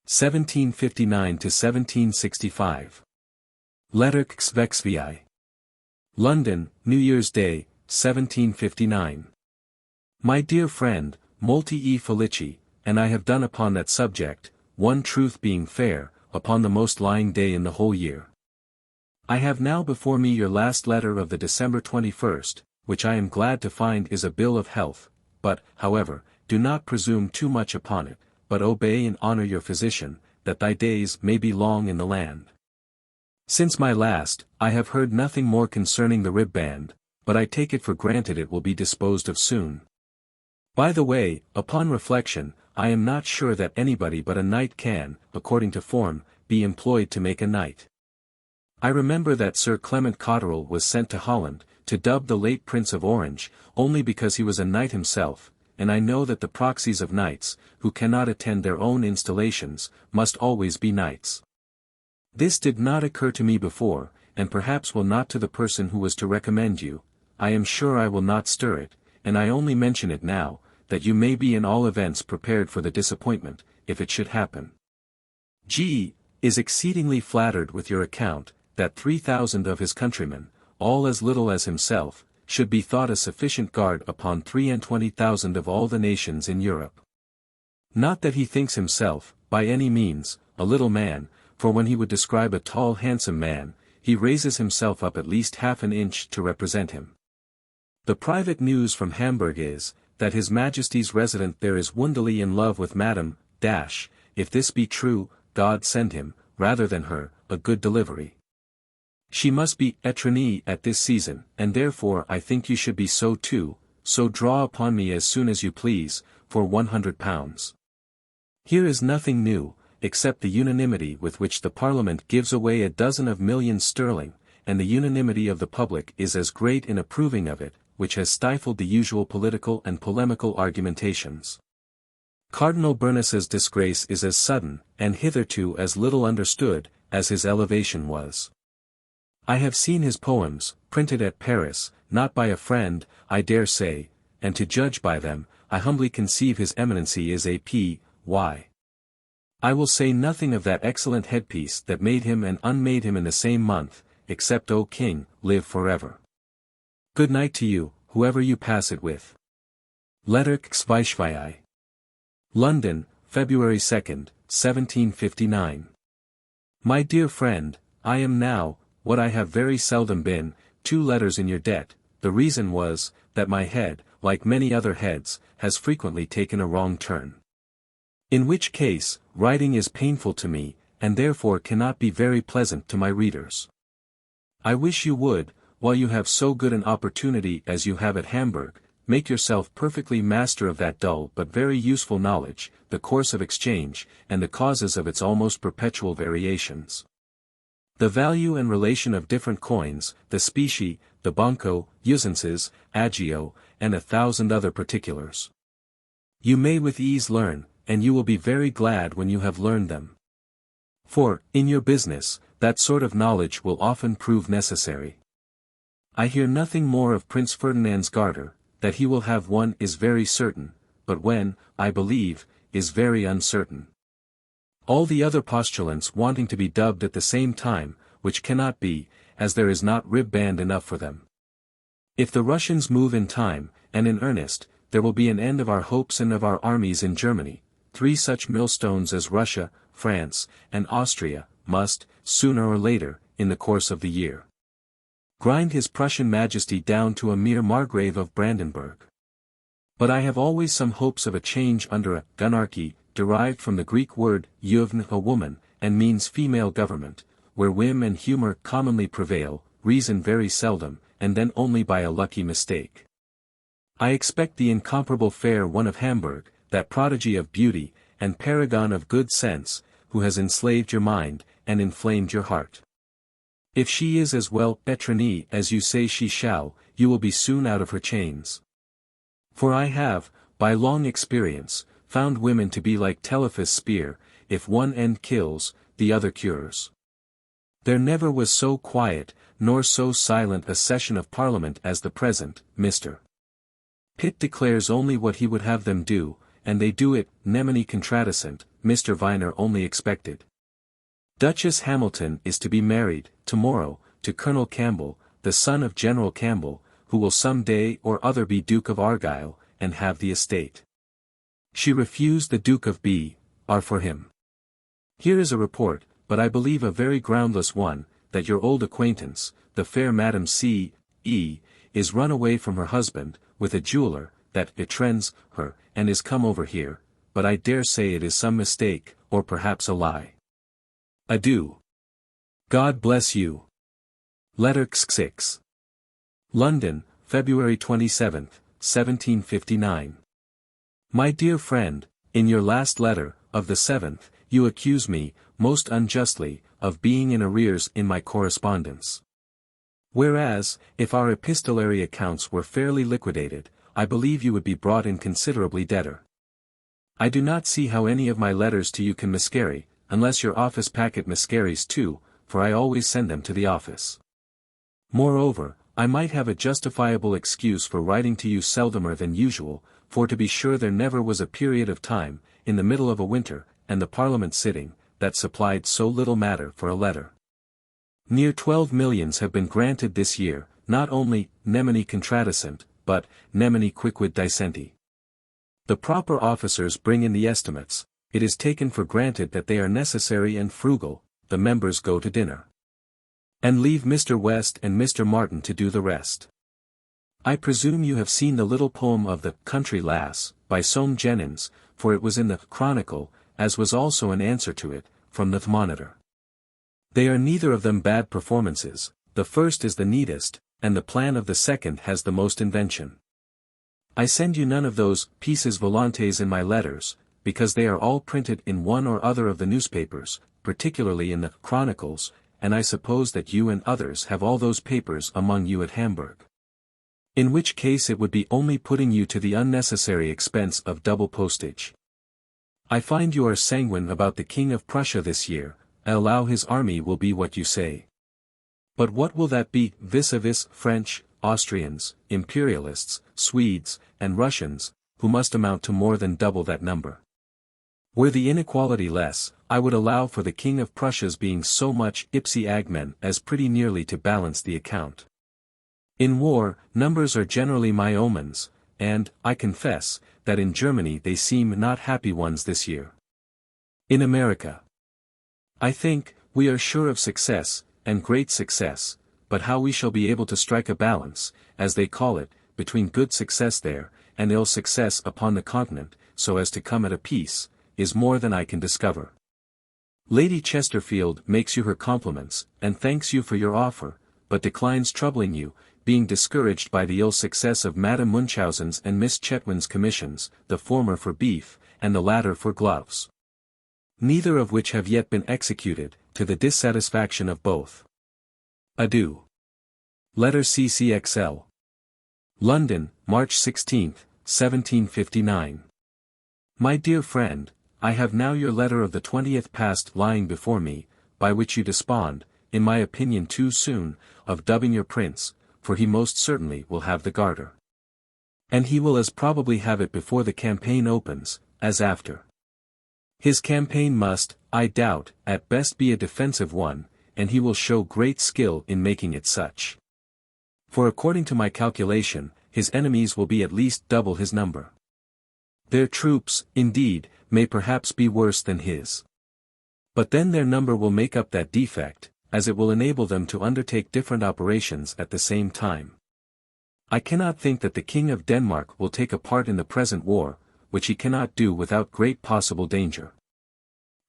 1759 to 1765. Letter XVXVI. London, New Year's Day, 1759. My dear friend, molti e felici, and I have done upon that subject, one truth being fair, upon the most lying day in the whole year. I have now before me your last letter of the December 21st, which I am glad to find is a bill of health, but, however, do not presume too much upon it, but obey and honor your physician, that thy days may be long in the land. Since my last, I have heard nothing more concerning the ribband, but I take it for granted it will be disposed of soon. By the way, upon reflection, I am not sure that anybody but a knight can, according to form, be employed to make a knight. I remember that Sir Clement Cotterell was sent to Holland, to dub the late Prince of Orange, only because he was a knight himself, and I know that the proxies of knights, who cannot attend their own installations, must always be knights. This did not occur to me before, and perhaps will not to the person who was to recommend you. I am sure I will not stir it, and I only mention it now, that you may be in all events prepared for the disappointment, if it should happen. G. is exceedingly flattered with your account, that 3,000 of his countrymen, all as little as himself, should be thought a sufficient guard upon 23,000 of all the nations in Europe. Not that he thinks himself, by any means, a little man, for when he would describe a tall handsome man, he raises himself up at least half an inch to represent him. The private news from Hamburg is, that His Majesty's resident there is woundily in love with Madame, if this be true, God send him, rather than her, a good delivery. She must be étrennie at this season, and therefore I think you should be so too, so draw upon me as soon as you please, for £100. Here is nothing new, except the unanimity with which the Parliament gives away a dozen of millions sterling, and the unanimity of the public is as great in approving of it, which has stifled the usual political and polemical argumentations. Cardinal Bernas's disgrace is as sudden, and hitherto as little understood, as his elevation was. I have seen his poems, printed at Paris, not by a friend, I dare say, and to judge by them, I humbly conceive his eminency is a P.Y. I will say nothing of that excellent headpiece that made him and unmade him in the same month, except O King, live forever. Good night to you, whoever you pass it with. Letter XVII. London, February 2nd, 1759. My dear friend, I am now, what I have very seldom been, 2 letters in your debt. The reason was, that my head, like many other heads, has frequently taken a wrong turn. In which case, writing is painful to me, and therefore cannot be very pleasant to my readers. I wish you would, while you have so good an opportunity as you have at Hamburg, make yourself perfectly master of that dull but very useful knowledge, the course of exchange, and the causes of its almost perpetual variations. The value and relation of different coins, the specie, the banco, usances, agio, and 1,000 other particulars. You may with ease learn, and you will be very glad when you have learned them. For, in your business, that sort of knowledge will often prove necessary. I hear nothing more of Prince Ferdinand's garter, that he will have one is very certain, but when, I believe, is very uncertain. All the other postulants wanting to be dubbed at the same time, which cannot be, as there is not ribband enough for them. If the Russians move in time, and in earnest, there will be an end of our hopes and of our armies in Germany. 3 such millstones as Russia, France, and Austria, must, sooner or later, in the course of the year, grind his Prussian Majesty down to a mere Margrave of Brandenburg. But I have always some hopes of a change under a gunarchy, derived from the Greek word yuvn, a woman, and means female government, where whim and humor commonly prevail, reason very seldom, and then only by a lucky mistake. I expect the incomparable fair one of Hamburg, that prodigy of beauty, and paragon of good sense, who has enslaved your mind, and inflamed your heart. If she is as well étrennie as you say she shall, you will be soon out of her chains. For I have, by long experience, found women to be like Telephus' spear, if one end kills, the other cures. There never was so quiet, nor so silent a session of Parliament as the present. Mr. Pitt declares only what he would have them do, and they do it, nemine contradicent. Mr. Viner only expected. Duchess Hamilton is to be married, tomorrow, to Colonel Campbell, the son of General Campbell, who will some day or other be Duke of Argyll, and have the estate. She refused the Duke of B.R. for him. Here is a report, but I believe a very groundless one, that your old acquaintance, the fair Madam C.E., is run away from her husband, with a jeweller, that betrends her, and is come over here, but I dare say it is some mistake, or perhaps a lie. Adieu. God bless you. Letter 6. London, February 27, 1759. My dear friend, in your last letter, of the 7th, you accuse me, most unjustly, of being in arrears in my correspondence. Whereas, if our epistolary accounts were fairly liquidated, I believe you would be brought in considerably debtor. I do not see how any of my letters to you can miscarry, unless your office packet miscarries too, for I always send them to the office. Moreover, I might have a justifiable excuse for writing to you seldomer than usual, for to be sure there never was a period of time, in the middle of a winter, and the Parliament sitting, that supplied so little matter for a letter. Near 12 millions have been granted this year, not only nemine contradicent, but nemine quicquid dicenti. The proper officers bring in the estimates, it is taken for granted that they are necessary and frugal, the members go to dinner. And leave Mr. West and Mr. Martin to do the rest. I presume you have seen the little poem of the Country Lass, by Soame Jenyns, for it was in the Chronicle, as was also an answer to it, from the Monitor. They are neither of them bad performances, the first is the neatest, and the plan of the second has the most invention. I send you none of those pieces volantes in my letters, because they are all printed in one or other of the newspapers, particularly in the Chronicles, and I suppose that you and others have all those papers among you at Hamburg. In which case it would be only putting you to the unnecessary expense of double postage. I find you are sanguine about the King of Prussia this year. I allow his army will be what you say. But what will that be vis-a-vis French, Austrians, Imperialists, Swedes, and Russians, who must amount to more than double that number? Were the inequality less, I would allow for the King of Prussia's being so much ipsi agmen as pretty nearly to balance the account. In war, numbers are generally my omens, and, I confess, that in Germany they seem not happy ones this year. In America, I think, we are sure of success, and great success, but how we shall be able to strike a balance, as they call it, between good success there, and ill success upon the continent, so as to come at a peace, is more than I can discover. Lady Chesterfield makes you her compliments, and thanks you for your offer, but declines troubling you, being discouraged by the ill success of Madame Munchausen's and Miss Chetwynd's commissions, the former for beef, and the latter for gloves. Neither of which have yet been executed, to the dissatisfaction of both. Adieu. Letter CCXL. London, March 16, 1759. My dear friend, I have now your letter of the 20th past lying before me, by which you despond, in my opinion too soon, of dubbing your prince, for he most certainly will have the Garter. And he will as probably have it before the campaign opens, as after. His campaign must, I doubt, at best be a defensive one, and he will show great skill in making it such. For according to my calculation, his enemies will be at least double his number. Their troops, indeed, may perhaps be worse than his. But then their number will make up that defect, as it will enable them to undertake different operations at the same time. I cannot think that the King of Denmark will take a part in the present war, which he cannot do without great possible danger.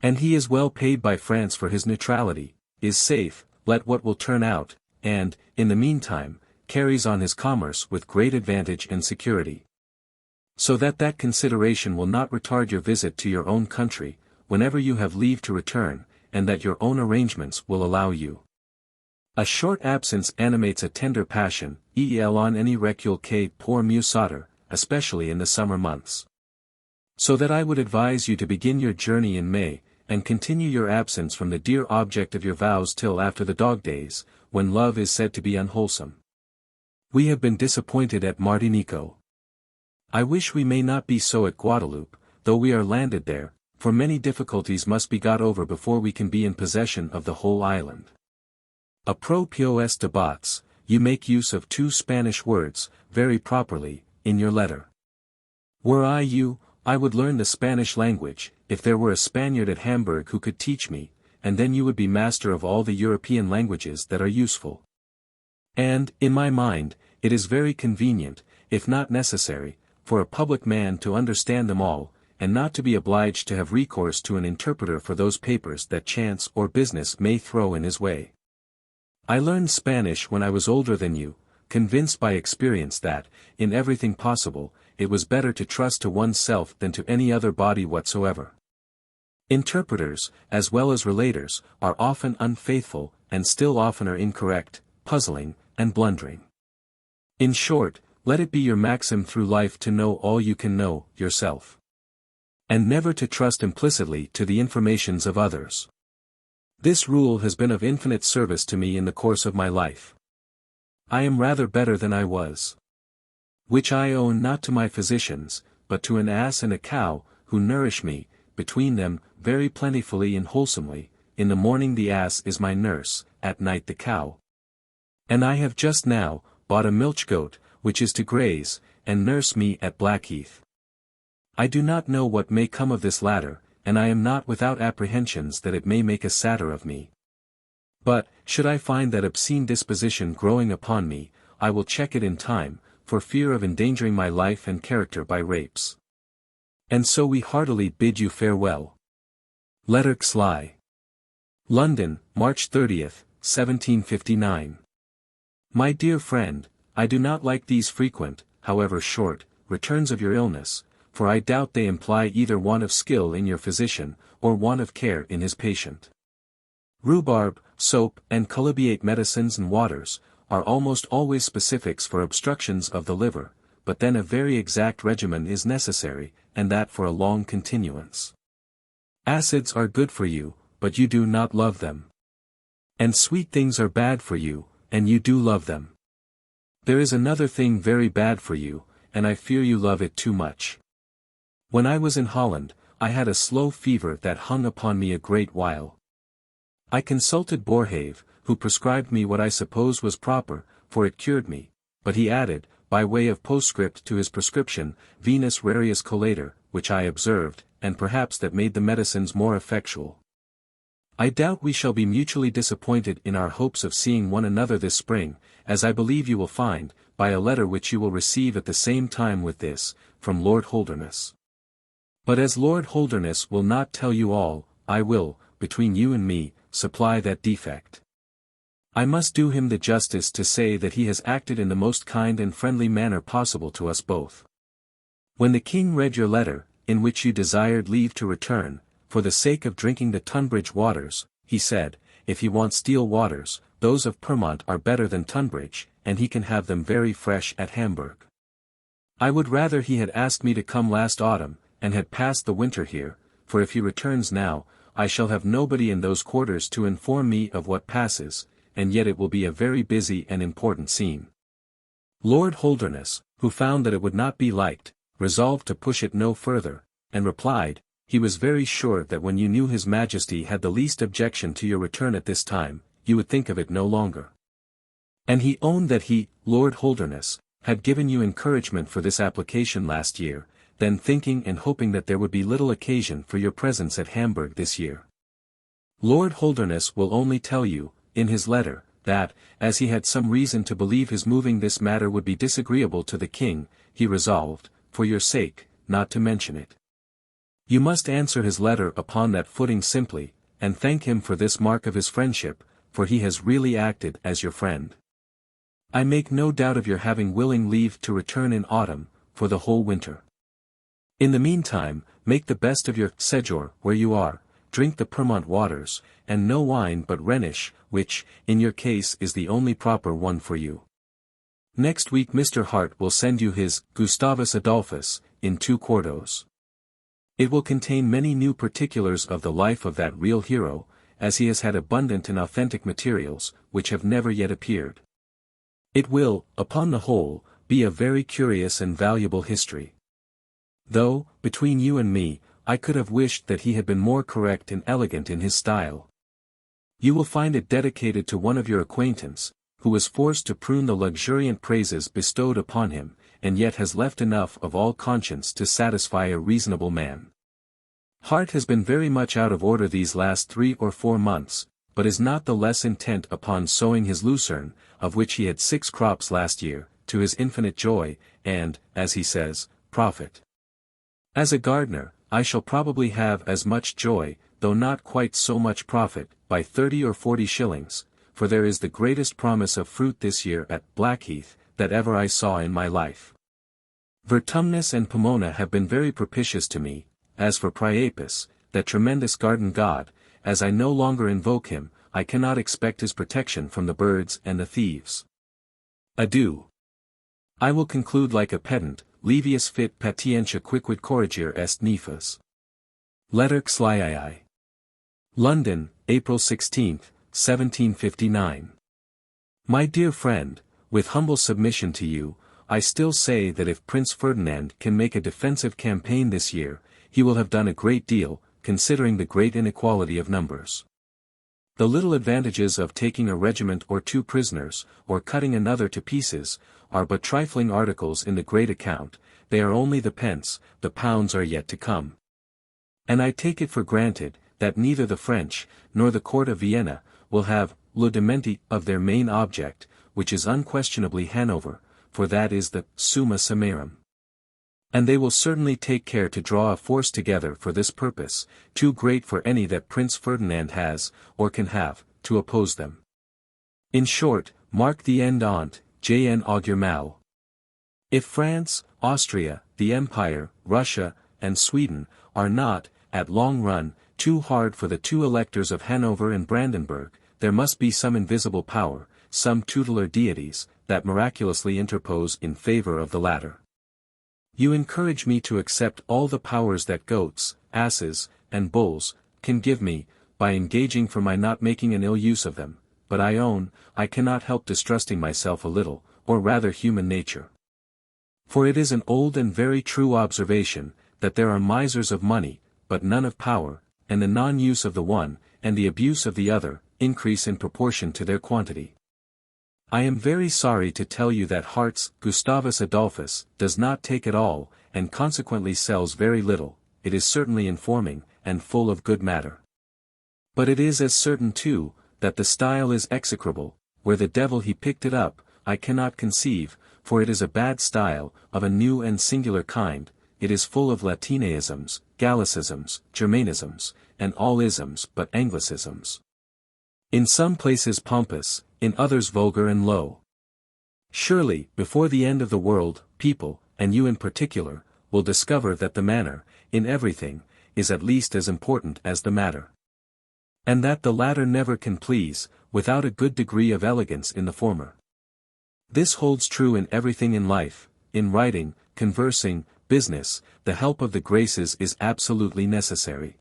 And he is well paid by France for his neutrality, is safe, let what will turn out, and, in the meantime, carries on his commerce with great advantage and security. So that consideration will not retard your visit to your own country, whenever you have leave to return, and that your own arrangements will allow you. A short absence animates a tender passion, on any recul que pour mieux sauter, especially in the summer months. So that I would advise you to begin your journey in May, and continue your absence from the dear object of your vows till after the dog days, when love is said to be unwholesome. We have been disappointed at Martinico. I wish we may not be so at Guadeloupe, though we are landed there, for many difficulties must be got over before we can be in possession of the whole island. Apropos de bots, you make use of 2 Spanish words, very properly, in your letter. Were I you, I would learn the Spanish language, if there were a Spaniard at Hamburg who could teach me, and then you would be master of all the European languages that are useful. And, in my mind, it is very convenient, if not necessary, for a public man to understand them all, and not to be obliged to have recourse to an interpreter for those papers that chance or business may throw in his way. I learned Spanish when I was older than you, convinced by experience that, in everything possible, it was better to trust to oneself than to any other body whatsoever. Interpreters, as well as relators, are often unfaithful, and still oftener incorrect, puzzling, and blundering. In short, let it be your maxim through life to know all you can know, yourself. And never to trust implicitly to the informations of others. This rule has been of infinite service to me in the course of my life. I am rather better than I was. Which I owe not to my physicians, but to an ass and a cow, who nourish me, between them, very plentifully and wholesomely. In the morning the ass is my nurse, at night the cow. And I have just now bought a milch goat, which is to graze, and nurse me at Blackheath. I do not know what may come of this latter, and I am not without apprehensions that it may make a satyr of me. But, should I find that obscene disposition growing upon me, I will check it in time, for fear of endangering my life and character by rapes. And so we heartily bid you farewell. Letter Xli. London, March 30th, 1759. My dear friend, I do not like these frequent, however short, returns of your illness, for I doubt they imply either want of skill in your physician, or want of care in his patient. Rhubarb, soap, and chalybeate medicines and waters, are almost always specifics for obstructions of the liver, but then a very exact regimen is necessary, and that for a long continuance. Acids are good for you, but you do not love them. And sweet things are bad for you, and you do love them. There is another thing very bad for you, and I fear you love it too much. When I was in Holland, I had a slow fever that hung upon me a great while. I consulted Boerhaave, who prescribed me what I suppose was proper, for it cured me, but he added, by way of postscript to his prescription, Venus rarius collator, which I observed, and perhaps that made the medicines more effectual. I doubt we shall be mutually disappointed in our hopes of seeing one another this spring, as I believe you will find, by a letter which you will receive at the same time with this, from Lord Holderness. But as Lord Holderness will not tell you all, I will, between you and me, supply that defect. I must do him the justice to say that he has acted in the most kind and friendly manner possible to us both. When the king read your letter, in which you desired leave to return, for the sake of drinking the Tunbridge waters, he said, if he wants steel waters, those of Pyrmont are better than Tunbridge, and he can have them very fresh at Hamburg. I would rather he had asked me to come last autumn, and had passed the winter here, for if he returns now, I shall have nobody in those quarters to inform me of what passes, and yet it will be a very busy and important scene. Lord Holderness, who found that it would not be liked, resolved to push it no further, and replied, he was very sure that when you knew His Majesty had the least objection to your return at this time, you would think of it no longer. And he owned that he, Lord Holderness, had given you encouragement for this application last year, then thinking and hoping that there would be little occasion for your presence at Hamburg this year. Lord Holderness will only tell you, in his letter, that, as he had some reason to believe his moving this matter would be disagreeable to the king, he resolved, for your sake, not to mention it. You must answer his letter upon that footing simply, and thank him for this mark of his friendship, for he has really acted as your friend. I make no doubt of your having willing leave to return in autumn, for the whole winter. In the meantime, make the best of your séjour where you are, drink the Pyrmont waters, and no wine but Rhenish, which, in your case is the only proper one for you. Next week Mr. Hart will send you his Gustavus Adolphus, in 2 quartos. It will contain many new particulars of the life of that real hero, as he has had abundant and authentic materials, which have never yet appeared. It will, upon the whole, be a very curious and valuable history. Though, between you and me, I could have wished that he had been more correct and elegant in his style. You will find it dedicated to one of your acquaintance, who was forced to prune the luxuriant praises bestowed upon him, and yet has left enough of all conscience to satisfy a reasonable man. Hart has been very much out of order these last 3 or 4 months, but is not the less intent upon sowing his lucerne, of which he had 6 crops last year, to his infinite joy, and, as he says, profit. As a gardener, I shall probably have as much joy, though not quite so much profit, by 30 or 40 shillings, for there is the greatest promise of fruit this year at Blackheath, that ever I saw in my life. Vertumnus and Pomona have been very propitious to me. As for Priapus, that tremendous garden god, as I no longer invoke him, I cannot expect his protection from the birds and the thieves. Adieu. I will conclude like a pedant, levius fit patientia quicquid corrigere est nefas. Letter Xlii. London, April 16, 1759. My dear friend, with humble submission to you, I still say that if Prince Ferdinand can make a defensive campaign this year, he will have done a great deal, considering the great inequality of numbers. The little advantages of taking a regiment or 2 prisoners, or cutting another to pieces, are but trifling articles in the great account, they are only the pence, the pounds are yet to come. And I take it for granted, that neither the French, nor the court of Vienna, will have le dementi of their main object, which is unquestionably Hanover, for that is the summa summarum. And they will certainly take care to draw a force together for this purpose, too great for any that Prince Ferdinand has, or can have, to oppose them. In short, mark the end on't, J.N. Augur mal. If France, Austria, the Empire, Russia, and Sweden, are not, at long run, too hard for the 2 electors of Hanover and Brandenburg, there must be some invisible power, some tutelar deities, that miraculously interpose in favor of the latter. You encourage me to accept all the powers that goats, asses, and bulls, can give me, by engaging for my not making an ill use of them, but I own, I cannot help distrusting myself a little, or rather human nature. For it is an old and very true observation, that there are misers of money, but none of power, and the non-use of the one, and the abuse of the other, increase in proportion to their quantity. I am very sorry to tell you that Hart's Gustavus Adolphus does not take it all, and consequently sells very little. It is certainly informing, and full of good matter. But it is as certain too, that the style is execrable, where the devil he picked it up, I cannot conceive, for it is a bad style, of a new and singular kind, it is full of Latinaisms, Gallicisms, Germanisms, and all isms but Anglicisms. In some places pompous, in others vulgar and low. Surely, before the end of the world, people, and you in particular, will discover that the manner, in everything, is at least as important as the matter. And that the latter never can please, without a good degree of elegance in the former. This holds true in everything in life, in writing, conversing, business, the help of the graces is absolutely necessary.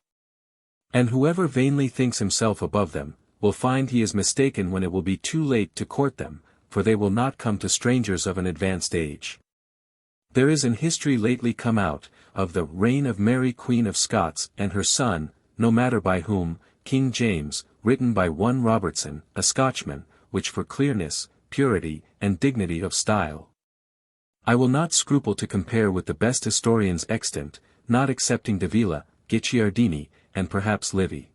And whoever vainly thinks himself above them, will find he is mistaken when it will be too late to court them, for they will not come to strangers of an advanced age. There is an history lately come out, of the reign of Mary Queen of Scots and her son, no matter by whom, King James, written by one Robertson, a Scotchman, which for clearness, purity, and dignity of style, I will not scruple to compare with the best historians extant, not excepting Davila, Guicciardini, and perhaps Livy.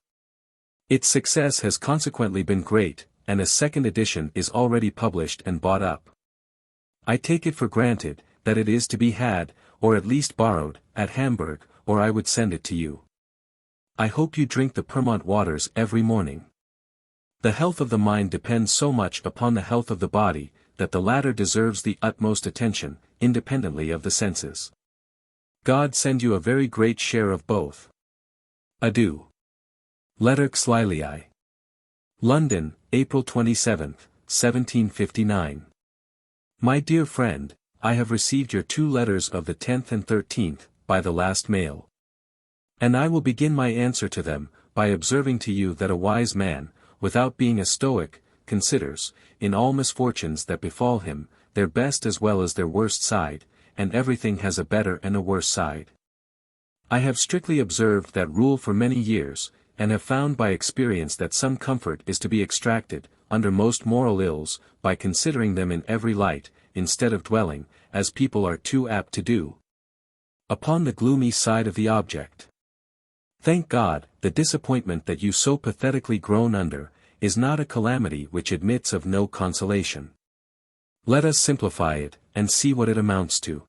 Its success has consequently been great, and a second edition is already published and bought up. I take it for granted, that it is to be had, or at least borrowed, at Hamburg, or I would send it to you. I hope you drink the Pyrmont waters every morning. The health of the mind depends so much upon the health of the body, that the latter deserves the utmost attention, independently of the senses. God send you a very great share of both. Adieu. Letter Xlii. London, April 27, 1759. My dear friend, I have received your 2 letters of the 10th and 13th, by the last mail. And I will begin my answer to them, by observing to you that a wise man, without being a Stoic, considers, in all misfortunes that befall him, their best as well as their worst side, and everything has a better and a worse side. I have strictly observed that rule for many years, and have found by experience that some comfort is to be extracted, under most moral ills, by considering them in every light, instead of dwelling, as people are too apt to do, upon the gloomy side of the object. Thank God, the disappointment that you so pathetically groan under, is not a calamity which admits of no consolation. Let us simplify it, and see what it amounts to.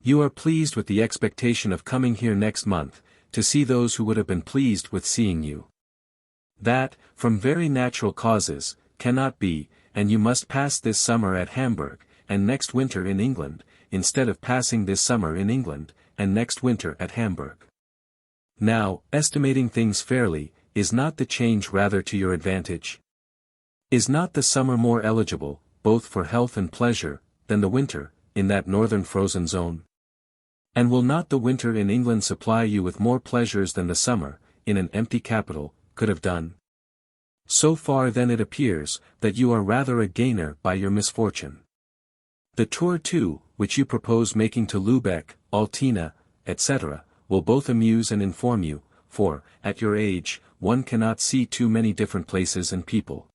You are pleased with the expectation of coming here next month, to see those who would have been pleased with seeing you. That, from very natural causes, cannot be, and you must pass this summer at Hamburg, and next winter in England, instead of passing this summer in England, and next winter at Hamburg. Now, estimating things fairly, is not the change rather to your advantage? Is not the summer more eligible, both for health and pleasure, than the winter, in that northern frozen zone? And will not the winter in England supply you with more pleasures than the summer, in an empty capital, could have done? So far then it appears, that you are rather a gainer by your misfortune. The tour too, which you propose making to Lubeck, Altena, etc., will both amuse and inform you, for, at your age, one cannot see too many different places and people.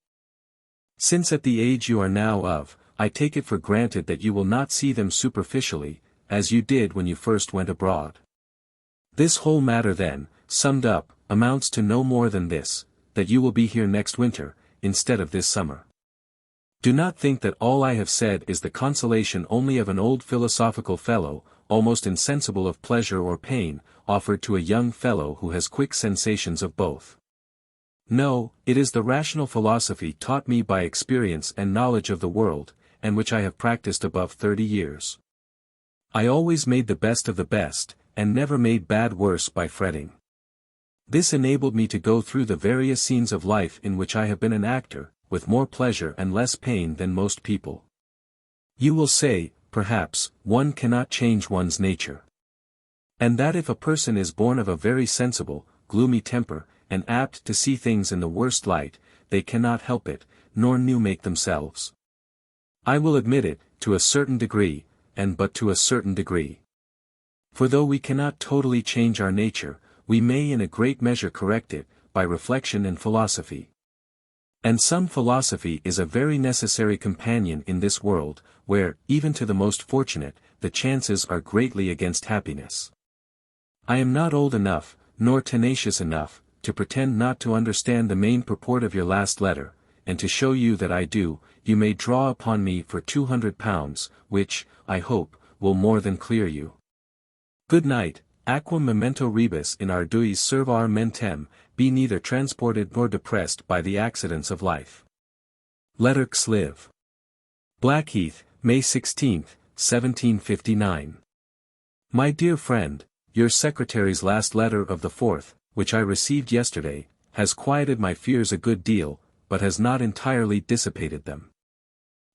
Since at the age you are now of, I take it for granted that you will not see them superficially, as you did when you first went abroad. This whole matter then, summed up, amounts to no more than this, that you will be here next winter, instead of this summer. Do not think that all I have said is the consolation only of an old philosophical fellow, almost insensible of pleasure or pain, offered to a young fellow who has quick sensations of both. No, it is the rational philosophy taught me by experience and knowledge of the world, and which I have practiced above 30 years. I always made the best of the best, and never made bad worse by fretting. This enabled me to go through the various scenes of life in which I have been an actor, with more pleasure and less pain than most people. You will say, perhaps, one cannot change one's nature. And that if a person is born of a very sensible, gloomy temper, and apt to see things in the worst light, they cannot help it, nor new make themselves. I will admit it, to a certain degree, and but to a certain degree. For though we cannot totally change our nature, we may in a great measure correct it, by reflection and philosophy. And some philosophy is a very necessary companion in this world, where, even to the most fortunate, the chances are greatly against happiness. I am not old enough, nor tenacious enough, to pretend not to understand the main purport of your last letter, and to show you that I do, you may draw upon me for £200, which, I hope, will more than clear you. Good night. Aquam memento rebus in arduis servar mentem, be neither transported nor depressed by the accidents of life. Letterx live. Blackheath, May 16, 1759. My dear friend, your secretary's last letter of the 4th, which I received yesterday, has quieted my fears a good deal, but has not entirely dissipated them.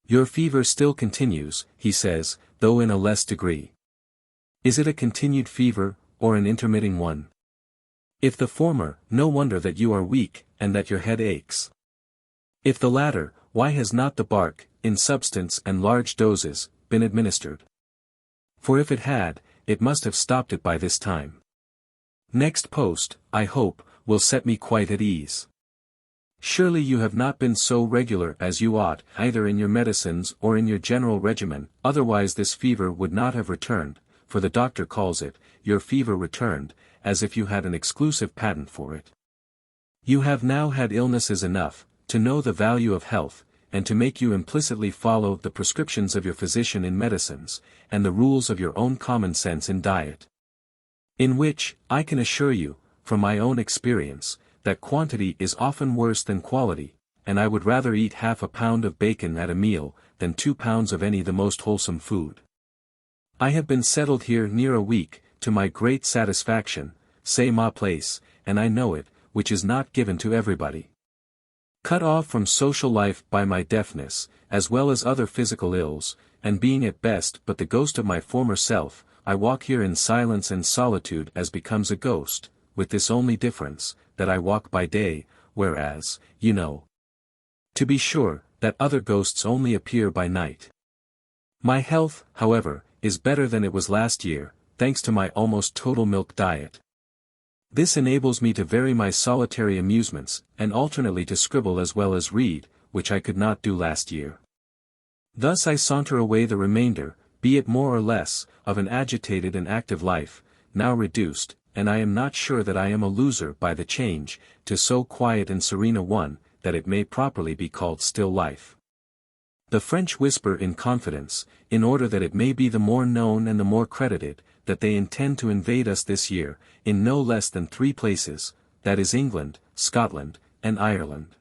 Your fever still continues, he says, though in a less degree. Is it a continued fever, or an intermitting one? If the former, no wonder that you are weak, and that your head aches. If the latter, why has not the bark, in substance and large doses, been administered? For if it had, it must have stopped it by this time. Next post, I hope, will set me quite at ease. Surely you have not been so regular as you ought, either in your medicines or in your general regimen, otherwise this fever would not have returned, for the doctor calls it, your fever returned, as if you had an exclusive patent for it. You have now had illnesses enough, to know the value of health, and to make you implicitly follow the prescriptions of your physician in medicines, and the rules of your own common sense in diet. In which, I can assure you, from my own experience, that quantity is often worse than quality, and I would rather eat half a pound of bacon at a meal, than 2 pounds of any the most wholesome food. I have been settled here near a week, to my great satisfaction, c'est ma place, and I know it, which is not given to everybody. Cut off from social life by my deafness, as well as other physical ills, and being at best but the ghost of my former self, I walk here in silence and solitude as becomes a ghost, with this only difference, that I walk by day, whereas, you know, to be sure, that other ghosts only appear by night. My health, however, is better than it was last year, thanks to my almost total milk diet. This enables me to vary my solitary amusements, and alternately to scribble as well as read, which I could not do last year. Thus I saunter away the remainder, be it more or less, of an agitated and active life, now reduced, and I am not sure that I am a loser by the change, to so quiet and serene a one, that it may properly be called still life. The French whisper in confidence, in order that it may be the more known and the more credited, that they intend to invade us this year, in no less than 3 places, that is England, Scotland, and Ireland.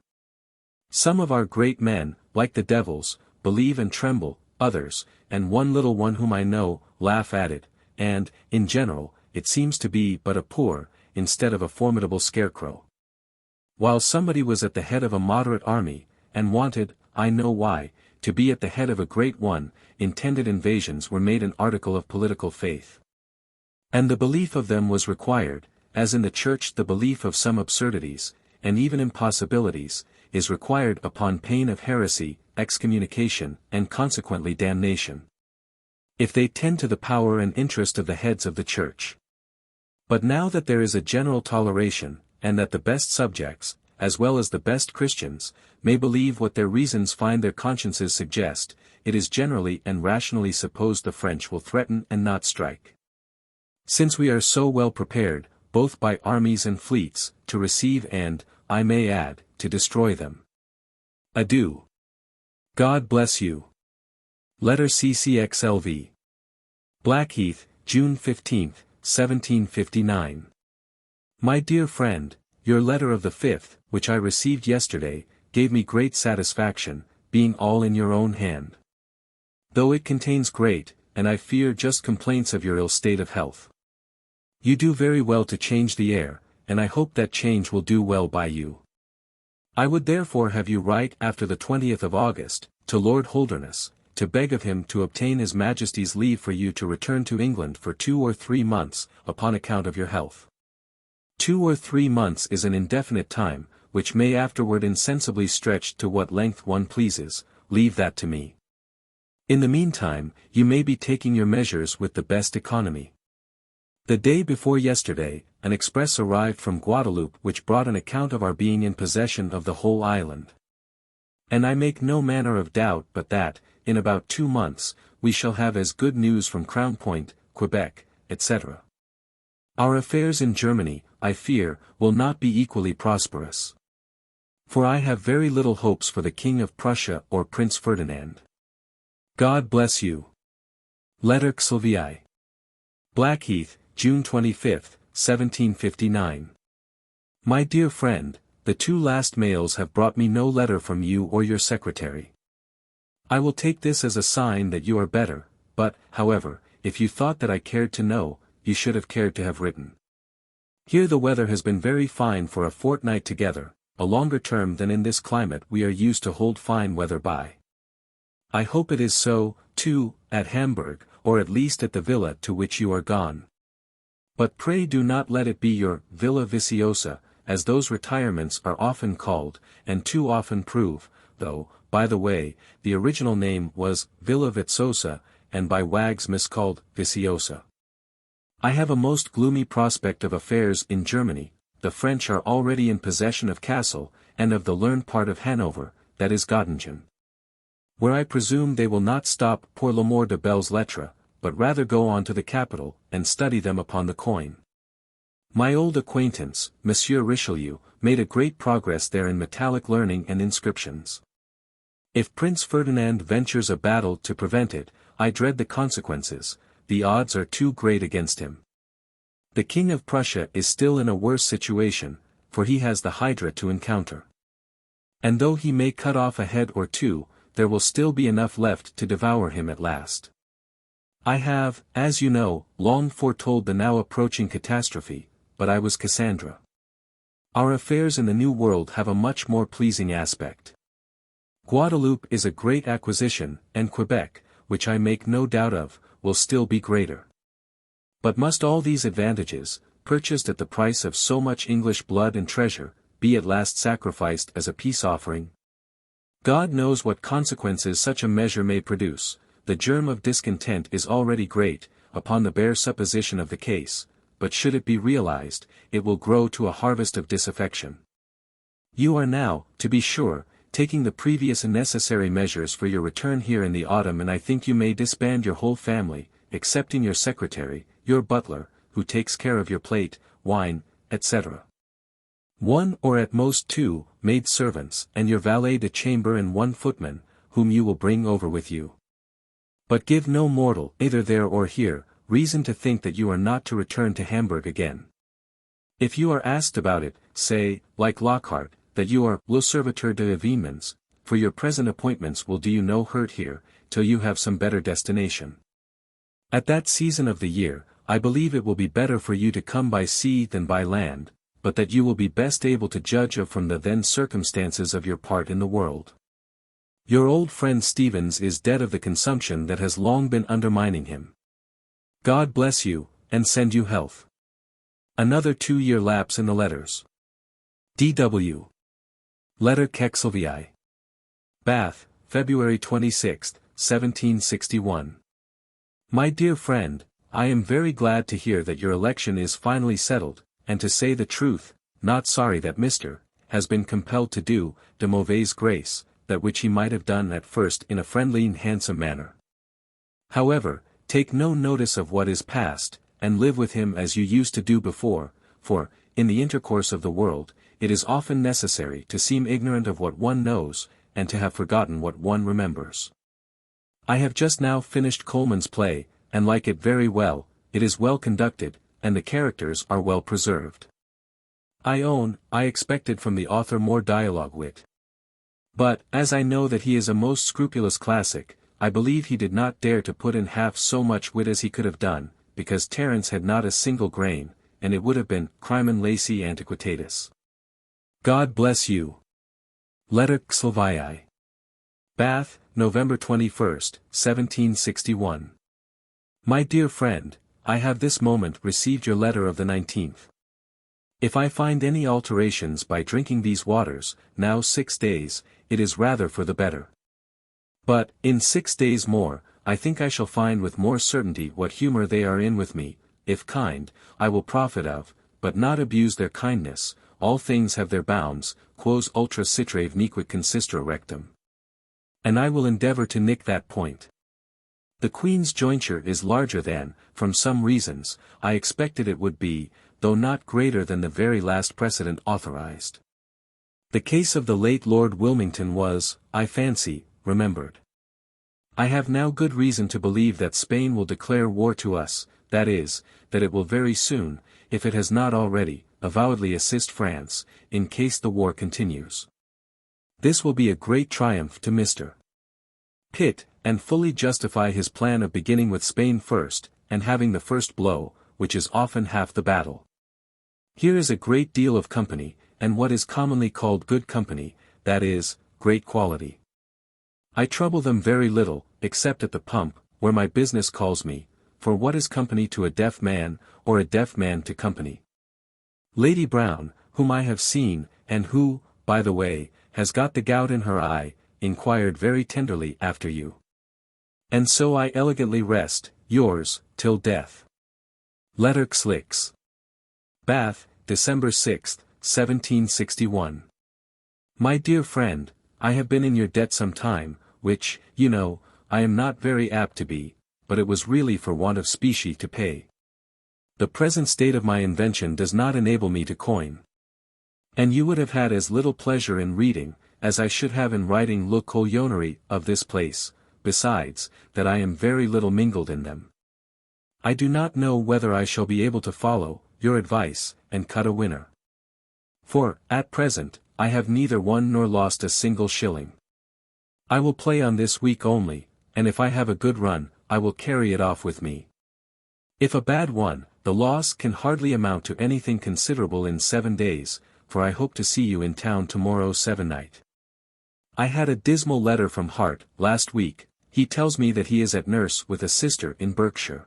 Some of our great men, like the devils, believe and tremble, others, and one little one whom I know, laugh at it, and, in general, it seems to be but a poor, instead of a formidable scarecrow. While somebody was at the head of a moderate army, and wanted, I know why, to be at the head of a great one, intended invasions were made an article of political faith. And the belief of them was required, as in the Church the belief of some absurdities, and even impossibilities, is required upon pain of heresy, excommunication, and consequently damnation, if they tend to the power and interest of the heads of the Church. But now that there is a general toleration, and that the best subjects, as well as the best Christians, may believe what their reasons find their consciences suggest, it is generally and rationally supposed the French will threaten and not strike. Since we are so well prepared, both by armies and fleets, to receive and, I may add, to destroy them. Adieu. God bless you. Letter CCXLV. Blackheath, June 15, 1759. My dear friend, your letter of the 5th, which I received yesterday, gave me great satisfaction, being all in your own hand. Though it contains great, and I fear just complaints of your ill state of health. You do very well to change the air, and I hope that change will do well by you. I would therefore have you write after the 20th of August, to Lord Holderness, to beg of him to obtain His Majesty's leave for you to return to England for 2 or 3 months, upon account of your health. 2 or 3 months is an indefinite time, which may afterward insensibly stretch to what length one pleases, leave that to me. In the meantime, you may be taking your measures with the best economy. The day before yesterday, an express arrived from Guadeloupe which brought an account of our being in possession of the whole island. And I make no manner of doubt but that, in about 2 months, we shall have as good news from Crown Point, Quebec, etc. Our affairs in Germany, I fear, will not be equally prosperous. For I have very little hopes for the King of Prussia or Prince Ferdinand. God bless you. Letter Xlvi. Blackheath, June 25, 1759. My dear friend, the 2 last mails have brought me no letter from you or your secretary. I will take this as a sign that you are better, but, however, if you thought that I cared to know, you should have cared to have written. Here the weather has been very fine for a fortnight together, a longer term than in this climate we are used to hold fine weather by. I hope it is so, too, at Hamburg, or at least at the villa to which you are gone. But pray do not let it be your villa viciosa, as those retirements are often called, and too often prove, though, by the way, the original name was Villa Vizcosa, and by wags miscalled Viciosa. I have a most gloomy prospect of affairs in Germany. The French are already in possession of Kassel, and of the learned part of Hanover, that is Göttingen. Where I presume they will not stop pour l'amour de belles lettres, but rather go on to the capital, and study them upon the coin. My old acquaintance, Monsieur Richelieu, made a great progress there in metallic learning and inscriptions. If Prince Ferdinand ventures a battle to prevent it, I dread the consequences, the odds are too great against him. The King of Prussia is still in a worse situation, for he has the Hydra to encounter. And though he may cut off a head or 2, there will still be enough left to devour him at last. I have, as you know, long foretold the now approaching catastrophe, but I was Cassandra. Our affairs in the New World have a much more pleasing aspect. Guadeloupe is a great acquisition, and Quebec, which I make no doubt of, will still be greater. But must all these advantages, purchased at the price of so much English blood and treasure, be at last sacrificed as a peace offering? God knows what consequences such a measure may produce. The germ of discontent is already great, upon the bare supposition of the case, but should it be realized, it will grow to a harvest of disaffection. You are now, to be sure, taking the previous and necessary measures for your return here in the autumn, and I think you may disband your whole family, excepting your secretary, your butler, who takes care of your plate, wine, etc. One or at most two maid-servants, and your valet de chamber and one footman, whom you will bring over with you. But give no mortal, either there or here, reason to think that you are not to return to Hamburg again. If you are asked about it, say, like Lockhart, that you are le serviteur de événements, for your present appointments will do you no hurt here, till you have some better destination. At that season of the year, I believe it will be better for you to come by sea than by land, but that you will be best able to judge of from the then circumstances of your part in the world. Your old friend Stevens is dead of the consumption that has long been undermining him. God bless you, and send you health. Another 2-year lapse in the letters. D.W. Letter Kexelvi. Bath, February 26, 1761. My dear friend, I am very glad to hear that your election is finally settled, and to say the truth, not sorry that Mr. has been compelled to do, de mauvaise grace, that which he might have done at first in a friendly and handsome manner. However, take no notice of what is past, and live with him as you used to do before, for, in the intercourse of the world, it is often necessary to seem ignorant of what one knows, and to have forgotten what one remembers. I have just now finished Coleman's play, and like it very well. It is well conducted, and the characters are well preserved. I own, I expected from the author more dialogue wit. But, as I know that he is a most scrupulous classic, I believe he did not dare to put in half so much wit as he could have done, because Terence had not a single grain, and it would have been crimen laesi antiquitatis. God bless you. Letter Kexelvi. Bath, November 21, 1761. My dear friend, I have this moment received your letter of the 19th. If I find any alterations by drinking these waters, now 6 days, it is rather for the better. But, in 6 days more, I think I shall find with more certainty what humor they are in with me. If kind, I will profit of, but not abuse their kindness. All things have their bounds, quos ultra citrave nequit consistere rectum. And I will endeavor to nick that point. The Queen's jointure is larger than, from some reasons, I expected it would be, though not greater than the very last precedent authorized. The case of the late Lord Wilmington was, I fancy, remembered. I have now good reason to believe that Spain will declare war to us, that is, that it will very soon, if it has not already, avowedly assist France, in case the war continues. This will be a great triumph to Mr. Pitt, and fully justify his plan of beginning with Spain first, and having the first blow, which is often half the battle. Here is a great deal of company, and what is commonly called good company, that is, great quality. I trouble them very little, except at the pump, where my business calls me, for what is company to a deaf man, or a deaf man to company? Lady Brown, whom I have seen, and who, by the way, has got the gout in her eye, inquired very tenderly after you. And so I elegantly rest, yours, till death. Letter Xlix. Bath, December 6, 1761. My dear friend, I have been in your debt some time, which, you know, I am not very apt to be, but it was really for want of specie to pay. The present state of my invention does not enable me to coin. And you would have had as little pleasure in reading, as I should have in writing Le Collionnerie of this place, besides, that I am very little mingled in them. I do not know whether I shall be able to follow your advice, and cut a winner. For, at present, I have neither won nor lost a single shilling. I will play on this week only, and if I have a good run, I will carry it off with me. If a bad one, the loss can hardly amount to anything considerable in 7 days, for I hope to see you in town tomorrow se'nnight. I had a dismal letter from Hart, last week. He tells me that he is at nurse with a sister in Berkshire.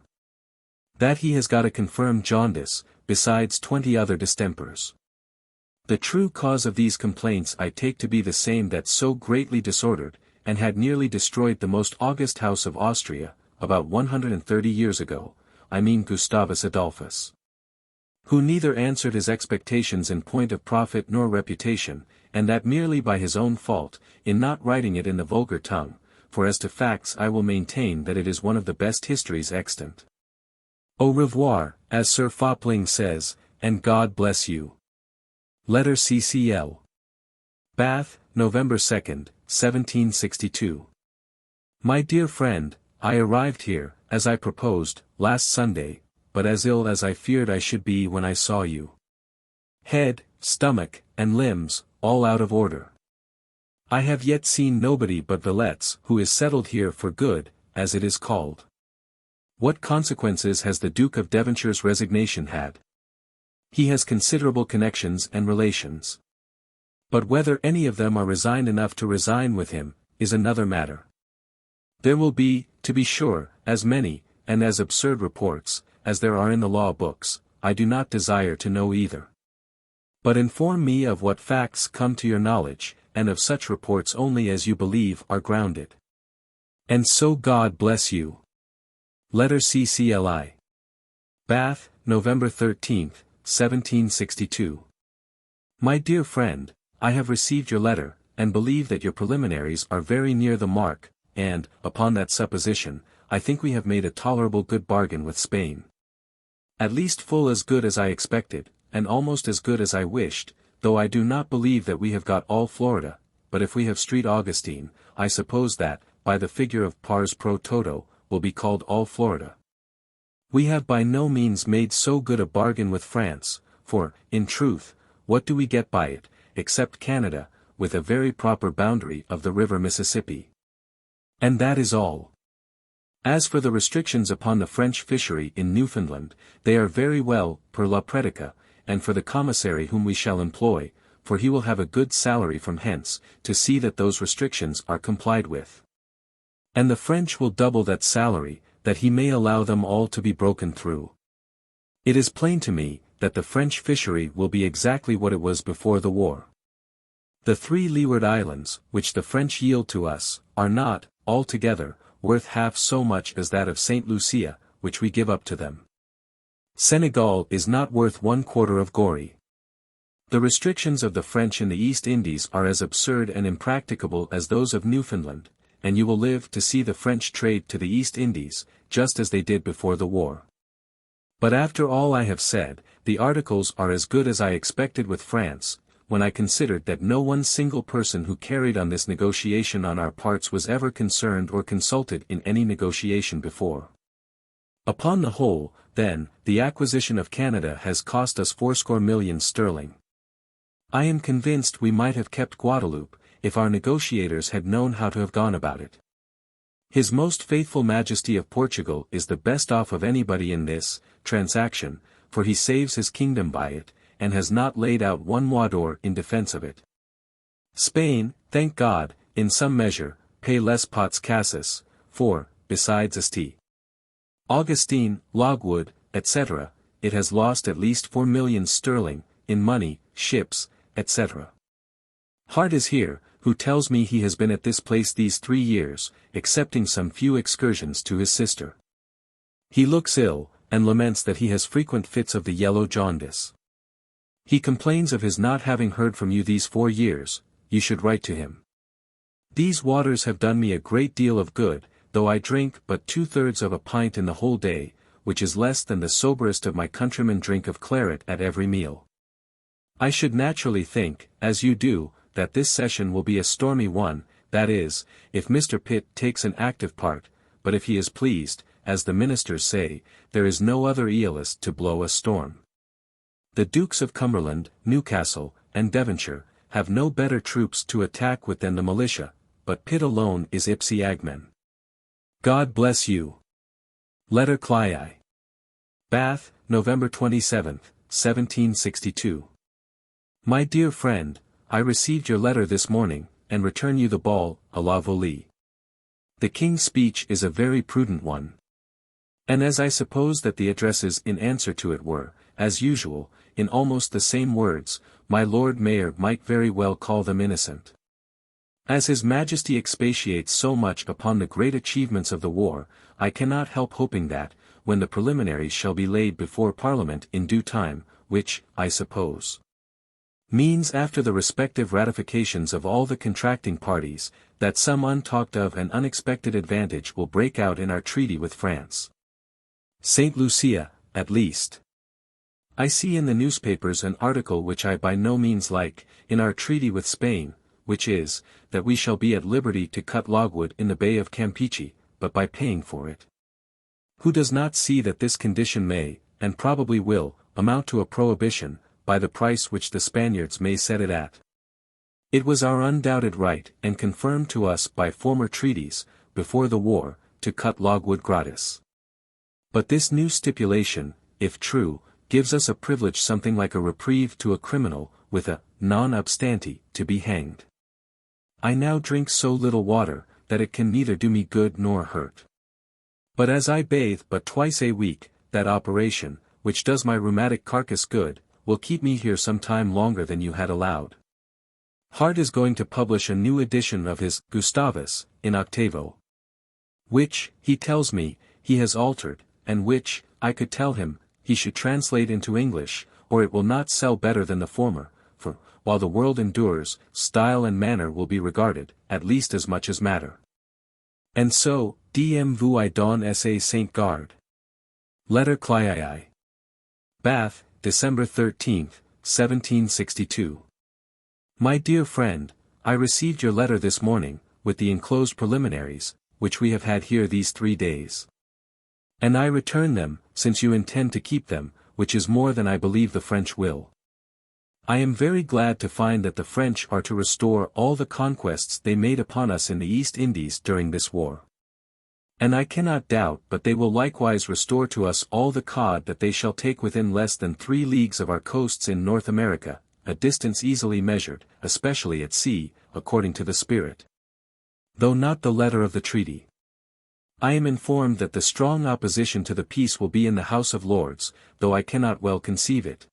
That he has got a confirmed jaundice, besides 20 other distempers. The true cause of these complaints I take to be the same that so greatly disordered, and had nearly destroyed the most august house of Austria, about 130 years ago, I mean Gustavus Adolphus. Who neither answered his expectations in point of profit nor reputation, and that merely by his own fault, in not writing it in the vulgar tongue, for as to facts I will maintain that it is one of the best histories extant. Au revoir, as Sir Fopling says, and God bless you. Letter CCL. Bath, November 2nd, 1762. My dear friend, I arrived here, as I proposed, last Sunday, but as ill as I feared I should be when I saw you. Head, stomach, and limbs, all out of order. I have yet seen nobody but Villettes, who is settled here for good, as it is called. What consequences has the Duke of Devonshire's resignation had? He has considerable connections and relations. But whether any of them are resigned enough to resign with him, is another matter. There will be, to be sure, as many, and as absurd reports, as there are in the law books. I do not desire to know either. But inform me of what facts come to your knowledge, and of such reports only as you believe are grounded. And so God bless you. Letter CCLI. Bath, November 13th, 1762. My dear friend, I have received your letter, and believe that your preliminaries are very near the mark, and, upon that supposition, I think we have made a tolerable good bargain with Spain. At least full as good as I expected, and almost as good as I wished, though I do not believe that we have got all Florida, but if we have Street Augustine, I suppose that, by the figure of pars pro toto, will be called all Florida. We have by no means made so good a bargain with France, for, in truth, what do we get by it, except Canada, with a very proper boundary of the river Mississippi? And that is all. As for the restrictions upon the French fishery in Newfoundland, they are very well, per la Predica, and for the commissary whom we shall employ, for he will have a good salary from hence, to see that those restrictions are complied with. And the French will double that salary, that he may allow them all to be broken through. It is plain to me, that the French fishery will be exactly what it was before the war. The 3 Leeward Islands, which the French yield to us, are not, altogether, worth half so much as that of St. Lucia, which we give up to them. Senegal is not worth 1/4 of Goree. The restrictions of the French in the East Indies are as absurd and impracticable as those of Newfoundland, and you will live to see the French trade to the East Indies, just as they did before the war. But after all I have said, the articles are as good as I expected with France, when I considered that no one single person who carried on this negotiation on our parts was ever concerned or consulted in any negotiation before. Upon the whole, then, the acquisition of Canada has cost us 80 millions sterling. I am convinced we might have kept Guadeloupe, if our negotiators had known how to have gone about it. His most faithful Majesty of Portugal is the best off of anybody in this transaction, for he saves his kingdom by it, and has not laid out one moidore in defense of it. Spain, thank God, in some measure, pay les pots cassis, for, besides St. Augustine, Logwood, etc., it has lost at least 4 millions sterling, in money, ships, etc. Hart is here, who tells me he has been at this place these 3 years, excepting some few excursions to his sister. He looks ill, and laments that he has frequent fits of the yellow jaundice. He complains of his not having heard from you these 4 years. You should write to him. These waters have done me a great deal of good, though I drink but 2/3 of a pint in the whole day, which is less than the soberest of my countrymen drink of claret at every meal. I should naturally think, as you do, that this session will be a stormy one, that is, if Mr. Pitt takes an active part, but if he is pleased, as the ministers say, there is no other Aeolus to blow a storm. The Dukes of Cumberland, Newcastle, and Devonshire, have no better troops to attack with than the militia, but Pitt alone is ipsi agmen. God bless you. Letter Clyi. Bath, November 27th, 1762. My dear friend, I received your letter this morning, and return you the ball, à la volée. The King's speech is a very prudent one. And as I suppose that the addresses in answer to it were, as usual, in almost the same words, my Lord Mayor might very well call them innocent. As His Majesty expatiates so much upon the great achievements of the war, I cannot help hoping that, when the preliminaries shall be laid before Parliament in due time, which, I suppose, means after the respective ratifications of all the contracting parties, that some untalked of and unexpected advantage will break out in our treaty with France. St. Lucia, at least. I see in the newspapers an article which I by no means like, in our treaty with Spain, which is, that we shall be at liberty to cut logwood in the Bay of Campeche, but by paying for it. Who does not see that this condition may, and probably will, amount to a prohibition, by the price which the Spaniards may set it at? It was our undoubted right, and confirmed to us by former treaties, before the war, to cut logwood gratis. But this new stipulation, if true, gives us a privilege something like a reprieve to a criminal, with a non obstante, to be hanged. I now drink so little water, that it can neither do me good nor hurt. But as I bathe but twice a week, that operation, which does my rheumatic carcass good, will keep me here some time longer than you had allowed. Hart is going to publish a new edition of his Gustavus, in octavo, which, he tells me, he has altered, and which, I could tell him, he should translate into English, or it will not sell better than the former, for, while the world endures, style and manner will be regarded, at least as much as matter. And so, D.M. vous donne sa Saint Garde. Letter Clii. Bath, December 13, 1762. My dear friend, I received your letter this morning, with the enclosed preliminaries, which we have had here these 3 days. And I return them, since you intend to keep them, which is more than I believe the French will. I am very glad to find that the French are to restore all the conquests they made upon us in the East Indies during this war. And I cannot doubt but they will likewise restore to us all the cod that they shall take within less than 3 leagues of our coasts in North America, a distance easily measured, especially at sea, according to the spirit, though not the letter of the treaty. I am informed that the strong opposition to the peace will be in the House of Lords, though I cannot well conceive it.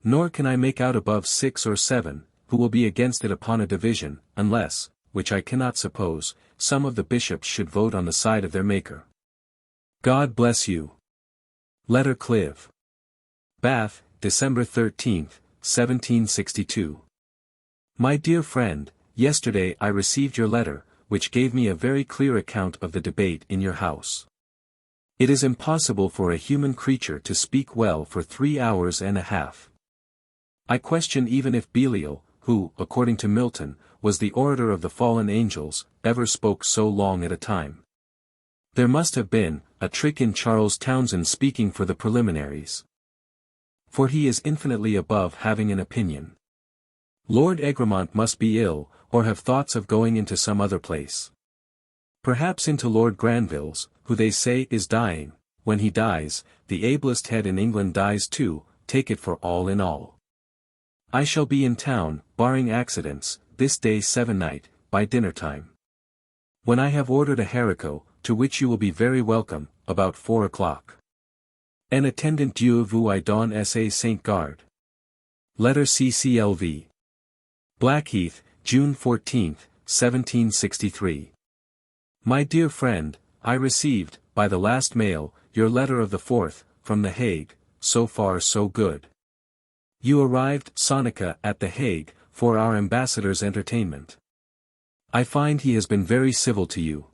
Nor can I make out above 6 or 7, who will be against it upon a division, unless, which I cannot suppose, some of the bishops should vote on the side of their Maker. God bless you. Letter Clive. Bath, December 13, 1762. My dear friend, yesterday I received your letter, which gave me a very clear account of the debate in your house. It is impossible for a human creature to speak well for 3 hours and a half. I question even if Belial, who, according to Milton, was the orator of the fallen angels, ever spoke so long at a time. There must have been a trick in Charles Townshend speaking for the preliminaries. For he is infinitely above having an opinion. Lord Egremont must be ill, or have thoughts of going into some other place. Perhaps into Lord Granville's, who they say is dying. When he dies, the ablest head in England dies too, take it for all in all. I shall be in town, barring accidents, this day sevennight, by dinner time. When I have ordered a haricot, to which you will be very welcome, about 4 o'clock. En attendant Dieu vous donne sa Saint Garde. Letter CCLV. Blackheath, June 14, 1763. My dear friend, I received, by the last mail, your letter of the 4th, from The Hague, so far so good. You arrived, Sonica, at The Hague, for our ambassador's entertainment. I find he has been very civil to you.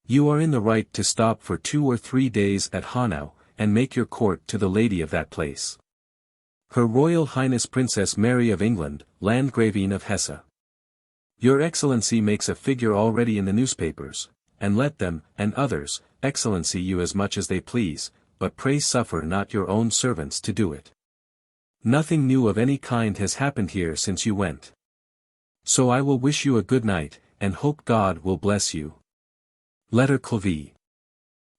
You are in the right to stop for 2 or 3 days at Hanau, and make your court to the lady of that place. Her Royal Highness Princess Mary of England, Landgravine of Hesse. Your Excellency makes a figure already in the newspapers, and let them, and others, excellency you as much as they please, but pray suffer not your own servants to do it. Nothing new of any kind has happened here since you went. So I will wish you a good night, and hope God will bless you. Letter Clavey.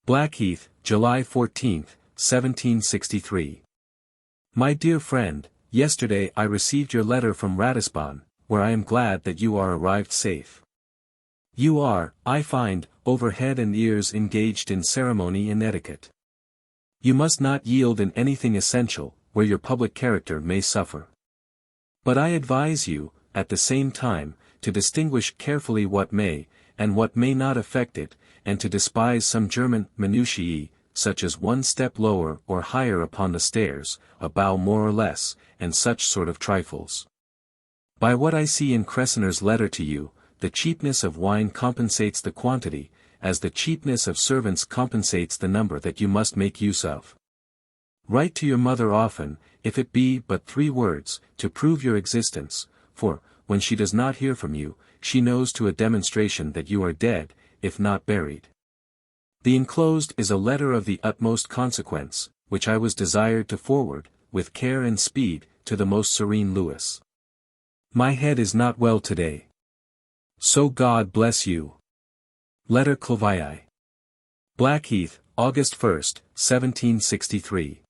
Blackheath, July 14, 1763. My dear friend, yesterday I received your letter from Ratisbon, where I am glad that you are arrived safe. You are, I find, over head and ears engaged in ceremony and etiquette. You must not yield in anything essential, where your public character may suffer. But I advise you, at the same time, to distinguish carefully what may, and what may not affect it, and to despise some German minutiae, such as one step lower or higher upon the stairs, a bow more or less, and such sort of trifles. By what I see in Cressiner's letter to you, the cheapness of wine compensates the quantity, as the cheapness of servants compensates the number that you must make use of. Write to your mother often, if it be but 3 words, to prove your existence, for, when she does not hear from you, she knows to a demonstration that you are dead, if not buried. The enclosed is a letter of the utmost consequence, which I was desired to forward, with care and speed, to the most serene Louis. My head is not well today. So God bless you. Letter Clovii. Blackheath, August 1st, 1763.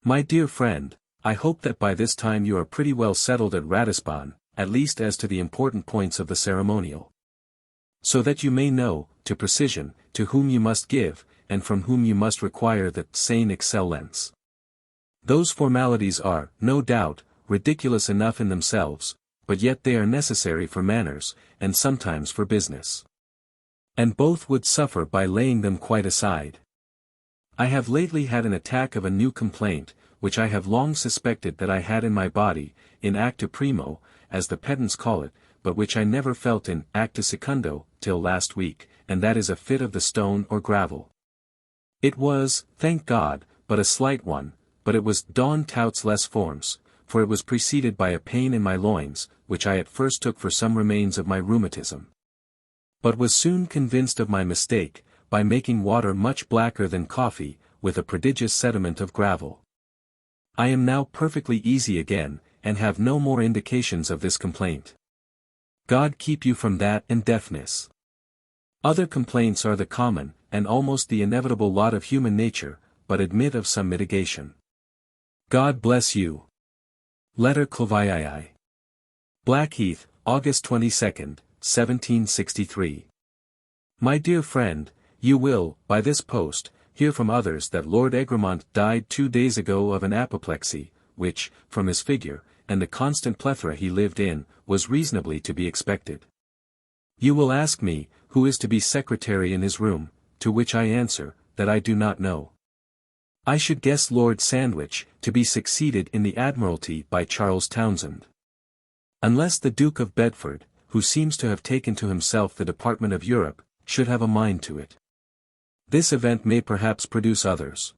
My dear friend, I hope that by this time you are pretty well settled at Ratisbon, at least as to the important points of the ceremonial. So that you may know, to precision, to whom you must give, and from whom you must require the sane excellence. Those formalities are, no doubt, ridiculous enough in themselves, but yet they are necessary for manners, and sometimes for business. And both would suffer by laying them quite aside. I have lately had an attack of a new complaint, which I have long suspected that I had in my body, in actu primo, as the pedants call it, but which I never felt in actu secundo, till last week, and that is a fit of the stone or gravel. It was, thank God, but a slight one, but it was Don Touts les forms, for it was preceded by a pain in my loins, which I at first took for some remains of my rheumatism. But was soon convinced of my mistake, by making water much blacker than coffee, with a prodigious sediment of gravel. I am now perfectly easy again, and have no more indications of this complaint. God keep you from that and deafness. Other complaints are the common, and almost the inevitable lot of human nature, but admit of some mitigation. God bless you. Letter Clovii. Blackheath, August 22nd, 1763. My dear friend, you will, by this post, hear from others that Lord Egremont died 2 days ago of an apoplexy, which, from his figure, and the constant plethora he lived in, was reasonably to be expected. You will ask me, who is to be secretary in his room, to which I answer, that I do not know. I should guess Lord Sandwich, to be succeeded in the Admiralty by Charles Townshend. Unless the Duke of Bedford, who seems to have taken to himself the department of Europe, should have a mind to it. This event may perhaps produce others.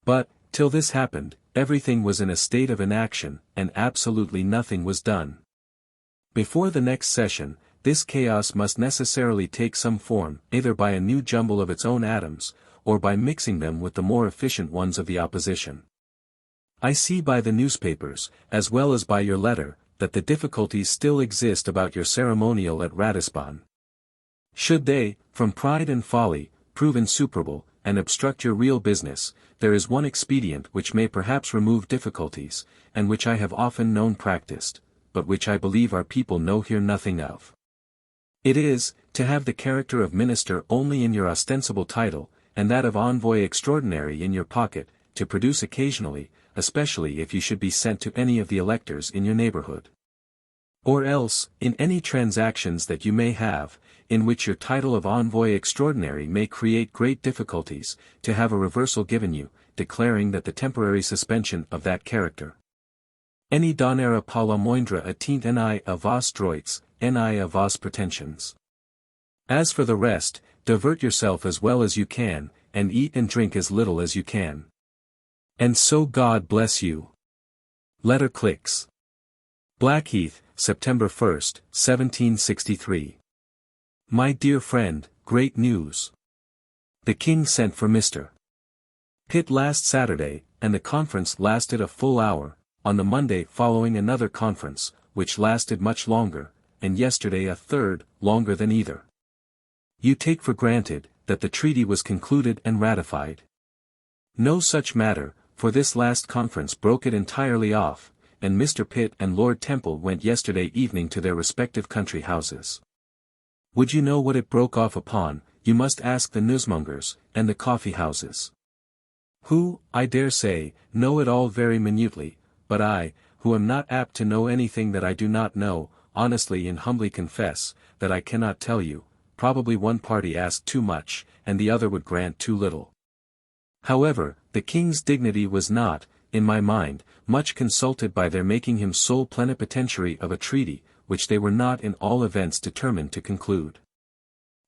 But, till this happened, everything was in a state of inaction, and absolutely nothing was done. Before the next session, this chaos must necessarily take some form, either by a new jumble of its own atoms, or by mixing them with the more efficient ones of the opposition. I see by the newspapers, as well as by your letter, that the difficulties still exist about your ceremonial at Ratisbon. Should they, from pride and folly, prove insuperable, and obstruct your real business, there is one expedient which may perhaps remove difficulties, and which I have often known practiced, but which I believe our people know here nothing of. It is, to have the character of minister only in your ostensible title, and that of envoy extraordinary in your pocket, to produce occasionally, especially if you should be sent to any of the electors in your neighborhood. Or else, in any transactions that you may have, in which your title of envoy extraordinary may create great difficulties, to have a reversal given you, declaring that the temporary suspension of that character. Any donera Paula moindra attint ni a vos droits, ni a vos pretensions. As for the rest, divert yourself as well as you can, and eat and drink as little as you can. And so God bless you. Letter Clicks. Blackheath, September 1st, 1763. My dear friend, great news. The King sent for Mr. Pitt last Saturday, and the conference lasted a full hour, on the Monday following another conference, which lasted much longer, and yesterday a third, longer than either. You take for granted, that the treaty was concluded and ratified. No such matter, for this last conference broke it entirely off, and Mr. Pitt and Lord Temple went yesterday evening to their respective country houses. Would you know what it broke off upon, you must ask the newsmongers, and the coffee houses. Who, I dare say, know it all very minutely, but I, who am not apt to know anything that I do not know, honestly and humbly confess, that I cannot tell you. Probably one party asked too much, and the other would grant too little. However, the king's dignity was not, in my mind, much consulted by their making him sole plenipotentiary of a treaty, which they were not in all events determined to conclude.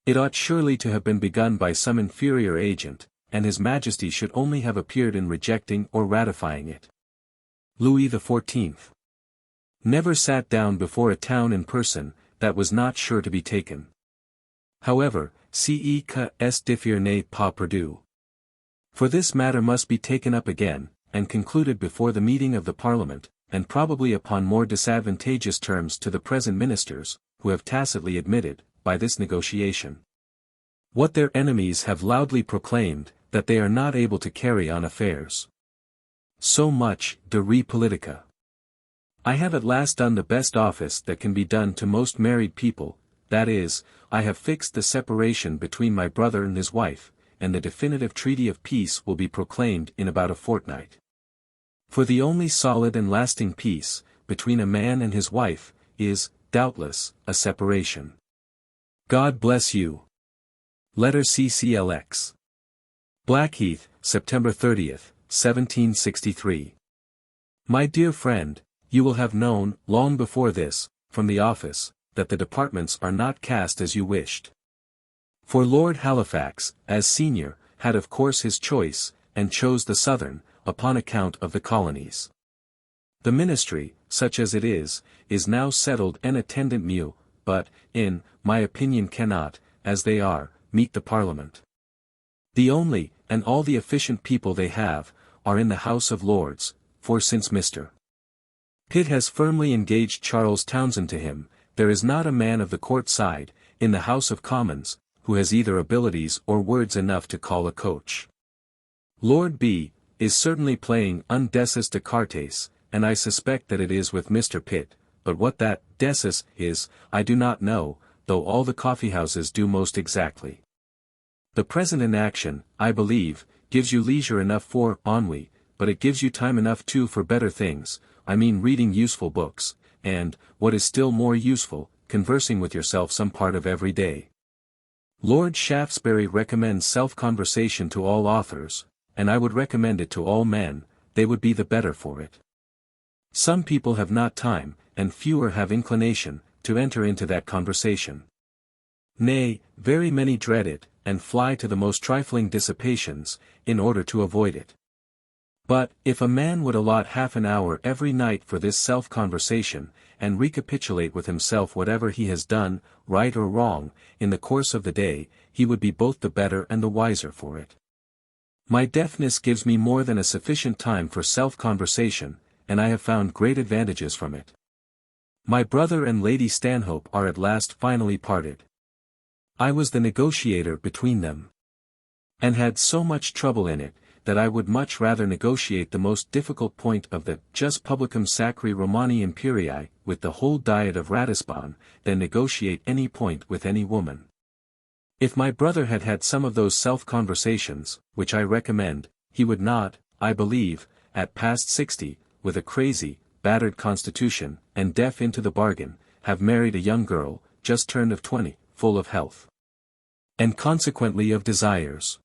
It ought surely to have been begun by some inferior agent, and his majesty should only have appeared in rejecting or ratifying it. Louis XIV. Never sat down before a town in person, that was not sure to be taken. However, ce que est diffère n'est pas perdu. For this matter must be taken up again, and concluded before the meeting of the Parliament, and probably upon more disadvantageous terms to the present ministers, who have tacitly admitted, by this negotiation, what their enemies have loudly proclaimed, that they are not able to carry on affairs. So much, de re politica. I have at last done the best office that can be done to most married people, that is, I have fixed the separation between my brother and his wife, and the definitive treaty of peace will be proclaimed in about a fortnight. For the only solid and lasting peace, between a man and his wife, is, doubtless, a separation. God bless you. Letter CCLX. Blackheath, September 30th, 1763. My dear friend, you will have known, long before this, from the office, that the departments are not cast as you wished. For Lord Halifax, as senior, had of course his choice, and chose the southern, upon account of the colonies. The ministry, such as it is now settled en attendant mieux, but, in my opinion cannot, as they are, meet the Parliament. The only, and all the efficient people they have, are in the House of Lords, for since Mr. Pitt has firmly engaged Charles Townshend to him, there is not a man of the court side, in the House of Commons, who has either abilities or words enough to call a coach. Lord B. is certainly playing un decis de cartes, and I suspect that it is with Mr. Pitt, but what that decis is, I do not know, though all the coffeehouses do most exactly. The present inaction, I believe, gives you leisure enough for ennui, but it gives you time enough too for better things, I mean reading useful books, and, what is still more useful, conversing with yourself some part of every day. Lord Shaftesbury recommends self-conversation to all authors, and I would recommend it to all men, they would be the better for it. Some people have not time, and fewer have inclination, to enter into that conversation. Nay, very many dread it, and fly to the most trifling dissipations, in order to avoid it. But, if a man would allot half an hour every night for this self-conversation, and recapitulate with himself whatever he has done, right or wrong, in the course of the day, he would be both the better and the wiser for it. My deafness gives me more than a sufficient time for self-conversation, and I have found great advantages from it. My brother and Lady Stanhope are at last finally parted. I was the negotiator between them, and had so much trouble in it, that I would much rather negotiate the most difficult point of the Jus Publicum Sacri Romani Imperii with the whole Diet of Ratisbon, than negotiate any point with any woman. If my brother had had some of those self-conversations, which I recommend, he would not, I believe, at past 60, with a crazy, battered constitution, and deaf into the bargain, have married a young girl, just turned of 20, full of health, and consequently of desires.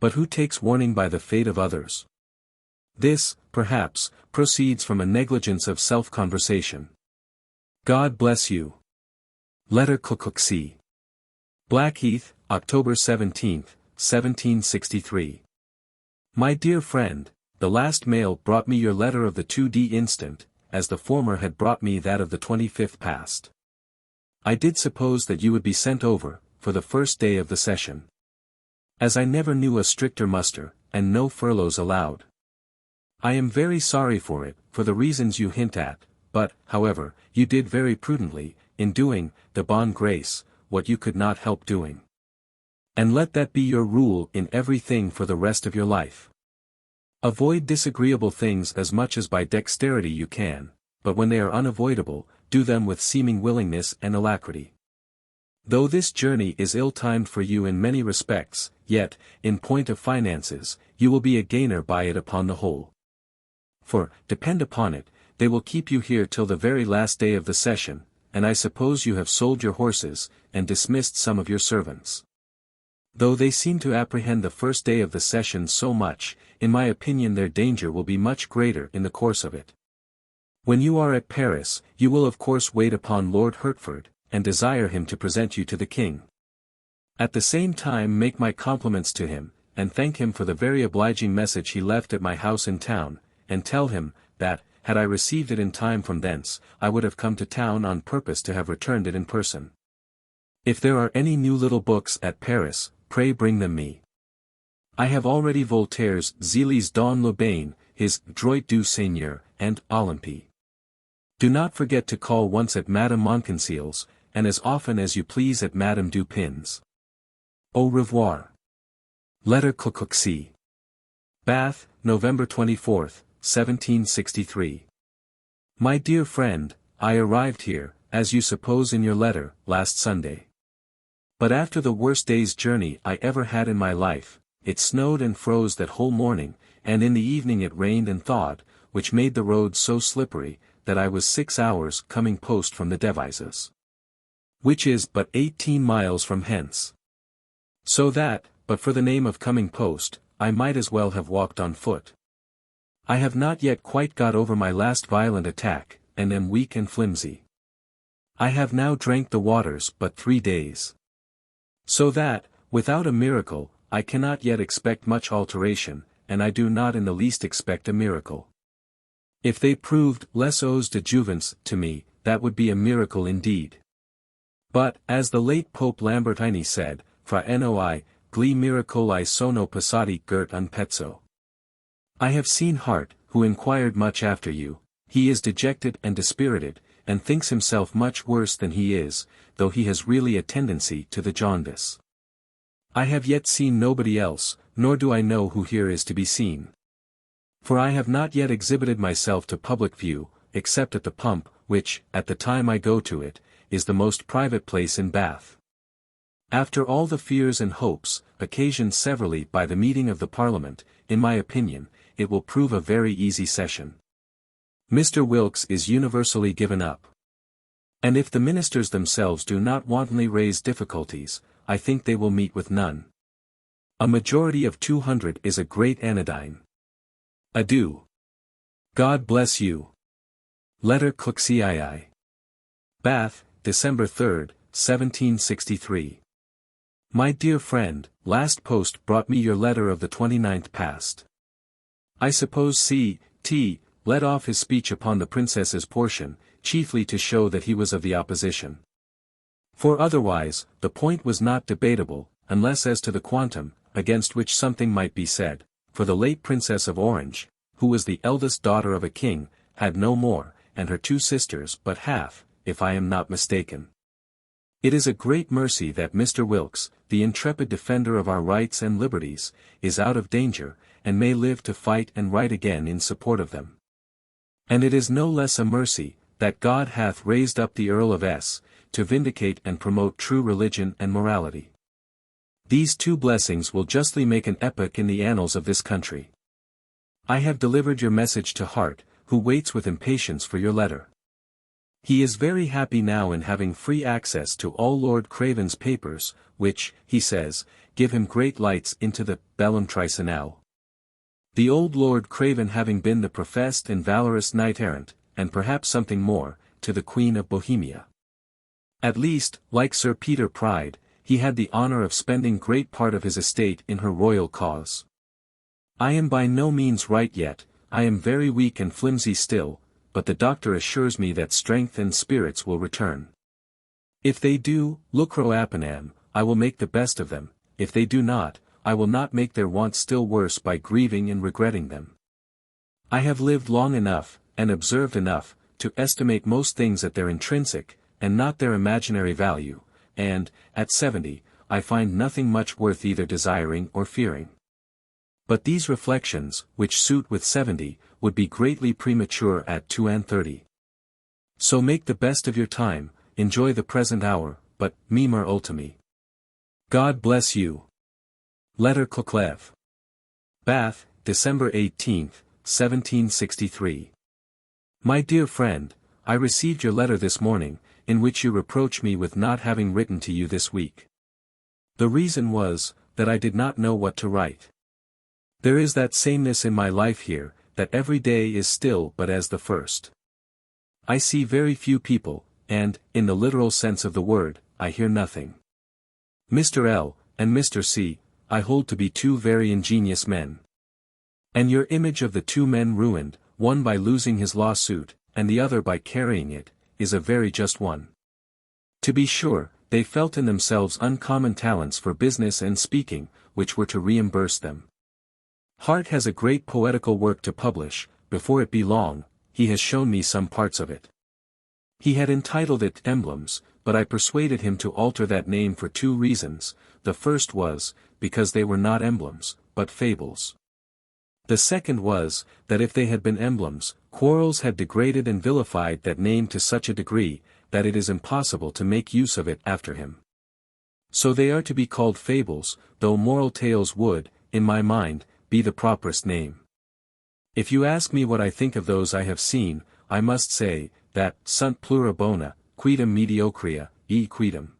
But who takes warning by the fate of others? This, perhaps, proceeds from a negligence of self-conversation. God bless you. Letter Cooksey. Blackheath, October 17, 1763. My dear friend, the last mail brought me your letter of the 2d instant, as the former had brought me that of the 25th past. I did suppose that you would be sent over, for the first day of the session. As I never knew a stricter muster, and no furloughs allowed. I am very sorry for it, for the reasons you hint at, but, however, you did very prudently, in doing, de bonne grâce, what you could not help doing. And let that be your rule in every thing for the rest of your life. Avoid disagreeable things as much as by dexterity you can, but when they are unavoidable, do them with seeming willingness and alacrity. Though this journey is ill-timed for you in many respects, yet, in point of finances, you will be a gainer by it upon the whole. For, depend upon it, they will keep you here till the very last day of the session, and I suppose you have sold your horses, and dismissed some of your servants. Though they seem to apprehend the first day of the session so much, in my opinion their danger will be much greater in the course of it. When you are at Paris, you will of course wait upon Lord Hertford, and desire him to present you to the king. At the same time make my compliments to him, and thank him for the very obliging message he left at my house in town, and tell him, that, had I received it in time from thence, I would have come to town on purpose to have returned it in person. If there are any new little books at Paris, pray bring them me. I have already Voltaire's Zéli's Dans le Bain, his Droit du Seigneur, and Olympie. Do not forget to call once at Madame Montconseil's, and as often as you please at Madame Dupin's. Au revoir. Letter Cooksey. Bath, November 24, 1763. My dear friend, I arrived here, as you suppose in your letter, last Sunday. But after the worst day's journey I ever had in my life, it snowed and froze that whole morning, and in the evening it rained and thawed, which made the road so slippery, that I was 6 hours coming post from the Devizes, which is but 18 miles from hence. So that, but for the name of coming post, I might as well have walked on foot. I have not yet quite got over my last violent attack, and am weak and flimsy. I have now drank the waters but 3 days. So that, without a miracle, I cannot yet expect much alteration, and I do not in the least expect a miracle. If they proved les os de Juvence to me, that would be a miracle indeed. But, as the late Pope Lambertini said, fra noi, gli miracoli sono passati girt un pezzo. I have seen Hart, who inquired much after you. He is dejected and dispirited, and thinks himself much worse than he is, though he has really a tendency to the jaundice. I have yet seen nobody else, nor do I know who here is to be seen. For I have not yet exhibited myself to public view, except at the pump, which, at the time I go to it, is the most private place in Bath. After all the fears and hopes, occasioned severally by the meeting of the Parliament, in my opinion, it will prove a very easy session. Mr. Wilkes is universally given up. And if the ministers themselves do not wantonly raise difficulties, I think they will meet with none. A majority of 200 is a great anodyne. Adieu. God bless you. Letter Cooksey. Bath, December 3, 1763. My dear friend, last post brought me your letter of the 29th past. I suppose C.T. let off his speech upon the princess's portion, chiefly to show that he was of the opposition. For otherwise, the point was not debatable, unless as to the quantum, against which something might be said, for the late Princess of Orange, who was the eldest daughter of a king, had no more, and her 2 sisters but half, if I am not mistaken. It is a great mercy that Mr. Wilkes, the intrepid defender of our rights and liberties, is out of danger, and may live to fight and write again in support of them. And it is no less a mercy, that God hath raised up the Earl of S., to vindicate and promote true religion and morality. These 2 blessings will justly make an epoch in the annals of this country. I have delivered your message to Hart, who waits with impatience for your letter. He is very happy now in having free access to all Lord Craven's papers, which, he says, give him great lights into the bellum tricenal. The old Lord Craven having been the professed and valorous knight-errant, and perhaps something more, to the Queen of Bohemia. At least, like Sir Peter Pride, he had the honor of spending great part of his estate in her royal cause. I am by no means right yet, I am very weak and flimsy still, but the doctor assures me that strength and spirits will return. If they do, lucro apponam, I will make the best of them, if they do not, I will not make their want still worse by grieving and regretting them. I have lived long enough, and observed enough, to estimate most things at their intrinsic, and not their imaginary value, and, at 70, I find nothing much worth either desiring or fearing. But these reflections, which suit with 70, would be greatly premature at 32. So make the best of your time, enjoy the present hour, but mimur ultimi. God bless you. Letter Coquelev. Bath, December 18, 1763. My dear friend, I received your letter this morning, in which you reproach me with not having written to you this week. The reason was, that I did not know what to write. There is that sameness in my life here, that every day is still but as the first. I see very few people, and, in the literal sense of the word, I hear nothing. Mr. L. and Mr. C. I hold to be two very ingenious men. And your image of the two men ruined, one by losing his lawsuit, and the other by carrying it, is a very just one. To be sure, they felt in themselves uncommon talents for business and speaking, which were to reimburse them. Hart has a great poetical work to publish, before it be long, he has shown me some parts of it. He had entitled it Emblems, but I persuaded him to alter that name for two reasons. The first was, because they were not emblems, but fables. The second was, that if they had been emblems, Quarles had degraded and vilified that name to such a degree, that it is impossible to make use of it after him. So they are to be called fables, though moral tales would, in my mind, be the properest name. If you ask me what I think of those I have seen, I must say, that, sunt plura bona, quidem mediocria, e quidem.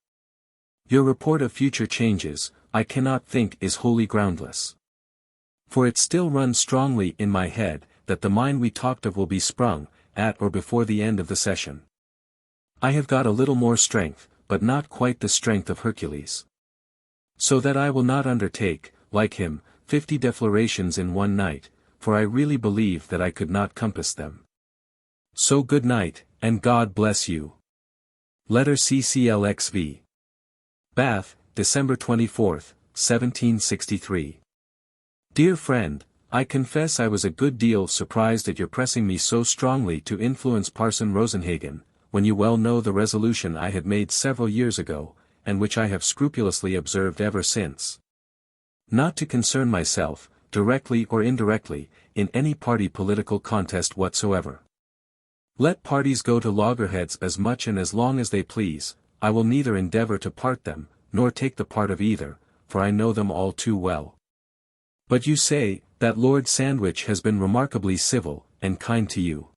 Your report of future changes, I cannot think is wholly groundless. For it still runs strongly in my head, that the mine we talked of will be sprung, at or before the end of the session. I have got a little more strength, but not quite the strength of Hercules. So that I will not undertake, like him, 50 deflorations in one night, for I really believe that I could not compass them. So good night, and God bless you. Letter CCLXV. Bath, December 24, 1763. Dear friend, I confess I was a good deal surprised at your pressing me so strongly to influence Parson Rosenhagen, when you well know the resolution I had made several years ago, and which I have scrupulously observed ever since. Not to concern myself, directly or indirectly, in any party political contest whatsoever. Let parties go to loggerheads as much and as long as they please, I will neither endeavor to part them, nor take the part of either, for I know them all too well. But you say, that Lord Sandwich has been remarkably civil, and kind to you.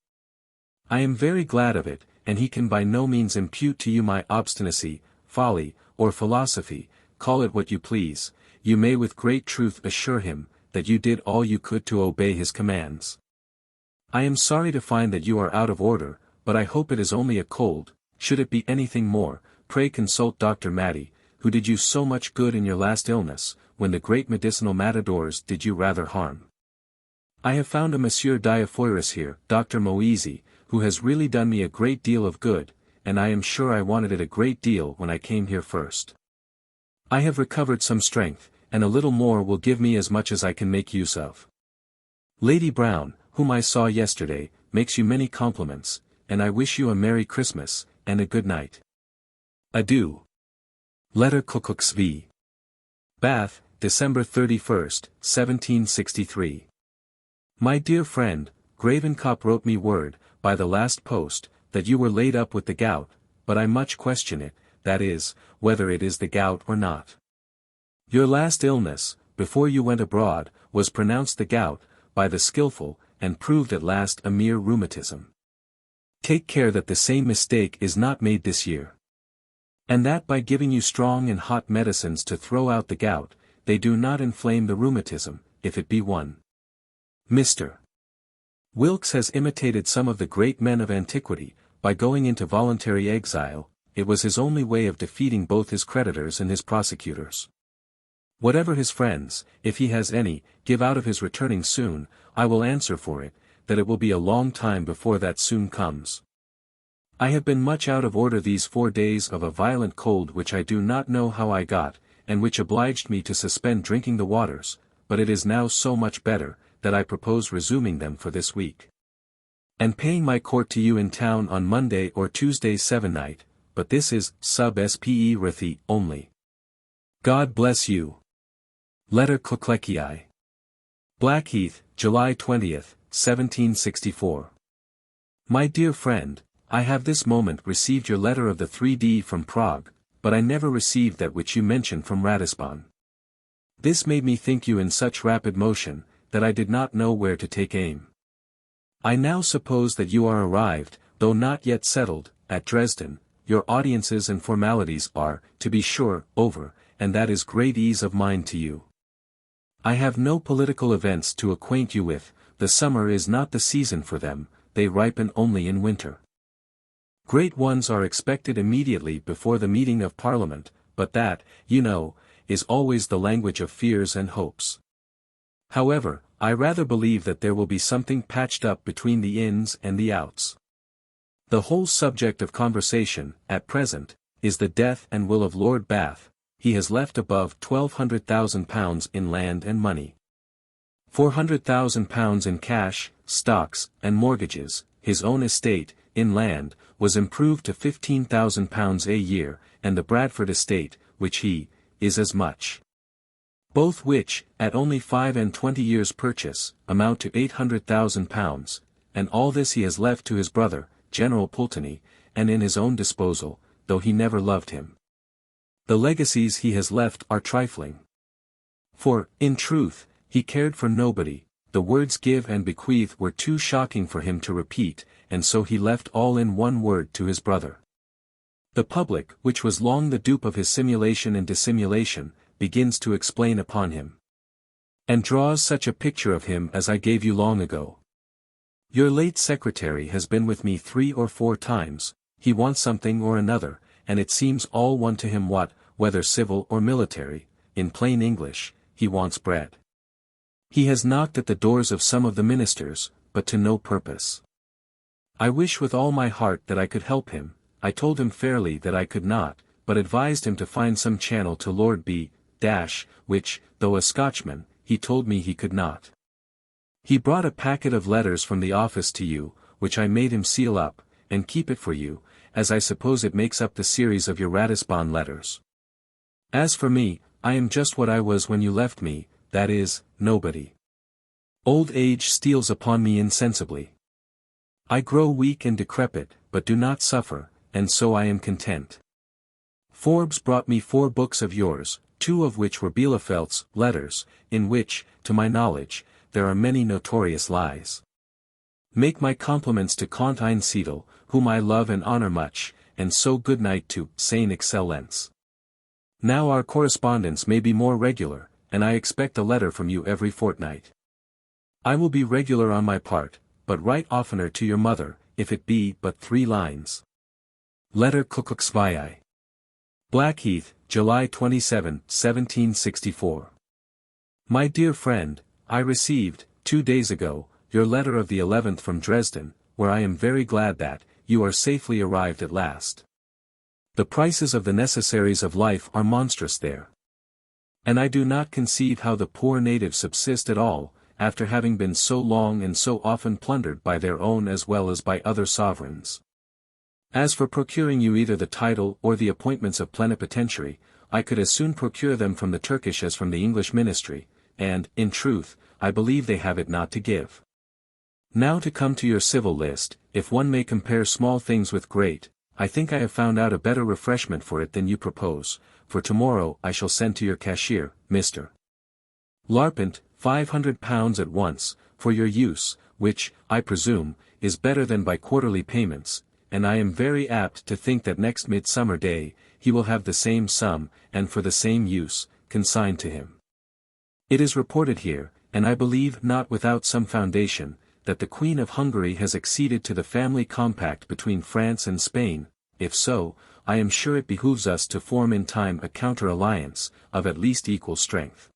I am very glad of it, and he can by no means impute to you my obstinacy, folly, or philosophy, call it what you please. You may with great truth assure him, that you did all you could to obey his commands. I am sorry to find that you are out of order, but I hope it is only a cold. Should it be anything more, pray consult Dr. Matty, who did you so much good in your last illness, when the great medicinal matadors did you rather harm. I have found a Monsieur Diaphorus here, Dr. Moeasy, who has really done me a great deal of good, and I am sure I wanted it a great deal when I came here first. I have recovered some strength, and a little more will give me as much as I can make use of. Lady Brown, whom I saw yesterday, makes you many compliments, and I wish you a Merry Christmas, and a good night. Adieu. Letter Cookooks v. Bath, December 31, 1763. My dear friend, Gravenkop wrote me word, by the last post, that you were laid up with the gout, but I much question it, that is, whether it is the gout or not. Your last illness, before you went abroad, was pronounced the gout, by the skilful, and proved at last a mere rheumatism. Take care that the same mistake is not made this year. And that by giving you strong and hot medicines to throw out the gout, they do not inflame the rheumatism, if it be one. Mr. Wilkes has imitated some of the great men of antiquity, by going into voluntary exile. It was his only way of defeating both his creditors and his prosecutors. Whatever his friends, if he has any, give out of his returning soon, I will answer for it, that it will be a long time before that soon comes. I have been much out of order these 4 days of a violent cold which I do not know how I got, and which obliged me to suspend drinking the waters, but it is now so much better, that I propose resuming them for this week. And paying my court to you in town on Monday or Tuesday sevennight, but this is sub spe rithi only. God bless you. Letter Cooklecii. Blackheath, July 20, 1764. My dear friend, I have this moment received your letter of the 3d from Prague, but I never received that which you mentioned from Ratisbon. This made me think you in such rapid motion, that I did not know where to take aim. I now suppose that you are arrived, though not yet settled, at Dresden. your audiences and formalities are, to be sure, over, and that is great ease of mind to you. I have no political events to acquaint you with, the summer is not the season for them, they ripen only in winter. Great ones are expected immediately before the meeting of Parliament, but that, you know, is always the language of fears and hopes. However, I rather believe that there will be something patched up between the ins and the outs. The whole subject of conversation, at present, is the death and will of Lord Bath. He has left above £1,200,000 in land and money. £400,000 in cash, stocks, and mortgages. His own estate, in land, was improved to £15,000 a year, and the Bradford estate, which he, is as much. Both which, at only 25 years' purchase, amount to £800,000, and all this he has left to his brother, General Pulteney, and in his own disposal, though he never loved him. The legacies he has left are trifling. For, in truth, he cared for nobody, the words give and bequeath were too shocking for him to repeat, and so he left all in one word to his brother. The public, which was long the dupe of his simulation and dissimulation, begins to explain upon him. And draws such a picture of him as I gave you long ago. Your late secretary has been with me 3 or 4 times, he wants something or another, and it seems all one to him what, whether civil or military, in plain English, he wants bread. He has knocked at the doors of some of the ministers, but to no purpose. I wish with all my heart that I could help him. I told him fairly that I could not, but advised him to find some channel to Lord B. which, though a Scotchman, he told me he could not. He brought a packet of letters from the office to you, which I made him seal up, and keep it for you, as I suppose it makes up the series of your Ratisbon letters. As for me, I am just what I was when you left me, that is, nobody. Old age steals upon me insensibly. I grow weak and decrepit, but do not suffer, and so I am content. Forbes brought me 4 books of yours, 2 of which were Bielefeldt's letters, in which, to my knowledge, there are many notorious lies. Make my compliments to Count Einsiedel, whom I love and honor much, and so good night to Seine Excellence. Now our correspondence may be more regular, and I expect a letter from you every fortnight. I will be regular on my part, but write oftener to your mother, if it be but 3 lines. Letter Kuckucksvii. Blackheath, July 27, 1764. My dear friend, I received, 2 days ago, your letter of the 11th from Dresden, where I am very glad that, you are safely arrived at last. The prices of the necessaries of life are monstrous there. And I do not conceive how the poor natives subsist at all, after having been so long and so often plundered by their own as well as by other sovereigns. As for procuring you either the title or the appointments of plenipotentiary, I could as soon procure them from the Turkish as from the English ministry, and, in truth, I believe they have it not to give. Now to come to your civil list, if one may compare small things with great, I think I have found out a better refreshment for it than you propose, for tomorrow I shall send to your cashier, Mr. Larpent, £500 at once, for your use, which, I presume, is better than by quarterly payments, and I am very apt to think that next Midsummer Day, he will have the same sum, and for the same use, consigned to him. It is reported here, and I believe not without some foundation, that the Queen of Hungary has acceded to the family compact between France and Spain. If so, I am sure it behooves us to form in time a counter-alliance, of at least equal strength.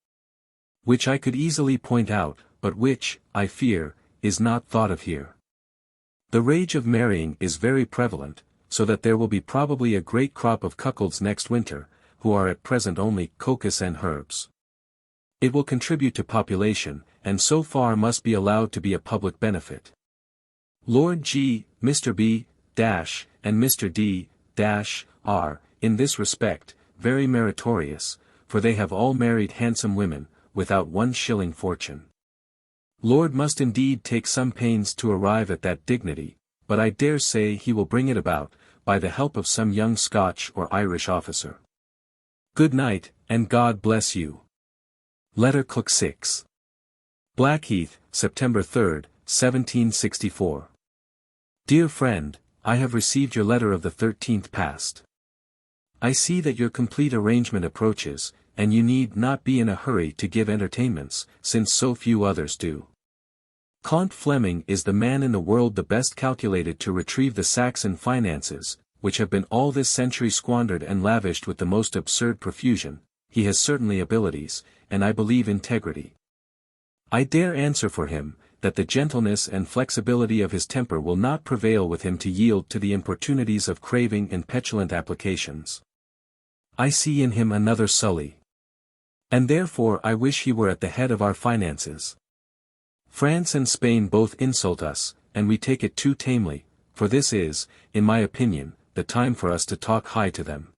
Which I could easily point out, but which, I fear, is not thought of here. The rage of marrying is very prevalent, so that there will be probably a great crop of cuckolds next winter, who are at present only coccus and herbs. It will contribute to population, and so far must be allowed to be a public benefit. Lord G, Mr. B, and Mr. D, are, in this respect, very meritorious, for they have all married handsome women, without 1 shilling fortune. Lord must indeed take some pains to arrive at that dignity, but I dare say he will bring it about, by the help of some young Scotch or Irish officer. Good night, and God bless you. Letter Cook 6. Blackheath, September 3, 1764. Dear friend, I have received your letter of the 13th past. I see that your complete arrangement approaches, and you need not be in a hurry to give entertainments, since so few others do. Count Fleming is the man in the world the best calculated to retrieve the Saxon finances, which have been all this century squandered and lavished with the most absurd profusion. He has certainly abilities, and I believe integrity. I dare answer for him, that the gentleness and flexibility of his temper will not prevail with him to yield to the importunities of craving and petulant applications. I see in him another Sully. And therefore I wish he were at the head of our finances. France and Spain both insult us, and we take it too tamely, for this is, in my opinion, the time for us to talk high to them.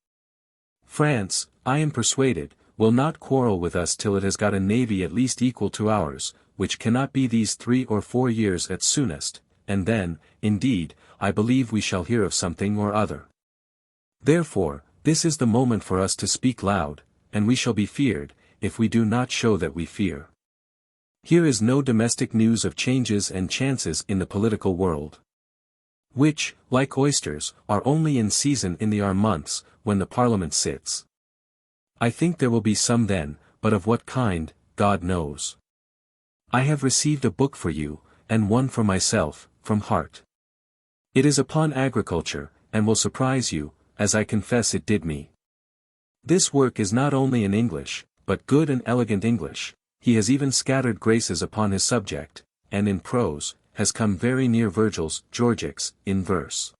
France, I am persuaded, will not quarrel with us till it has got a navy at least equal to ours, which cannot be these 3 or 4 years at soonest, and then, indeed, I believe we shall hear of something or other. Therefore, this is the moment for us to speak loud, and we shall be feared, if we do not show that we fear. Here is no domestic news of changes and chances in the political world, which, like oysters, are only in season in the months, when the Parliament sits. I think there will be some then, but of what kind, God knows. I have received a book for you, and one for myself, from Hart. It is upon agriculture, and will surprise you, as I confess it did me. This work is not only in English, but good and elegant English. He has even scattered graces upon his subject, and in prose, has come very near Virgil's Georgics, in verse.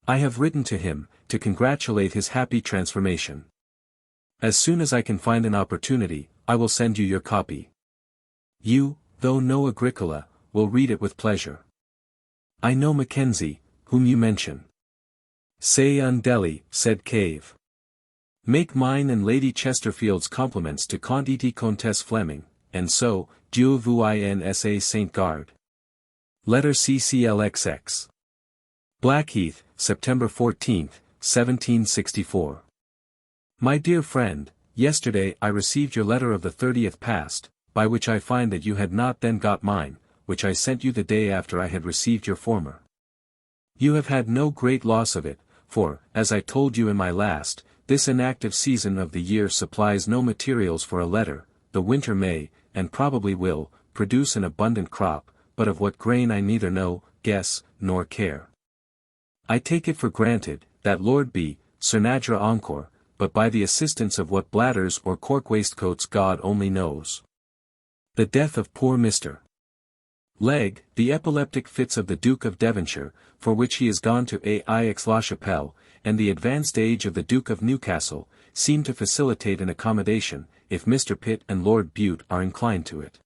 I have written to him, to congratulate his happy transformation. As soon as I can find an opportunity, I will send you your copy. You, though no Agricola, will read it with pleasure. I know Mackenzie, whom you mention. Say Delhi, said Cave. Make mine and Lady Chesterfield's compliments to Comtesse Fleming, and so, Dieu vous insa Saint Garde. Letter CCLXX. Blackheath, September 14, 1764. My dear friend, yesterday I received your letter of the 30th past, by which I find that you had not then got mine, which I sent you the day after I had received your former. You have had no great loss of it, for, as I told you in my last, this inactive season of the year supplies no materials for a letter. The winter may, and probably will, produce an abundant crop, but of what grain I neither know, guess, nor care. I take it for granted, that Lord B. Sir Nadra encore, but by the assistance of what bladders or cork waistcoats God only knows. The death of poor Mr. Legge, the epileptic fits of the Duke of Devonshire, for which he is gone to Aix-la-Chapelle, and the advanced age of the Duke of Newcastle, seem to facilitate an accommodation, if Mr. Pitt and Lord Bute are inclined to it.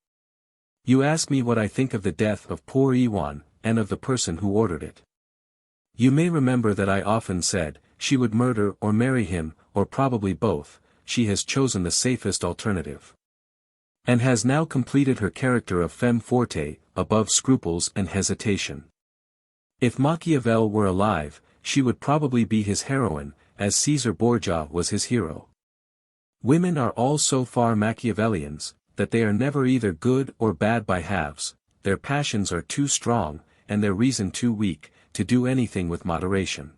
You ask me what I think of the death of poor Ewan, and of the person who ordered it. You may remember that I often said, she would murder or marry him, or probably both. She has chosen the safest alternative, and has now completed her character of femme forte, above scruples and hesitation. If Machiavel were alive, she would probably be his heroine, as Caesar Borgia was his hero. Women are all so far Machiavellians, that they are never either good or bad by halves. Their passions are too strong, and their reason too weak, to do anything with moderation.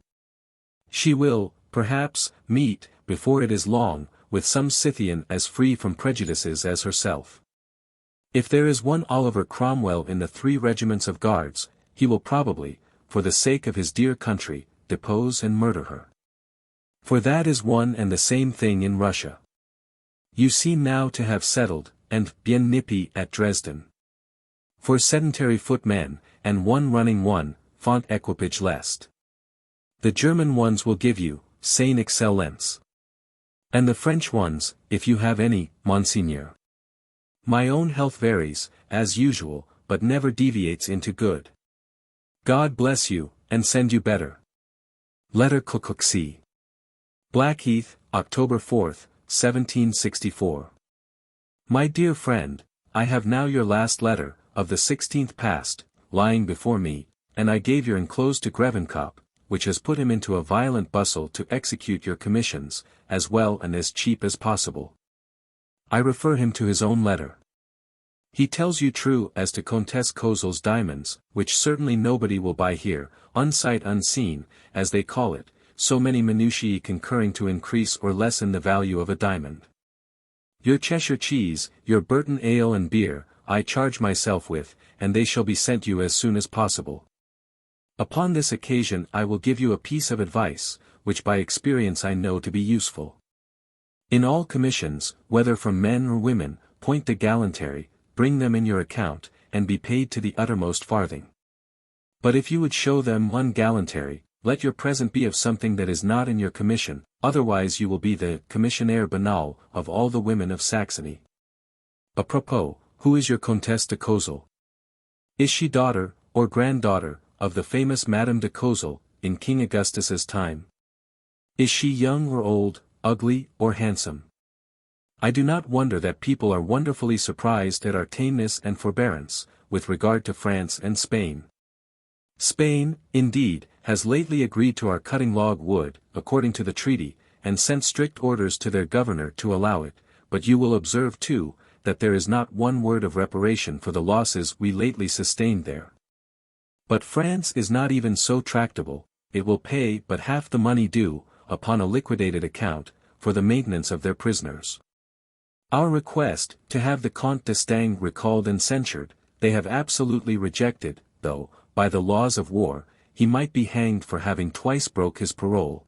She will, perhaps, meet, before it is long, with some Scythian as free from prejudices as herself. If there is one Oliver Cromwell in the 3 regiments of guards, he will probably, for the sake of his dear country, depose and murder her. For that is one and the same thing in Russia. You seem now to have settled, and bien nippy at Dresden. For sedentary footmen, and one running one, font equipage lest. The German ones will give you, Saint Excellence. And the French ones, if you have any, Monseigneur. My own health varies, as usual, but never deviates into good. God bless you, and send you better. Letter Cooksey. Blackheath, October 4, 1764. My dear friend, I have now your last letter, of the 16th past, lying before me, and I gave your enclosed to Grevenkop, which has put him into a violent bustle to execute your commissions, as well and as cheap as possible. I refer him to his own letter. He tells you true as to Comtesse Kozel's diamonds, which certainly nobody will buy here, unsight unseen, as they call it, so many minutiae concurring to increase or lessen the value of a diamond. Your Cheshire cheese, your Burton ale and beer, I charge myself with, and they shall be sent you as soon as possible. Upon this occasion I will give you a piece of advice, which by experience I know to be useful. In all commissions, whether from men or women, point the gallantry, bring them in your account, and be paid to the uttermost farthing. But if you would show them one gallantry, let your present be of something that is not in your commission, otherwise you will be the commissionaire banal of all the women of Saxony. Apropos, who is your Comtesse de Kozel? Is she daughter, or granddaughter, of the famous Madame de Kozel, in King Augustus's time? Is she young or old, ugly or handsome? I do not wonder that people are wonderfully surprised at our tameness and forbearance, with regard to France and Spain. Spain, indeed, has lately agreed to our cutting log wood, according to the treaty, and sent strict orders to their governor to allow it, but you will observe too, that there is not one word of reparation for the losses we lately sustained there. But France is not even so tractable, it will pay but half the money due, upon a liquidated account, for the maintenance of their prisoners. Our request, to have the Comte d'Estaing recalled and censured, they have absolutely rejected, though, by the laws of war, he might be hanged for having twice broke his parole.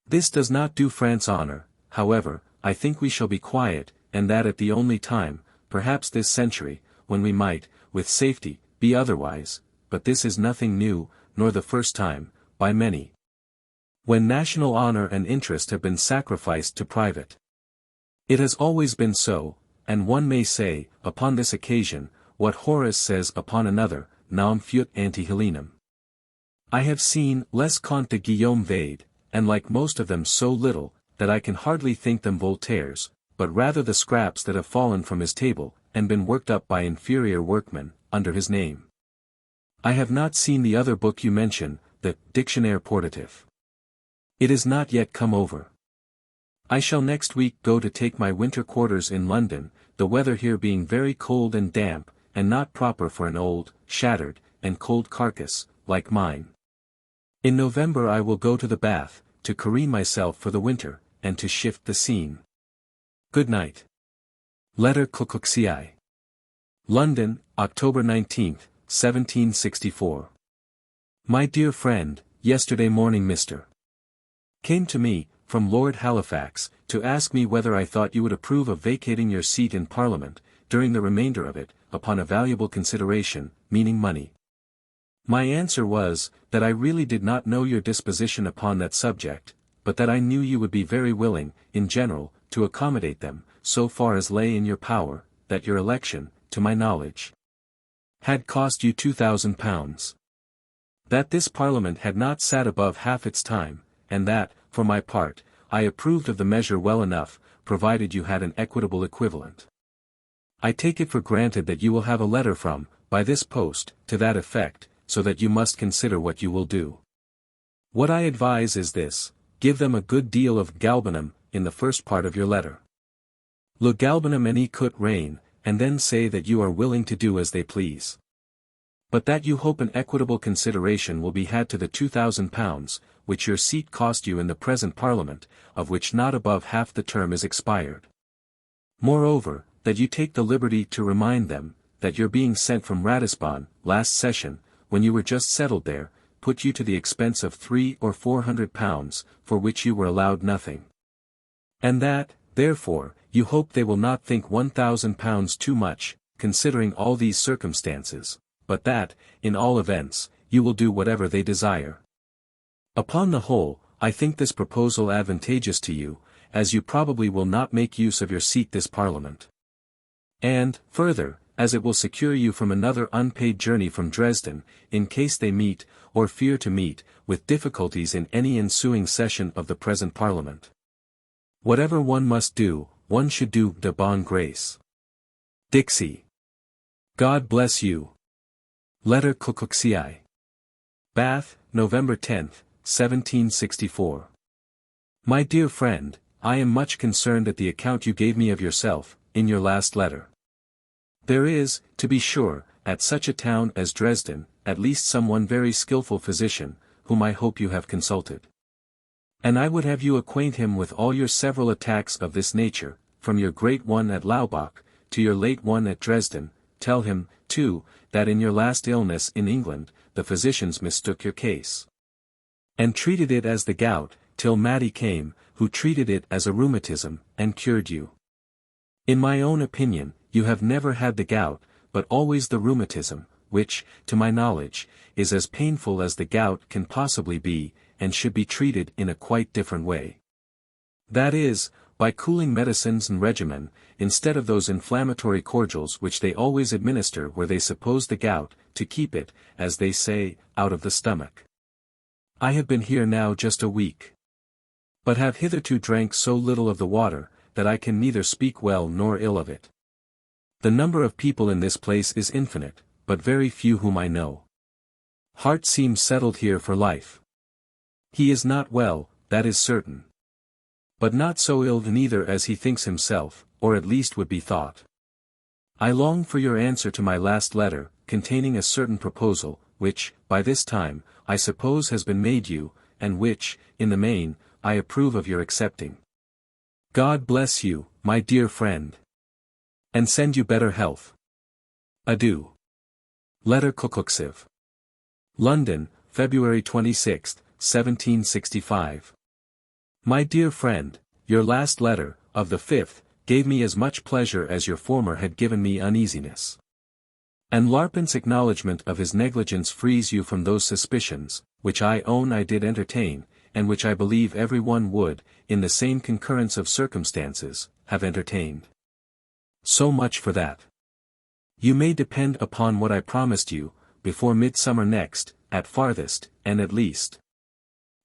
This does not do France honor, however, I think we shall be quiet, and that at the only time, perhaps this century, when we might, with safety, be otherwise, but this is nothing new, nor the first time, by many. When national honor and interest have been sacrificed to private. It has always been so, and one may say, upon this occasion, what Horace says upon another, nam fuit ante Helenum. I have seen Les Contes de Guillaume Vade, and like most of them so little, that I can hardly think them Voltaire's, but rather the scraps that have fallen from his table, and been worked up by inferior workmen, under his name. I have not seen the other book you mention, the Dictionnaire Portatif. It is not yet come over. I shall next week go to take my winter quarters in London, the weather here being very cold and damp, and not proper for an old, shattered, and cold carcass, like mine. In November I will go to the Bath, to careen myself for the winter, and to shift the scene. Good night. Letter Clxi. London, October 19th, 1764. My dear friend, yesterday morning Mr. came to me, from Lord Halifax, to ask me whether I thought you would approve of vacating your seat in Parliament, during the remainder of it, upon a valuable consideration, meaning money. My answer was, that I really did not know your disposition upon that subject, but that I knew you would be very willing, in general, to accommodate them, so far as lay in your power, that your election, to my knowledge, had cost you £2,000. That this Parliament had not sat above half its time, and that, for my part, I approved of the measure well enough, provided you had an equitable equivalent. I take it for granted that you will have a letter from, by this post, to that effect, so that you must consider what you will do. What I advise is this: give them a good deal of galbanum, in the first part of your letter. Le galbanum en écoute reign, and then say that you are willing to do as they please. But that you hope an equitable consideration will be had to the £2,000, which your seat cost you in the present Parliament, of which not above half the term is expired. Moreover, that you take the liberty to remind them, that your being sent from Ratisbon, last session, when you were just settled there, put you to the expense of £300 or £400, for which you were allowed nothing. And that, therefore, you hope they will not think £1,000 too much, considering all these circumstances, but that, in all events, you will do whatever they desire. Upon the whole, I think this proposal advantageous to you, as you probably will not make use of your seat this Parliament. And, further, as it will secure you from another unpaid journey from Dresden, in case they meet, or fear to meet, with difficulties in any ensuing session of the present Parliament. Whatever one must do, one should do de bonne grâce. Dixie. God bless you. Letter Clxi. Bath, November 10th, 1764. My dear friend, I am much concerned at the account you gave me of yourself, in your last letter. There is, to be sure, at such a town as Dresden, at least some one very skilful physician, whom I hope you have consulted. And I would have you acquaint him with all your several attacks of this nature, from your great one at Laubach, to your late one at Dresden. Tell him, too, that in your last illness in England, the physicians mistook your case, and treated it as the gout, till Matty came, who treated it as a rheumatism, and cured you. In my own opinion, you have never had the gout, but always the rheumatism, which, to my knowledge, is as painful as the gout can possibly be, and should be treated in a quite different way. That is, by cooling medicines and regimen, instead of those inflammatory cordials which they always administer where they suppose the gout, to keep it, as they say, out of the stomach. I have been here now just a week, but have hitherto drank so little of the water, that I can neither speak well nor ill of it. The number of people in this place is infinite, but very few whom I know. Hart seems settled here for life. He is not well, that is certain. But not so ill neither as he thinks himself, or at least would be thought. I long for your answer to my last letter, containing a certain proposal, which, by this time, I suppose has been made you, and which, in the main, I approve of your accepting. God bless you, my dear friend, and send you better health. Adieu. Letter Kukuksiv. London, February 26, 1765. My dear friend, your last letter, of the 5th, gave me as much pleasure as your former had given me uneasiness. And Larpent's acknowledgment of his negligence frees you from those suspicions, which I own I did entertain, and which I believe every one would, in the same concurrence of circumstances, have entertained. So much for that. You may depend upon what I promised you, before midsummer next, at farthest, and at least.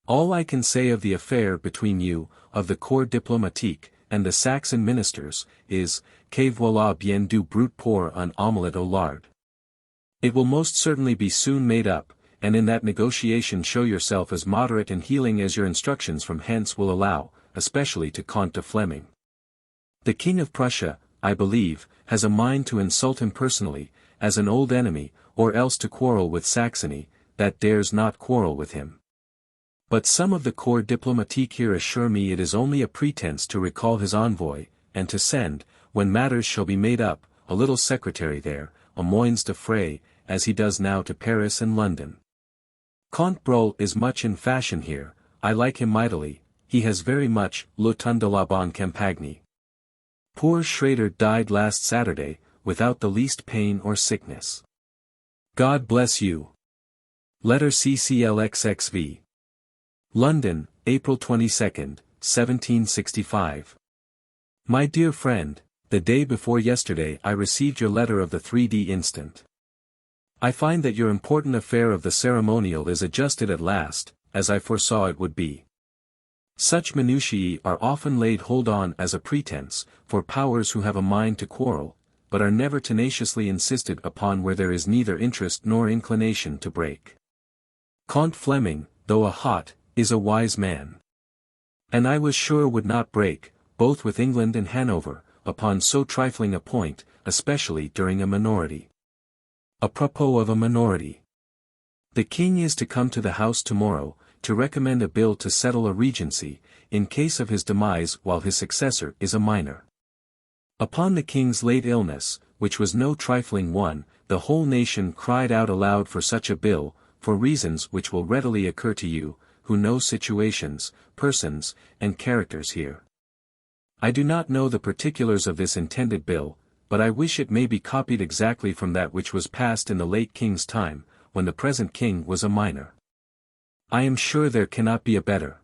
All I can say of the affair between you, of the corps diplomatique, and the Saxon ministers, is, que voilà bien du brute pour un omelette au lard. It will most certainly be soon made up, and in that negotiation show yourself as moderate and healing as your instructions from hence will allow, especially to Comte de Fleming. The King of Prussia, I believe, has a mind to insult him personally, as an old enemy, or else to quarrel with Saxony, that dares not quarrel with him. But some of the corps diplomatique here assure me it is only a pretense to recall his envoy, and to send, when matters shall be made up, a little secretary there, a moyens de frais, as he does now to Paris and London. Comte Brol is much in fashion here, I like him mightily, he has very much le ton de la bonne campagne. Poor Schrader died last Saturday, without the least pain or sickness. God bless you. Letter CCLXXV. London, April 22, 1765. My dear friend, the day before yesterday I received your letter of the 3d instant. I find that your important affair of the ceremonial is adjusted at last, as I foresaw it would be. Such minutiae are often laid hold on as a pretense, for powers who have a mind to quarrel, but are never tenaciously insisted upon where there is neither interest nor inclination to break. Comte Fleming, though a hot, is a wise man. And I was sure would not break, both with England and Hanover, upon so trifling a point, especially during a minority. Apropos of a minority. The king is to come to the House tomorrow, to recommend a bill to settle a regency, in case of his demise while his successor is a minor. Upon the king's late illness, which was no trifling one, the whole nation cried out aloud for such a bill, for reasons which will readily occur to you, who know situations, persons, and characters here. I do not know the particulars of this intended bill, but I wish it may be copied exactly from that which was passed in the late king's time, when the present king was a minor. I am sure there cannot be a better.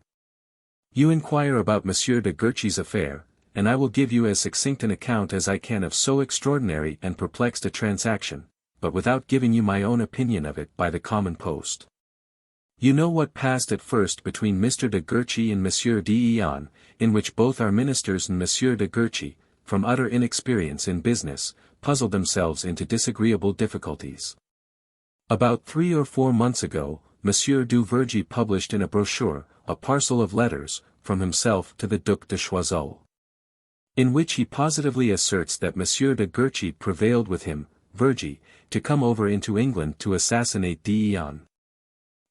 You inquire about Monsieur de Guerchy's affair, and I will give you as succinct an account as I can of so extraordinary and perplexed a transaction, but without giving you my own opinion of it by the common post. You know what passed at first between Mr. de Guerchy and Monsieur d'Eon, in which both our ministers and Monsieur de Guerchy, from utter inexperience in business, puzzled themselves into disagreeable difficulties. About 3 or 4 months ago, Monsieur du Vergy published in a brochure, a parcel of letters, from himself to the Duc de Choiseul. in which he positively asserts that Monsieur de Guerchy prevailed with him, Vergy, to come over into England to assassinate d'Eon.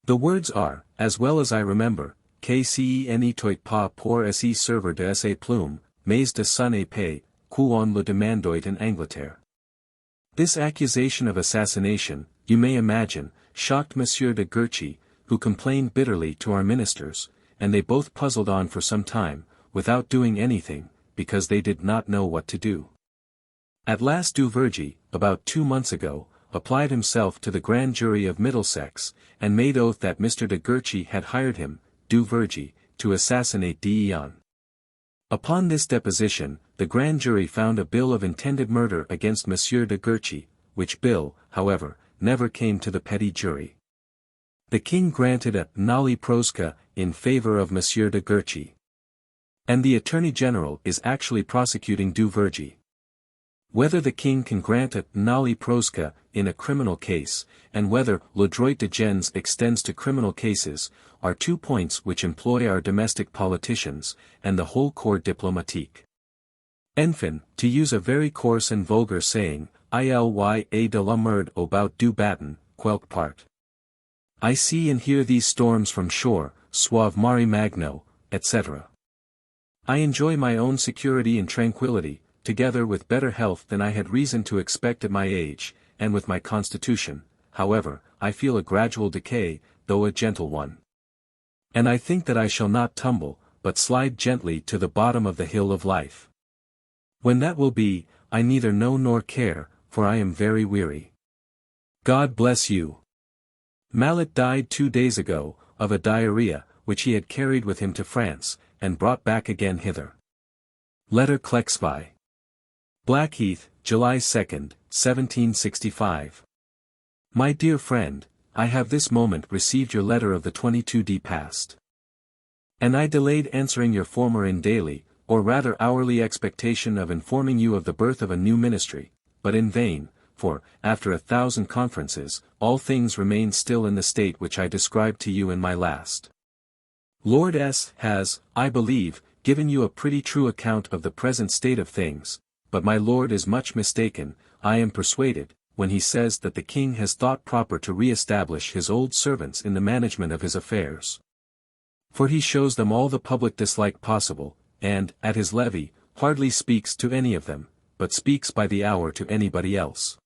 The words are, as well as I remember, que si n'était pas pour se servir de sa plume, mais de son épée, qu'on le demandoit en Angleterre. This accusation of assassination, you may imagine, shocked Monsieur de Guerchy, who complained bitterly to our ministers, and they both puzzled on for some time, without doing anything, because they did not know what to do. At last du Vergy, about 2 months ago, applied himself to the grand jury of Middlesex, and made oath that Mr. de Guerchy had hired him, du Vergy, to assassinate d'Eon. Upon this deposition, the grand jury found a bill of intended murder against Monsieur de Guerchy, which bill, however, never came to the petty jury. The king granted a noli prosca in favor of Monsieur de Guerchy. And the Attorney General is actually prosecuting du Vergy. Whether the king can grant a noli prosca in a criminal case, and whether le droit de gens extends to criminal cases, are 2 points which employ our domestic politicians, and the whole corps diplomatique. Enfin, to use a very coarse and vulgar saying, il y a de la merde about du baton, quelque part. I see and hear these storms from shore, suave mare magno, etc. I enjoy my own security and tranquillity, together with better health than I had reason to expect at my age, and with my constitution, however, I feel a gradual decay, though a gentle one. And I think that I shall not tumble, but slide gently to the bottom of the hill of life. When that will be, I neither know nor care, for I am very weary. God bless you. Mallet died 2 days ago, of a diarrhea, which he had carried with him to France, and brought back again hither. Letter Clexby. Blackheath, July 2, 1765. My dear friend, I have this moment received your letter of the 22d past. And I delayed answering your former in daily, or rather hourly expectation of informing you of the birth of a new ministry, but in vain, for, after 1,000 conferences, all things remain still in the state which I described to you in my last. Lord S. has, I believe, given you a pretty true account of the present state of things, but my lord is much mistaken, I am persuaded, when he says that the king has thought proper to re-establish his old servants in the management of his affairs. For he shows them all the public dislike possible, and, at his levee, hardly speaks to any of them, but speaks by the hour to anybody else.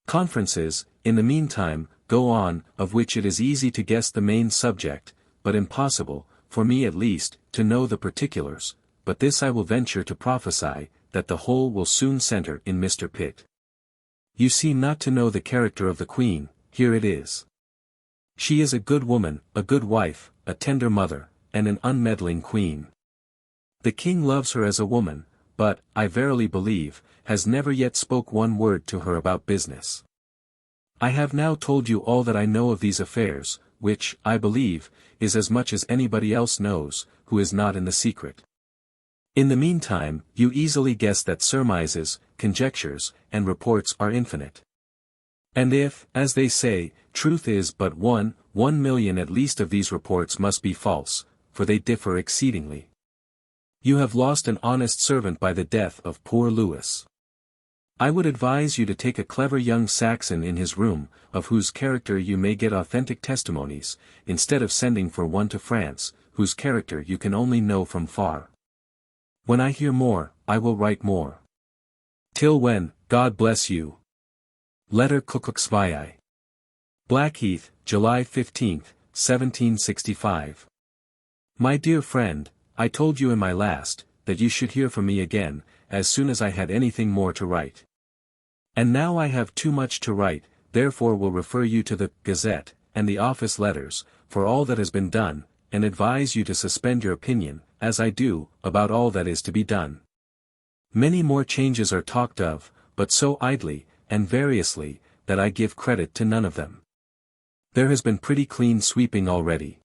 Conferences, in the meantime, go on, of which it is easy to guess the main subject, but impossible, for me at least, to know the particulars, but this I will venture to prophesy, that the whole will soon centre in Mr. Pitt. You seem not to know the character of the Queen, here it is. She is a good woman, a good wife, a tender mother, and an unmeddling Queen. The King loves her as a woman, but, I verily believe, has never yet spoke one word to her about business. I have now told you all that I know of these affairs, which, I believe, is as much as anybody else knows, who is not in the secret. In the meantime, you easily guess that surmises, conjectures, and reports are infinite. And if, as they say, truth is but 1,000,000 at least of these reports must be false, for they differ exceedingly. You have lost an honest servant by the death of poor Louis. I would advise you to take a clever young Saxon in his room, of whose character you may get authentic testimonies, instead of sending for one to France, whose character you can only know from far. When I hear more, I will write more. Till when, God bless you. Letter Kukuksvii. Blackheath, July 15, 1765. My dear friend, I told you in my last, that you should hear from me again, as soon as I had anything more to write. And now I have too much to write, therefore will refer you to the Gazette, and the office letters, for all that has been done, and advise you to suspend your opinion, as I do, about all that is to be done. Many more changes are talked of, but so idly, and variously, that I give credit to none of them. There has been pretty clean sweeping already.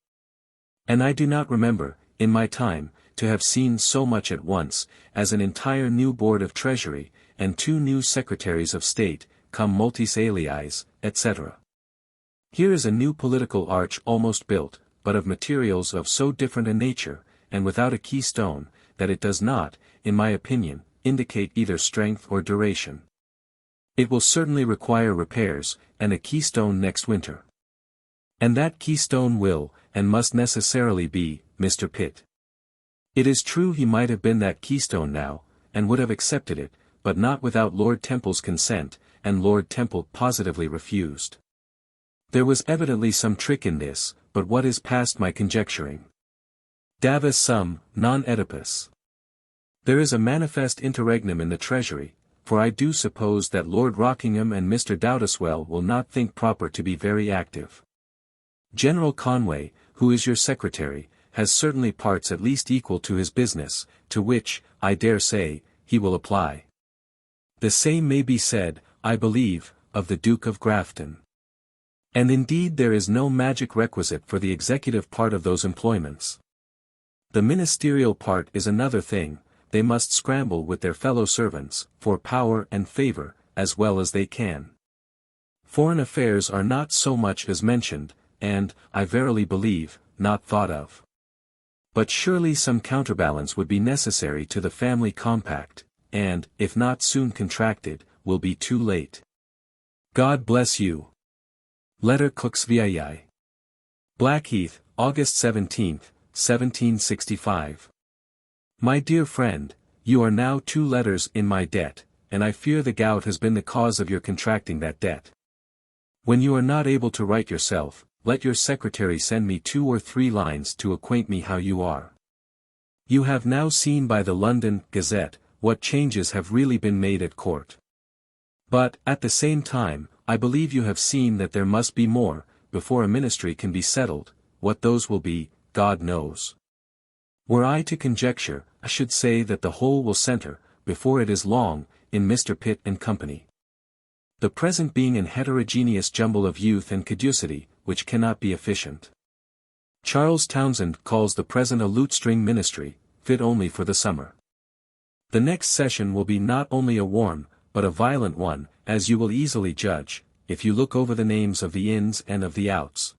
And I do not remember, in my time, to have seen so much at once, as an entire new Board of Treasury, and 2 new Secretaries of State, cum multis aliis, etc. Here is a new political arch almost built, but of materials of so different a nature, and without a keystone, that it does not, in my opinion, indicate either strength or duration. It will certainly require repairs, and a keystone next winter. And that keystone will, and must necessarily be, Mr. Pitt. It is true he might have been that keystone now, and would have accepted it, but not without Lord Temple's consent, and Lord Temple positively refused. There was evidently some trick in this, but what is past my conjecturing? Davus sum, non Oedipus. There is a manifest interregnum in the Treasury, for I do suppose that Lord Rockingham and Mr. Dowdeswell will not think proper to be very active. General Conway, who is your secretary, has certainly parts at least equal to his business, to which, I dare say, he will apply. The same may be said, I believe, of the Duke of Grafton. And indeed there is no magic requisite for the executive part of those employments. The ministerial part is another thing, they must scramble with their fellow servants, for power and favor, as well as they can. Foreign affairs are not so much as mentioned, and, I verily believe, not thought of. But surely some counterbalance would be necessary to the family compact, and, if not soon contracted, will be too late. God bless you. Letter Cooksvii. Blackheath, August 17, 1765. My dear friend, you are now 2 letters in my debt, and I fear the gout has been the cause of your contracting that debt. When you are not able to write yourself, let your secretary send me 2 or 3 lines to acquaint me how you are. You have now seen by the London Gazette what changes have really been made at court. But, at the same time, I believe you have seen that there must be more, before a ministry can be settled. What those will be, God knows. Were I to conjecture, I should say that the whole will centre, before it is long, in Mr. Pitt and Company. The present being an heterogeneous jumble of youth and caducity, which cannot be efficient. Charles Townshend calls the present a lute-string ministry, fit only for the summer. The next session will be not only a warm, but a violent one, as you will easily judge, if you look over the names of the ins and of the outs.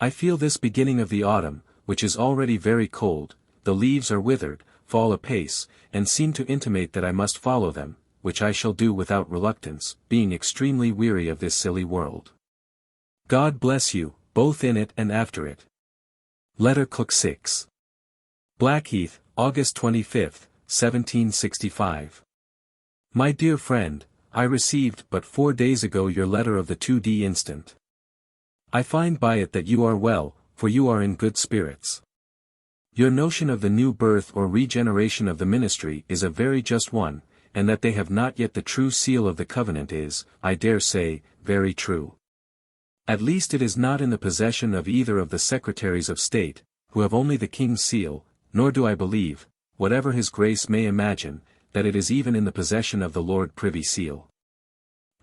I feel this beginning of the autumn, which is already very cold, the leaves are withered, fall apace, and seem to intimate that I must follow them, which I shall do without reluctance, being extremely weary of this silly world. God bless you, both in it and after it. Letter Cook 6. Blackheath, August 25, 1765. My dear friend, I received but 4 days ago your letter of the 2d instant. I find by it that you are well, for you are in good spirits. Your notion of the new birth or regeneration of the ministry is a very just one, and that they have not yet the true seal of the covenant is, I dare say, very true. At least it is not in the possession of either of the secretaries of state, who have only the king's seal, nor do I believe, whatever his grace may imagine, that it is even in the possession of the Lord Privy Seal.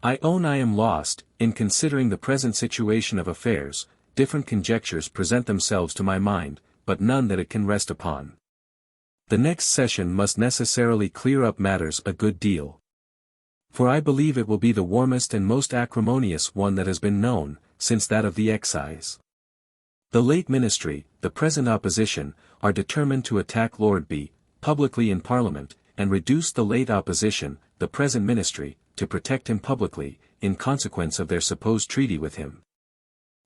I own I am lost, in considering the present situation of affairs. Different conjectures present themselves to my mind, but none that it can rest upon. The next session must necessarily clear up matters a good deal. For I believe it will be the warmest and most acrimonious one that has been known, since that of the excise. The late ministry, the present opposition, are determined to attack Lord B, publicly in Parliament, and reduce the late opposition, the present ministry, to protect him publicly, in consequence of their supposed treaty with him.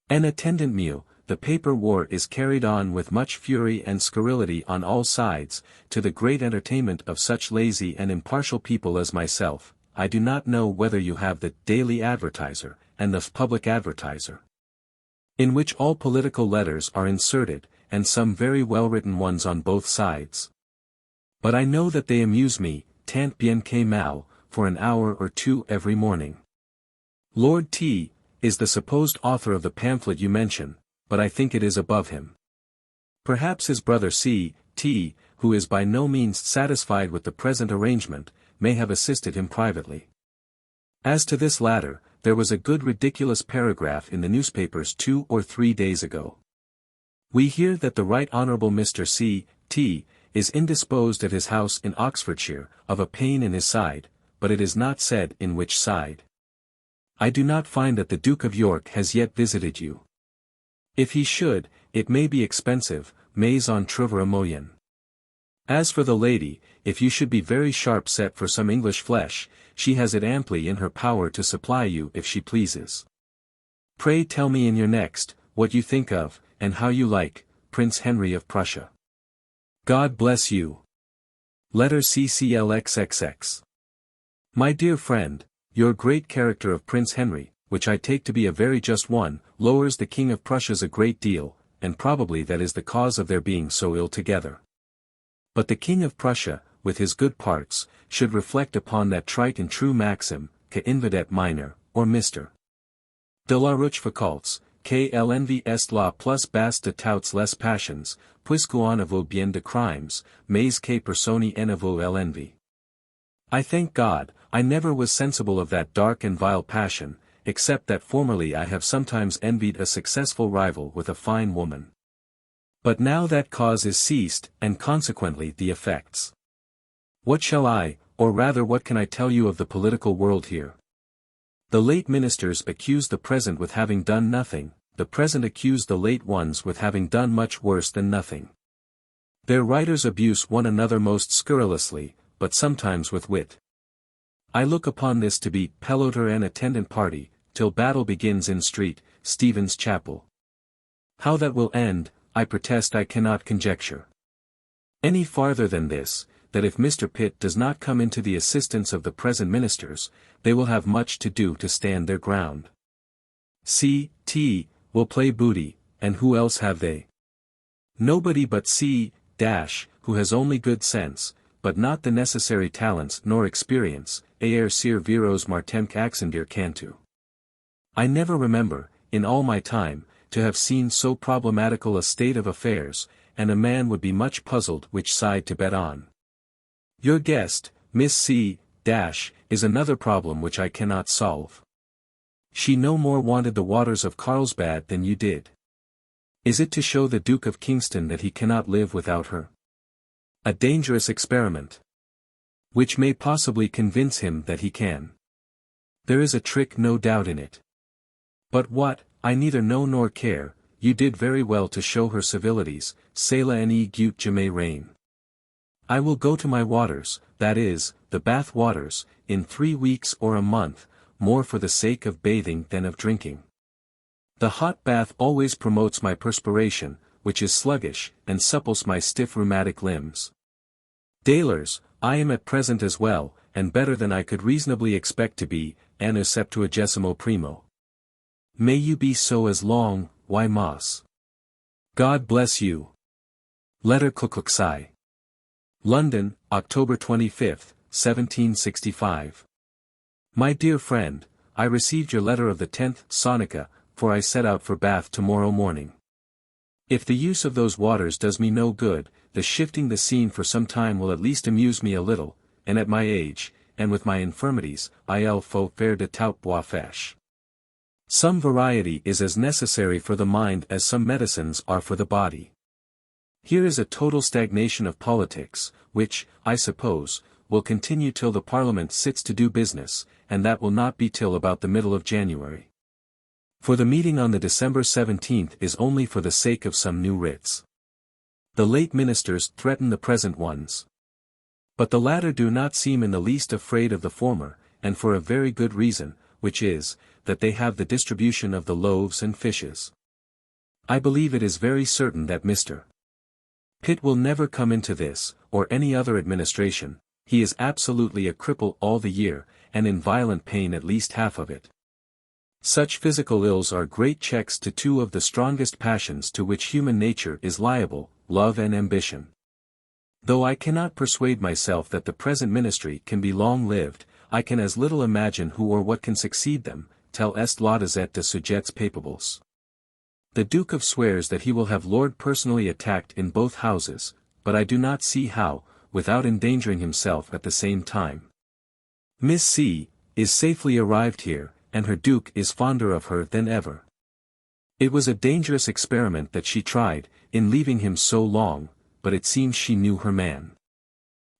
An attendant meal, the paper war is carried on with much fury and scurrility on all sides, to the great entertainment of such lazy and impartial people as myself. I do not know whether you have the Daily Advertiser, and the Public Advertiser, in which all political letters are inserted, and some very well-written ones on both sides. But I know that they amuse me, tant bien que mal, for an hour or 2 every morning. Lord T is the supposed author of the pamphlet you mention, but I think it is above him. Perhaps his brother C. T, who is by no means satisfied with the present arrangement, may have assisted him privately. As to this latter, there was a good ridiculous paragraph in the newspapers 2 or 3 days ago. We hear that the Right Honourable Mr. C. T is indisposed at his house in Oxfordshire, of a pain in his side, but it is not said in which side. I do not find that the Duke of York has yet visited you. If he should, it may be expensive, mais on trouvera moyen. As for the lady, if you should be very sharp set for some English flesh, she has it amply in her power to supply you if she pleases. Pray tell me in your next, what you think of, and how you like, Prince Henry of Prussia. God bless you. Letter CCLXXX. My dear friend, your great character of Prince Henry, which I take to be a very just one, lowers the King of Prussia's a great deal, and probably that is the cause of their being so ill together. But the King of Prussia, with his good parts, should reflect upon that trite and true maxim, que invidet minor, or Mr. de la Rochefoucauld's, que l'envie est la plus basse de toutes les passions, puisque on ne vaut bien de crimes, mais que personne ne vaut l'envie. I thank God, I never was sensible of that dark and vile passion, except that formerly I have sometimes envied a successful rival with a fine woman. But now that cause is ceased, and consequently the effects. What shall I, or rather what can I tell you of the political world here? The late ministers accuse the present with having done nothing, the present accuse the late ones with having done much worse than nothing. Their writers abuse one another most scurrilously, but sometimes with wit. I look upon this to be peloter and attendant party, till battle begins in street, Stephen's Chapel. How that will end, I protest I cannot conjecture. Any farther than this, that if Mr. Pitt does not come into the assistance of the present ministers, they will have much to do to stand their ground. C.T. will play booty, and who else have they? Nobody but C. who has only good sense, but not the necessary talents nor experience, aer sir viros martemque accendir cantu. I never remember, in all my time, to have seen so problematical a state of affairs, and a man would be much puzzled which side to bet on. Your guest, Miss C. is another problem which I cannot solve. She no more wanted the waters of Carlsbad than you did. Is it to show the Duke of Kingston that he cannot live without her? A dangerous experiment. Which may possibly convince him that he can. There is a trick no doubt in it. But what, I neither know nor care, you did very well to show her civilities, cela ne gut jamais rein. I will go to my waters, that is, the Bath waters, in 3 weeks or a month, more for the sake of bathing than of drinking. The hot bath always promotes my perspiration, which is sluggish, and supples my stiff rheumatic limbs. Dailers, I am at present as well, and better than I could reasonably expect to be, anno septuagesimo primo. May you be so as long, Y. Moss. God bless you. Letter Klukuksai. London, October 25, 1765. My dear friend, I received your letter of the 10th Sonica, for I set out for Bath tomorrow morning. If the use of those waters does me no good, the shifting the scene for some time will at least amuse me a little, and at my age, and with my infirmities, il faut faire de tout bois fèche. Some variety is as necessary for the mind as some medicines are for the body. Here is a total stagnation of politics, which, I suppose, will continue till the Parliament sits to do business, and that will not be till about the middle of January. For the meeting on the December 17th is only for the sake of some new writs. The late ministers threaten the present ones. But the latter do not seem in the least afraid of the former, and for a very good reason, which is, that they have the distribution of the loaves and fishes. I believe it is very certain that Mr. Pitt will never come into this, or any other administration. He is absolutely a cripple all the year, and in violent pain at least half of it. Such physical ills are great checks to two of the strongest passions to which human nature is liable, love and ambition. Though I cannot persuade myself that the present ministry can be long-lived, I can as little imagine who or what can succeed them, tel est l'audazet de sujets papables. The Duke swears that he will have Lord personally attacked in both houses, but I do not see how, without endangering himself at the same time. Miss C. is safely arrived here, and her Duke is fonder of her than ever. It was a dangerous experiment that she tried, in leaving him so long, but it seems she knew her man.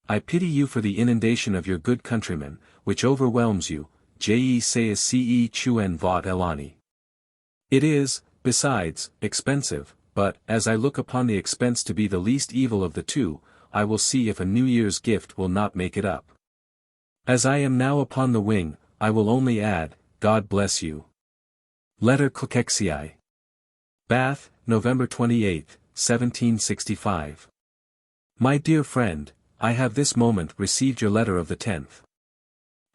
I pity you for the inundation of your good countrymen, which overwhelms you, je sais ce tu en vas elani. It is, besides, expensive, but, as I look upon the expense to be the least evil of the two, I will see if a New Year's gift will not make it up. As I am now upon the wing, I will only add, God bless you. Letter Clexii. Bath, November 28, 1765. My dear friend, I have this moment received your letter of the 10th.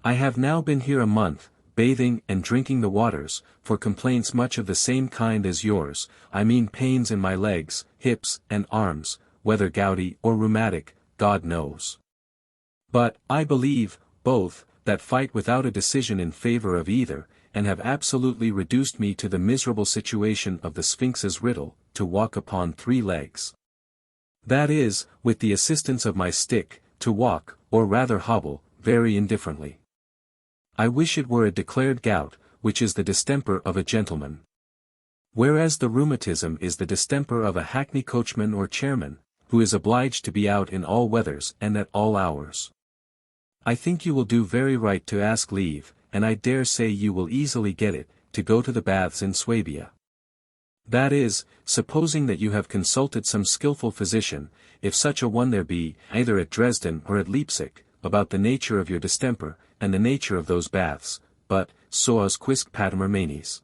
I have now been here a month, bathing and drinking the waters, for complaints much of the same kind as yours, I mean pains in my legs, hips, and arms, whether gouty or rheumatic, God knows. But, I believe, both, that fight without a decision in favor of either, and have absolutely reduced me to the miserable situation of the Sphinx's riddle, to walk upon 3 legs. That is, with the assistance of my stick, to walk, or rather hobble, very indifferently. I wish it were a declared gout, which is the distemper of a gentleman. Whereas the rheumatism is the distemper of a hackney coachman or chairman, who is obliged to be out in all weathers and at all hours. I think you will do very right to ask leave, and I dare say you will easily get it, to go to the baths in Swabia. That is, supposing that you have consulted some skilful physician, if such a one there be, either at Dresden or at Leipzig, about the nature of your distemper, and the nature of those baths, but, soas quisque pater manis.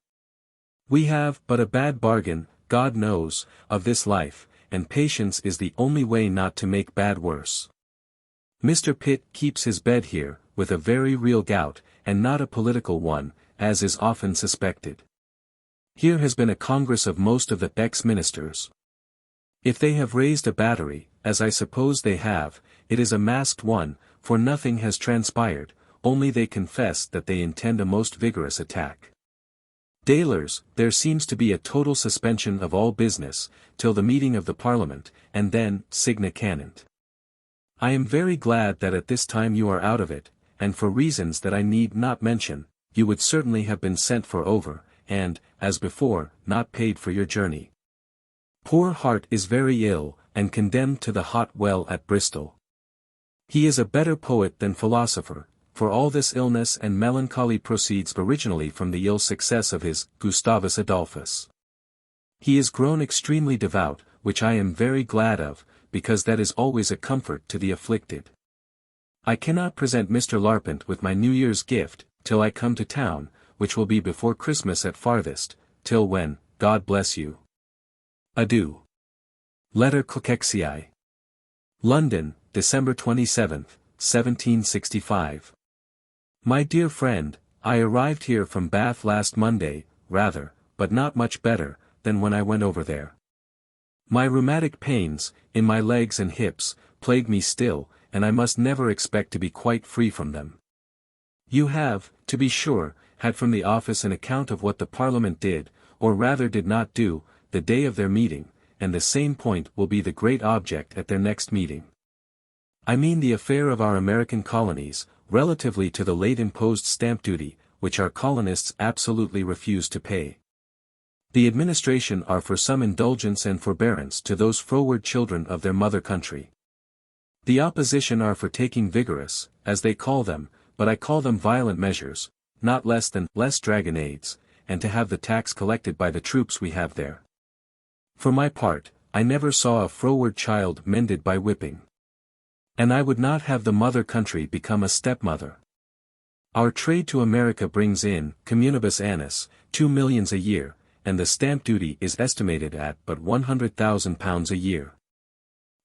We have but a bad bargain, God knows, of this life, and patience is the only way not to make bad worse. Mr. Pitt keeps his bed here, with a very real gout, and not a political one, as is often suspected. Here has been a congress of most of the ex-ministers. If they have raised a battery, as I suppose they have, it is a masked one, for nothing has transpired, only they confess that they intend a most vigorous attack. Dailers, there seems to be a total suspension of all business, till the meeting of the Parliament, and then, signa canant. I am very glad that at this time you are out of it, and for reasons that I need not mention, you would certainly have been sent for over, and, as before, not paid for your journey. Poor Hart is very ill, and condemned to the hot well at Bristol. He is a better poet than philosopher, for all this illness and melancholy proceeds originally from the ill success of his Gustavus Adolphus. He is grown extremely devout, which I am very glad of, because that is always a comfort to the afflicted. I cannot present Mr. Larpent with my New Year's gift, till I come to town, which will be before Christmas at farthest, till when, God bless you. Adieu. Letter Clexii. London, December 27, 1765. My dear friend, I arrived here from Bath last Monday, rather, but not much better, than when I went over there. My rheumatic pains, in my legs and hips, plague me still, and I must never expect to be quite free from them. You have, to be sure, had from the office an account of what the Parliament did, or rather did not do, the day of their meeting, and the same point will be the great object at their next meeting. I mean the affair of our American colonies, relatively to the late imposed stamp duty, which our colonists absolutely refuse to pay. The administration are for some indulgence and forbearance to those froward children of their mother country. The opposition are for taking vigorous, as they call them, but I call them violent measures, not less than less dragonnades, and to have the tax collected by the troops we have there. For my part, I never saw a froward child mended by whipping. And I would not have the mother country become a stepmother. Our trade to America brings in, communibus annis, 2 millions a year, and the stamp duty is estimated at but £100,000 a year.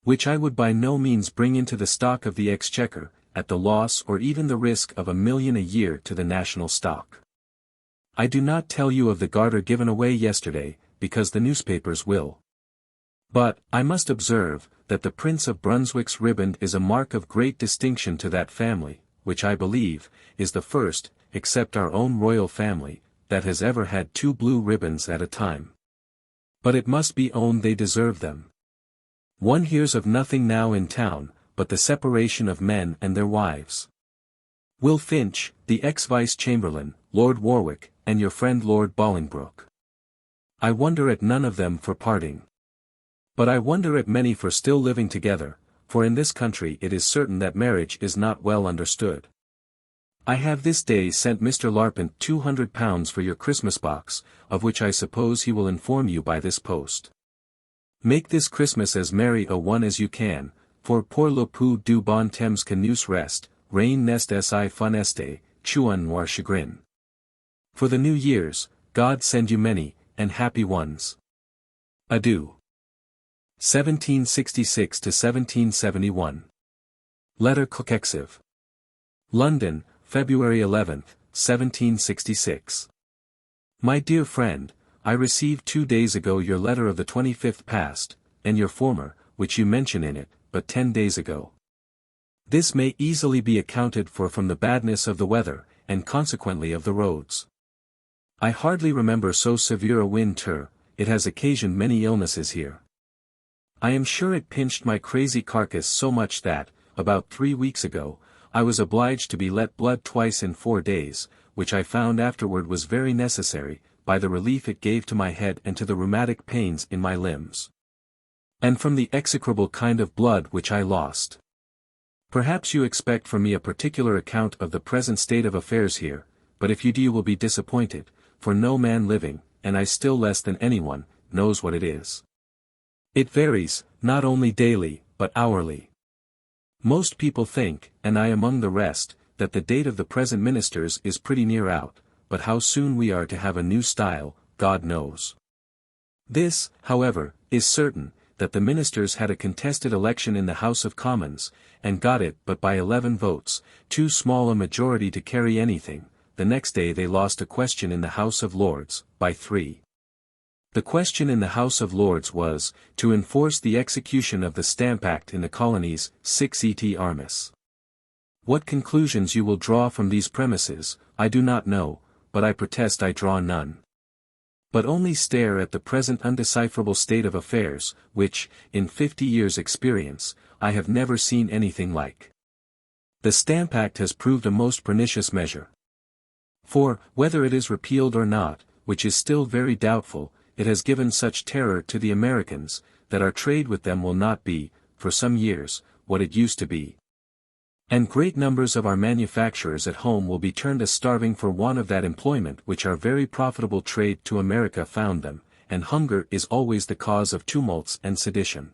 Which I would by no means bring into the stock of the exchequer, at the loss or even the risk of £1 million a year to the national stock. I do not tell you of the garter given away yesterday, because the newspapers will. But, I must observe, that the Prince of Brunswick's riband is a mark of great distinction to that family, which I believe, is the first, except our own royal family, that has ever had 2 blue ribbons at a time. But it must be owned they deserve them. One hears of nothing now in town, but the separation of men and their wives. Will Finch, the ex-vice-chamberlain, Lord Warwick, and your friend Lord Bolingbroke. I wonder at none of them for parting. But I wonder at many for still living together, for in this country it is certain that marriage is not well understood. I have this day sent Mr. Larpent £200 for your Christmas box, of which I suppose he will inform you by this post. Make this Christmas as merry a one as you can, pour le peu du bon temps que nous reste, rien n'est si funeste, chuan noir chagrin. For the new years, God send you many, and happy ones. Adieu. 1766 to 1771. Letter Clexev. London, February 11, 1766. My dear friend, I received 2 days ago your letter of the 25th past, and your former, which you mention in it, but 10 days ago. This may easily be accounted for from the badness of the weather, and consequently of the roads. I hardly remember so severe a winter, it has occasioned many illnesses here. I am sure it pinched my crazy carcass so much that, about 3 weeks ago, I was obliged to be let blood twice in 4 days, which I found afterward was very necessary, by the relief it gave to my head and to the rheumatic pains in my limbs. And from the execrable kind of blood which I lost. Perhaps you expect from me a particular account of the present state of affairs here, but if you do you will be disappointed, for no man living, and I still less than anyone, knows what it is. It varies, not only daily, but hourly. Most people think, and I among the rest, that the date of the present ministers is pretty near out, but how soon we are to have a new style, God knows. This, however, is certain, that the ministers had a contested election in the House of Commons, and got it but by 11 votes, too small a majority to carry anything. The next day they lost a question in the House of Lords, by 3. The question in the House of Lords was, to enforce the execution of the Stamp Act in the colonies, 6 et armis. What conclusions you will draw from these premises, I do not know, but I protest I draw none. But only stare at the present undecipherable state of affairs, which, in 50 years' experience, I have never seen anything like. The Stamp Act has proved a most pernicious measure. For, whether it is repealed or not, which is still very doubtful, it has given such terror to the Americans, that our trade with them will not be, for some years, what it used to be. And great numbers of our manufacturers at home will be turned as starving for want of that employment which our very profitable trade to America found them, and hunger is always the cause of tumults and sedition.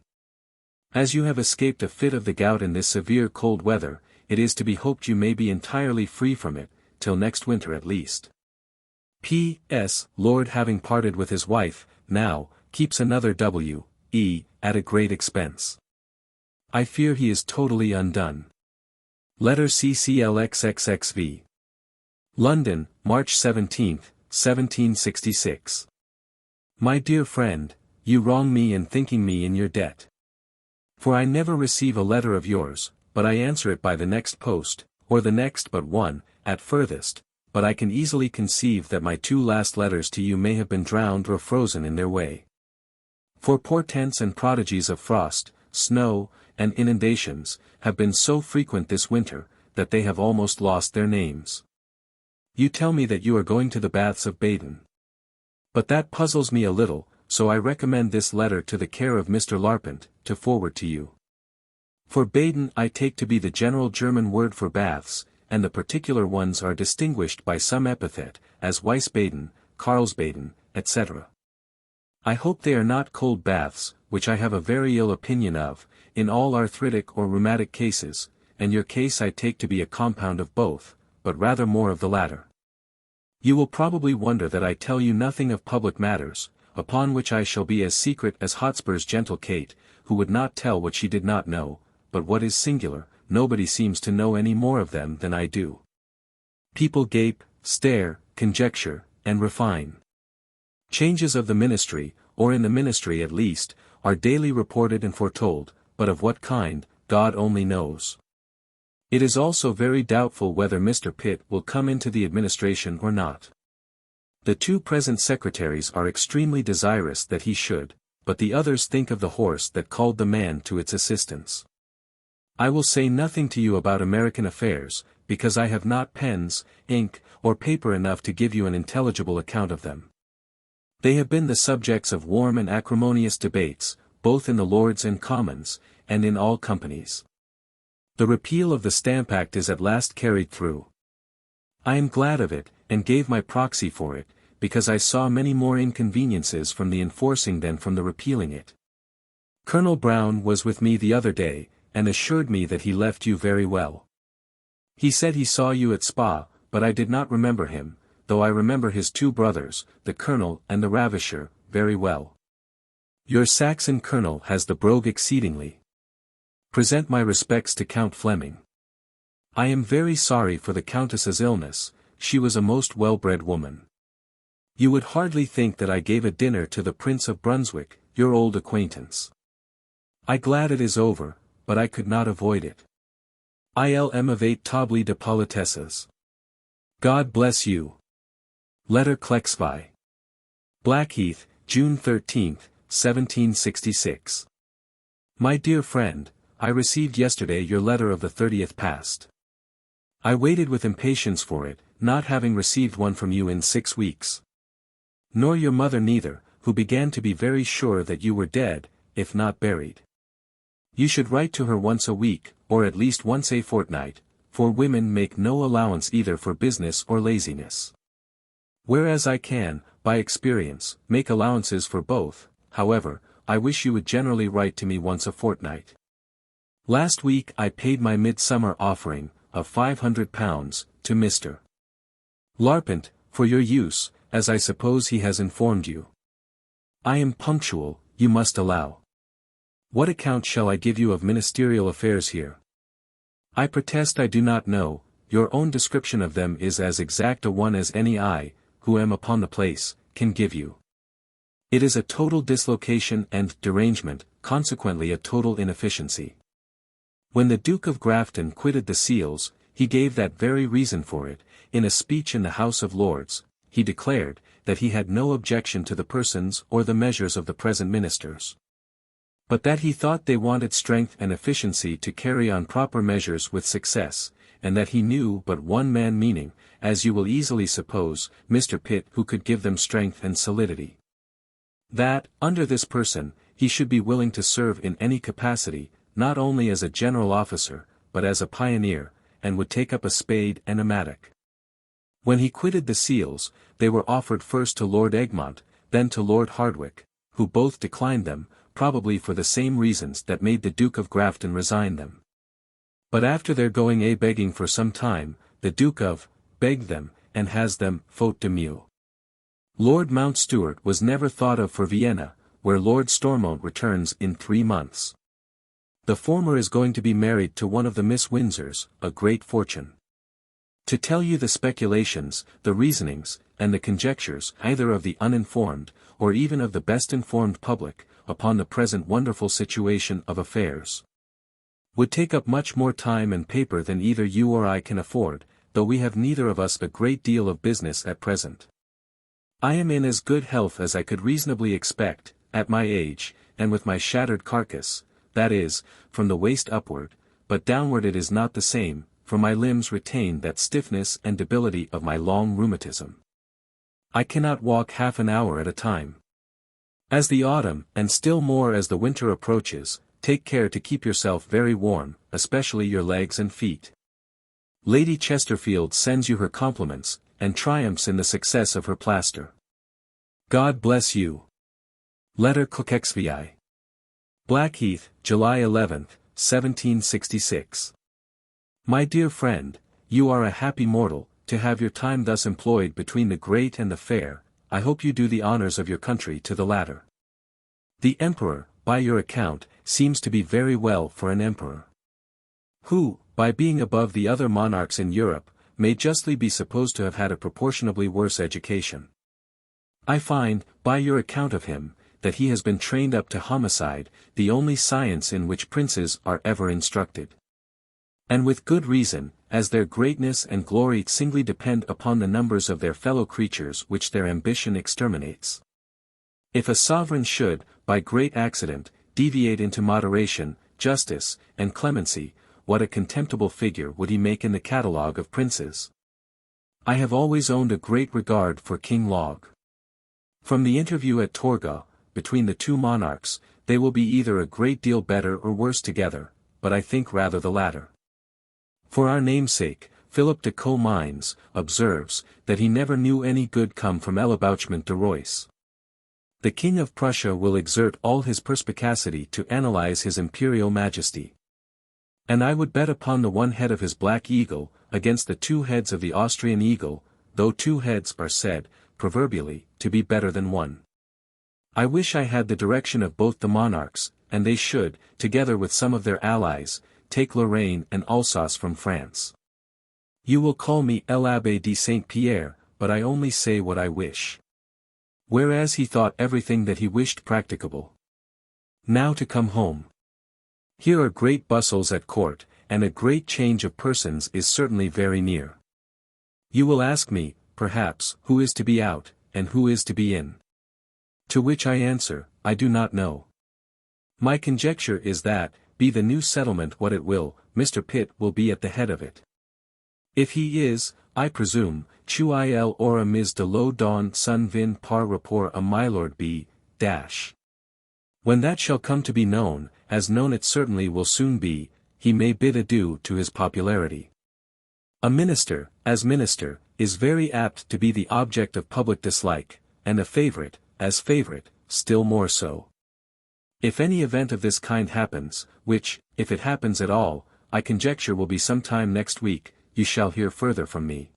As you have escaped a fit of the gout in this severe cold weather, it is to be hoped you may be entirely free from it, till next winter at least. P.S. Lord having parted with his wife, now, keeps another W.E., at a great expense. I fear he is totally undone. Letter CCLXXXV. London, March 17, 1766. My dear friend, you wrong me in thinking me in your debt. For I never receive a letter of yours, but I answer it by the next post, or the next but one, at furthest, but I can easily conceive that my 2 last letters to you may have been drowned or frozen in their way. For portents and prodigies of frost, snow, and inundations, have been so frequent this winter, that they have almost lost their names. You tell me that you are going to the baths of Baden. But that puzzles me a little, so I recommend this letter to the care of Mr. Larpent, to forward to you. For Baden I take to be the general German word for baths, and the particular ones are distinguished by some epithet, as Wiesbaden, Karlsbaden, etc. I hope they are not cold baths, which I have a very ill opinion of, in all arthritic or rheumatic cases, and your case I take to be a compound of both, but rather more of the latter. You will probably wonder that I tell you nothing of public matters, upon which I shall be as secret as Hotspur's gentle Kate, who would not tell what she did not know, but what is singular, nobody seems to know any more of them than I do. People gape, stare, conjecture, and refine. Changes of the ministry, or in the ministry at least, are daily reported and foretold, but of what kind, God only knows. It is also very doubtful whether Mr. Pitt will come into the administration or not. The 2 present secretaries are extremely desirous that he should, but the others think of the horse that called the man to its assistance. I will say nothing to you about American affairs, because I have not pens, ink, or paper enough to give you an intelligible account of them. They have been the subjects of warm and acrimonious debates, both in the Lords and Commons, and in all companies. The repeal of the Stamp Act is at last carried through. I am glad of it, and gave my proxy for it, because I saw many more inconveniences from the enforcing than from the repealing it. Colonel Brown was with me the other day, and assured me that he left you very well. He said he saw you at Spa, but I did not remember him, though I remember his two brothers, the colonel and the ravisher, very well. Your Saxon colonel has the brogue exceedingly. Present my respects to Count Fleming. I am very sorry for the Countess's illness, she was a most well-bred woman. You would hardly think that I gave a dinner to the Prince of Brunswick, your old acquaintance. I glad it is over, but I could not avoid it. Il m'avait table de politesses. God bless you. Letter Klexvi. Blackheath, June 13, 1766. My dear friend, I received yesterday your letter of the 30th past. I waited with impatience for it, not having received one from you in 6 weeks. Nor your mother neither, who began to be very sure that you were dead, if not buried. You should write to her once a week, or at least once a fortnight, for women make no allowance either for business or laziness. Whereas I can, by experience, make allowances for both, however, I wish you would generally write to me once a fortnight. Last week I paid my midsummer offering, of £500, to Mr. Larpent, for your use, as I suppose he has informed you. I am punctual, you must allow. What account shall I give you of ministerial affairs here? I protest I do not know, your own description of them is as exact a one as any I, who am upon the place, can give you. It is a total dislocation and derangement, consequently a total inefficiency. When the Duke of Grafton quitted the Seals, he gave that very reason for it. In a speech in the House of Lords, he declared, that he had no objection to the persons or the measures of the present ministers. But that he thought they wanted strength and efficiency to carry on proper measures with success, and that he knew but one man, meaning, as you will easily suppose, Mr. Pitt, who could give them strength and solidity. That, under this person, he should be willing to serve in any capacity, not only as a general officer, but as a pioneer, and would take up a spade and a mattock. When he quitted the Seals, they were offered first to Lord Egmont, then to Lord Hardwicke, who both declined them, probably for the same reasons that made the Duke of Grafton resign them. But after their going begging for some time, the Duke of begged them, and has them, faute de mieux. Lord Mountstuart was never thought of for Vienna, where Lord Stormont returns in 3 months. The former is going to be married to one of the Miss Windsors, a great fortune. To tell you the speculations, the reasonings, and the conjectures either of the uninformed, or even of the best informed public, upon the present wonderful situation of affairs, would take up much more time and paper than either you or I can afford, though we have neither of us a great deal of business at present. I am in as good health as I could reasonably expect, at my age, and with my shattered carcass, that is, from the waist upward, but downward it is not the same, for my limbs retain that stiffness and debility of my long rheumatism. I cannot walk half an hour at a time. As the autumn, and still more as the winter approaches, take care to keep yourself very warm, especially your legs and feet. Lady Chesterfield sends you her compliments, and triumphs in the success of her plaster. God bless you. Letter Klexvi. Blackheath, July 11, 1766. My dear friend, you are a happy mortal, to have your time thus employed between the great and the fair. I hope you do the honors of your country to the latter. The Emperor, by your account, seems to be very well for an emperor, who, by being above the other monarchs in Europe, may justly be supposed to have had a proportionably worse education. I find, by your account of him, that he has been trained up to homicide, the only science in which princes are ever instructed. And with good reason, as their greatness and glory singly depend upon the numbers of their fellow creatures which their ambition exterminates. If a sovereign should, by great accident, deviate into moderation, justice, and clemency, what a contemptible figure would he make in the catalogue of princes! I have always owned a great regard for King Log. From the interview at Torgau, between the two monarchs, they will be either a great deal better or worse together, but I think rather the latter. For our namesake, Philip de Comines, observes, that he never knew any good come from ellebauchement de Royce. The King of Prussia will exert all his perspicacity to analyze his imperial majesty. And I would bet upon the one head of his black eagle, against the 2 heads of the Austrian eagle, though 2 heads are said, proverbially, to be better than 1. I wish I had the direction of both the monarchs, and they should, together with some of their allies, take Lorraine and Alsace from France. You will call me l'Abbé de Saint-Pierre, but I only say what I wish. Whereas he thought everything that he wished practicable. Now to come home. Here are great bustles at court, and a great change of persons is certainly very near. You will ask me, perhaps, who is to be out, and who is to be in. To which I answer, I do not know. My conjecture is that, be the new settlement what it will, Mr. Pitt will be at the head of it. If he is, I presume, tu il aura mis de l'eau dans son vin par rapport à my Lord B. When that shall come to be known, as known it certainly will soon be, he may bid adieu to his popularity. A minister, as minister, is very apt to be the object of public dislike, and a favorite, as favorite, still more so. If any event of this kind happens, which, if it happens at all, I conjecture will be some time next week, you shall hear further from me.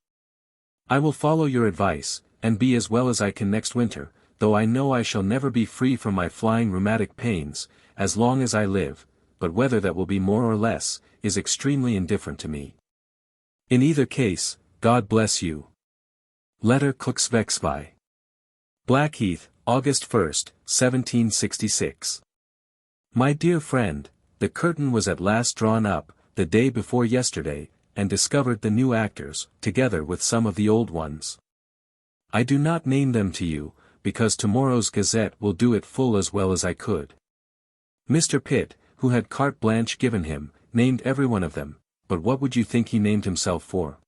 I will follow your advice, and be as well as I can next winter, though I know I shall never be free from my flying rheumatic pains, as long as I live, but whether that will be more or less, is extremely indifferent to me. In either case, God bless you. Letter Kluxvexvi. Blackheath, August 1st, 1766. My dear friend, the curtain was at last drawn up, the day before yesterday, and discovered the new actors, together with some of the old ones. I do not name them to you, because tomorrow's Gazette will do it full as well as I could. Mr. Pitt, who had carte blanche given him, named every one of them, but what would you think he named himself for?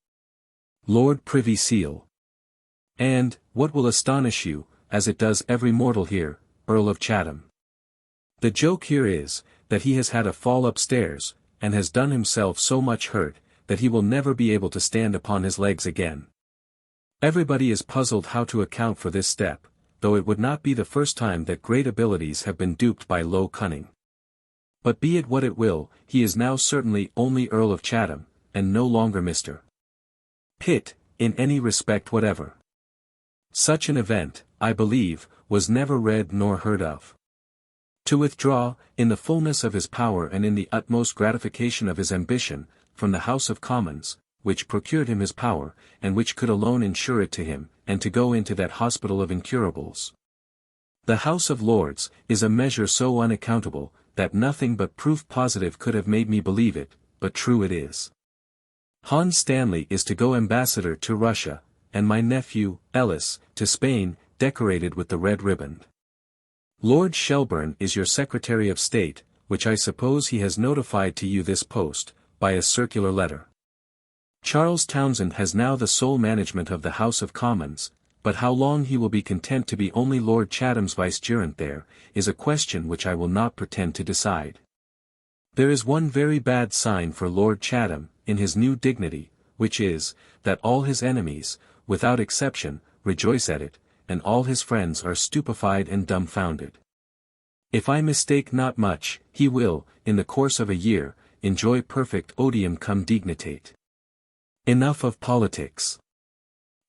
Lord Privy Seal. And, what will astonish you, as it does every mortal here, Earl of Chatham. The joke here is, that he has had a fall upstairs, and has done himself so much hurt, that he will never be able to stand upon his legs again. Everybody is puzzled how to account for this step, though it would not be the first time that great abilities have been duped by low cunning. But be it what it will, he is now certainly only Earl of Chatham, and no longer Mr. Pitt, in any respect whatever. Such an event, I believe, was never read nor heard of. To withdraw, in the fullness of his power and in the utmost gratification of his ambition, from the House of Commons, which procured him his power, and which could alone ensure it to him, and to go into that hospital of incurables. The House of Lords, is a measure so unaccountable, that nothing but proof positive could have made me believe it, but true it is. Hans Stanley is to go ambassador to Russia, and my nephew, Ellis, to Spain, decorated with the red riband. Lord Shelburne is your Secretary of State, which I suppose he has notified to you this post, by a circular letter. Charles Townshend has now the sole management of the House of Commons, but how long he will be content to be only Lord Chatham's vicegerent there, is a question which I will not pretend to decide. There is one very bad sign for Lord Chatham, in his new dignity, which is, that all his enemies, without exception, rejoice at it, and all his friends are stupefied and dumbfounded. If I mistake not much, he will, in the course of a year, enjoy perfect odium cum dignitate. Enough of politics.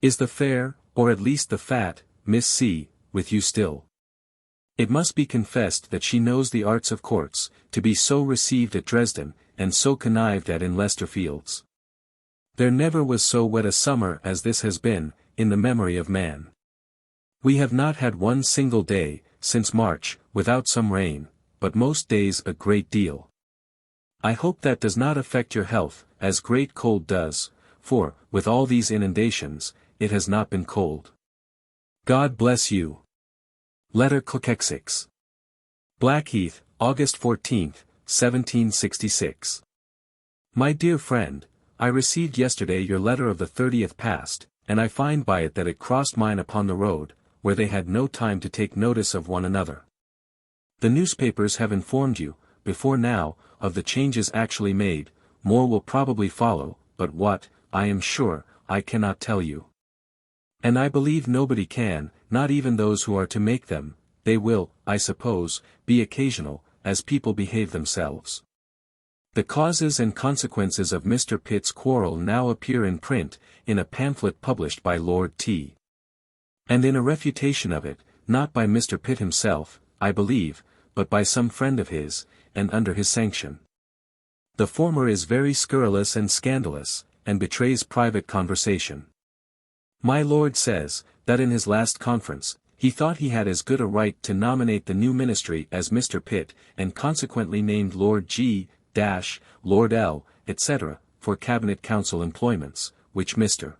Is the fair, or at least the fat, Miss C., with you still? It must be confessed that she knows the arts of courts, to be so received at Dresden, and so connived at in Leicester Fields. There never was so wet a summer as this has been, in the memory of man. We have not had one single day, since March, without some rain, but most days a great deal. I hope that does not affect your health, as great cold does, for, with all these inundations, it has not been cold. God bless you. Letter Kluxvexvi. Blackheath, August 14th, 1766. My dear friend, I received yesterday your letter of the 30th past, and I find by it that it crossed mine upon the road, where they had no time to take notice of one another. The newspapers have informed you, before now, of the changes actually made, more will probably follow, but what, I am sure, I cannot tell you. And I believe nobody can, not even those who are to make them. They will, I suppose, be occasional, as people behave themselves. The causes and consequences of Mr. Pitt's quarrel now appear in print, in a pamphlet published by Lord T. and in a refutation of it, not by Mr. Pitt himself, I believe, but by some friend of his, and under his sanction. The former is very scurrilous and scandalous, and betrays private conversation. My lord says, that in his last conference, he thought he had as good a right to nominate the new ministry as Mr. Pitt, and consequently named Lord G., Lord L., etc., for cabinet council employments, which Mr.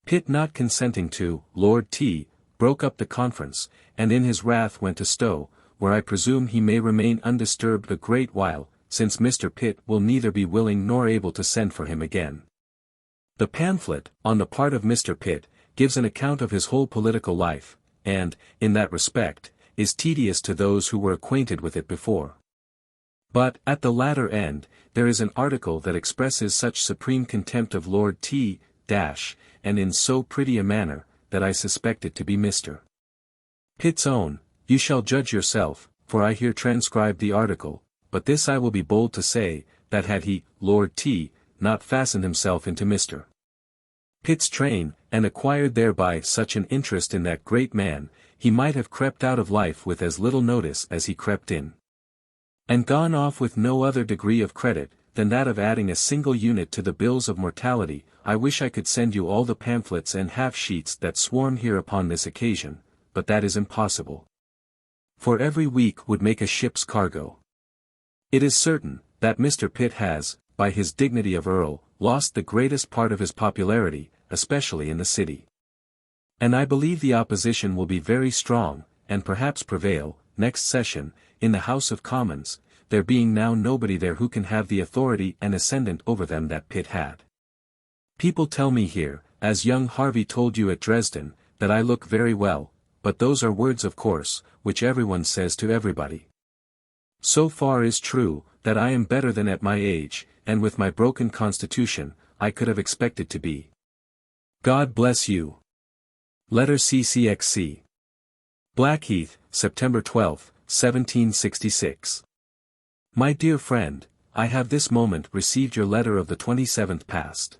Pitt not consenting to, Lord T., broke up the conference, and in his wrath went to Stowe, where I presume he may remain undisturbed a great while, since Mr. Pitt will neither be willing nor able to send for him again. The pamphlet, on the part of Mr. Pitt, gives an account of his whole political life, and, in that respect, is tedious to those who were acquainted with it before. But, at the latter end, there is an article that expresses such supreme contempt of Lord T. and in so pretty a manner, that I suspect it to be Mr. Pitt's own. You shall judge yourself, for I here transcribe the article, but this I will be bold to say, that had he, Lord T., not fastened himself into Mr. Pitt's train, and acquired thereby such an interest in that great man, he might have crept out of life with as little notice as he crept in. And gone off with no other degree of credit, than that of adding a single unit to the bills of mortality. I wish I could send you all the pamphlets and half-sheets that swarm here upon this occasion, but that is impossible. For every week would make a ship's cargo. It is certain, that Mr. Pitt has, by his dignity of Earl, lost the greatest part of his popularity, especially in the city. And I believe the opposition will be very strong, and perhaps prevail, next session, in the House of Commons, there being now nobody there who can have the authority and ascendant over them that Pitt had. People tell me here, as young Harvey told you at Dresden, that I look very well, but those are words of course, which everyone says to everybody. So far is true, that I am better than at my age, and with my broken constitution, I could have expected to be. God bless you. Letter CCXC. Blackheath, September 12, 1766. My dear friend, I have this moment received your letter of the 27th past.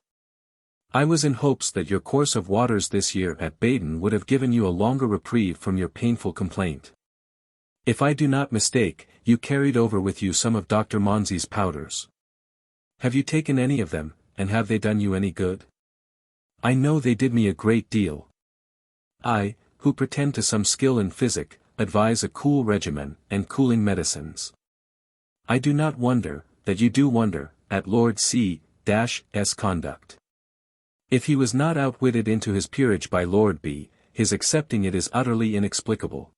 I was in hopes that your course of waters this year at Baden would have given you a longer reprieve from your painful complaint. If I do not mistake, you carried over with you some of Dr. Monsey's powders. Have you taken any of them, and have they done you any good? I know they did me a great deal. I, who pretend to some skill in physic, advise a cool regimen, and cooling medicines. I do not wonder, that you do wonder, at Lord C.'s conduct. If he was not outwitted into his peerage by Lord B., his accepting it is utterly inexplicable.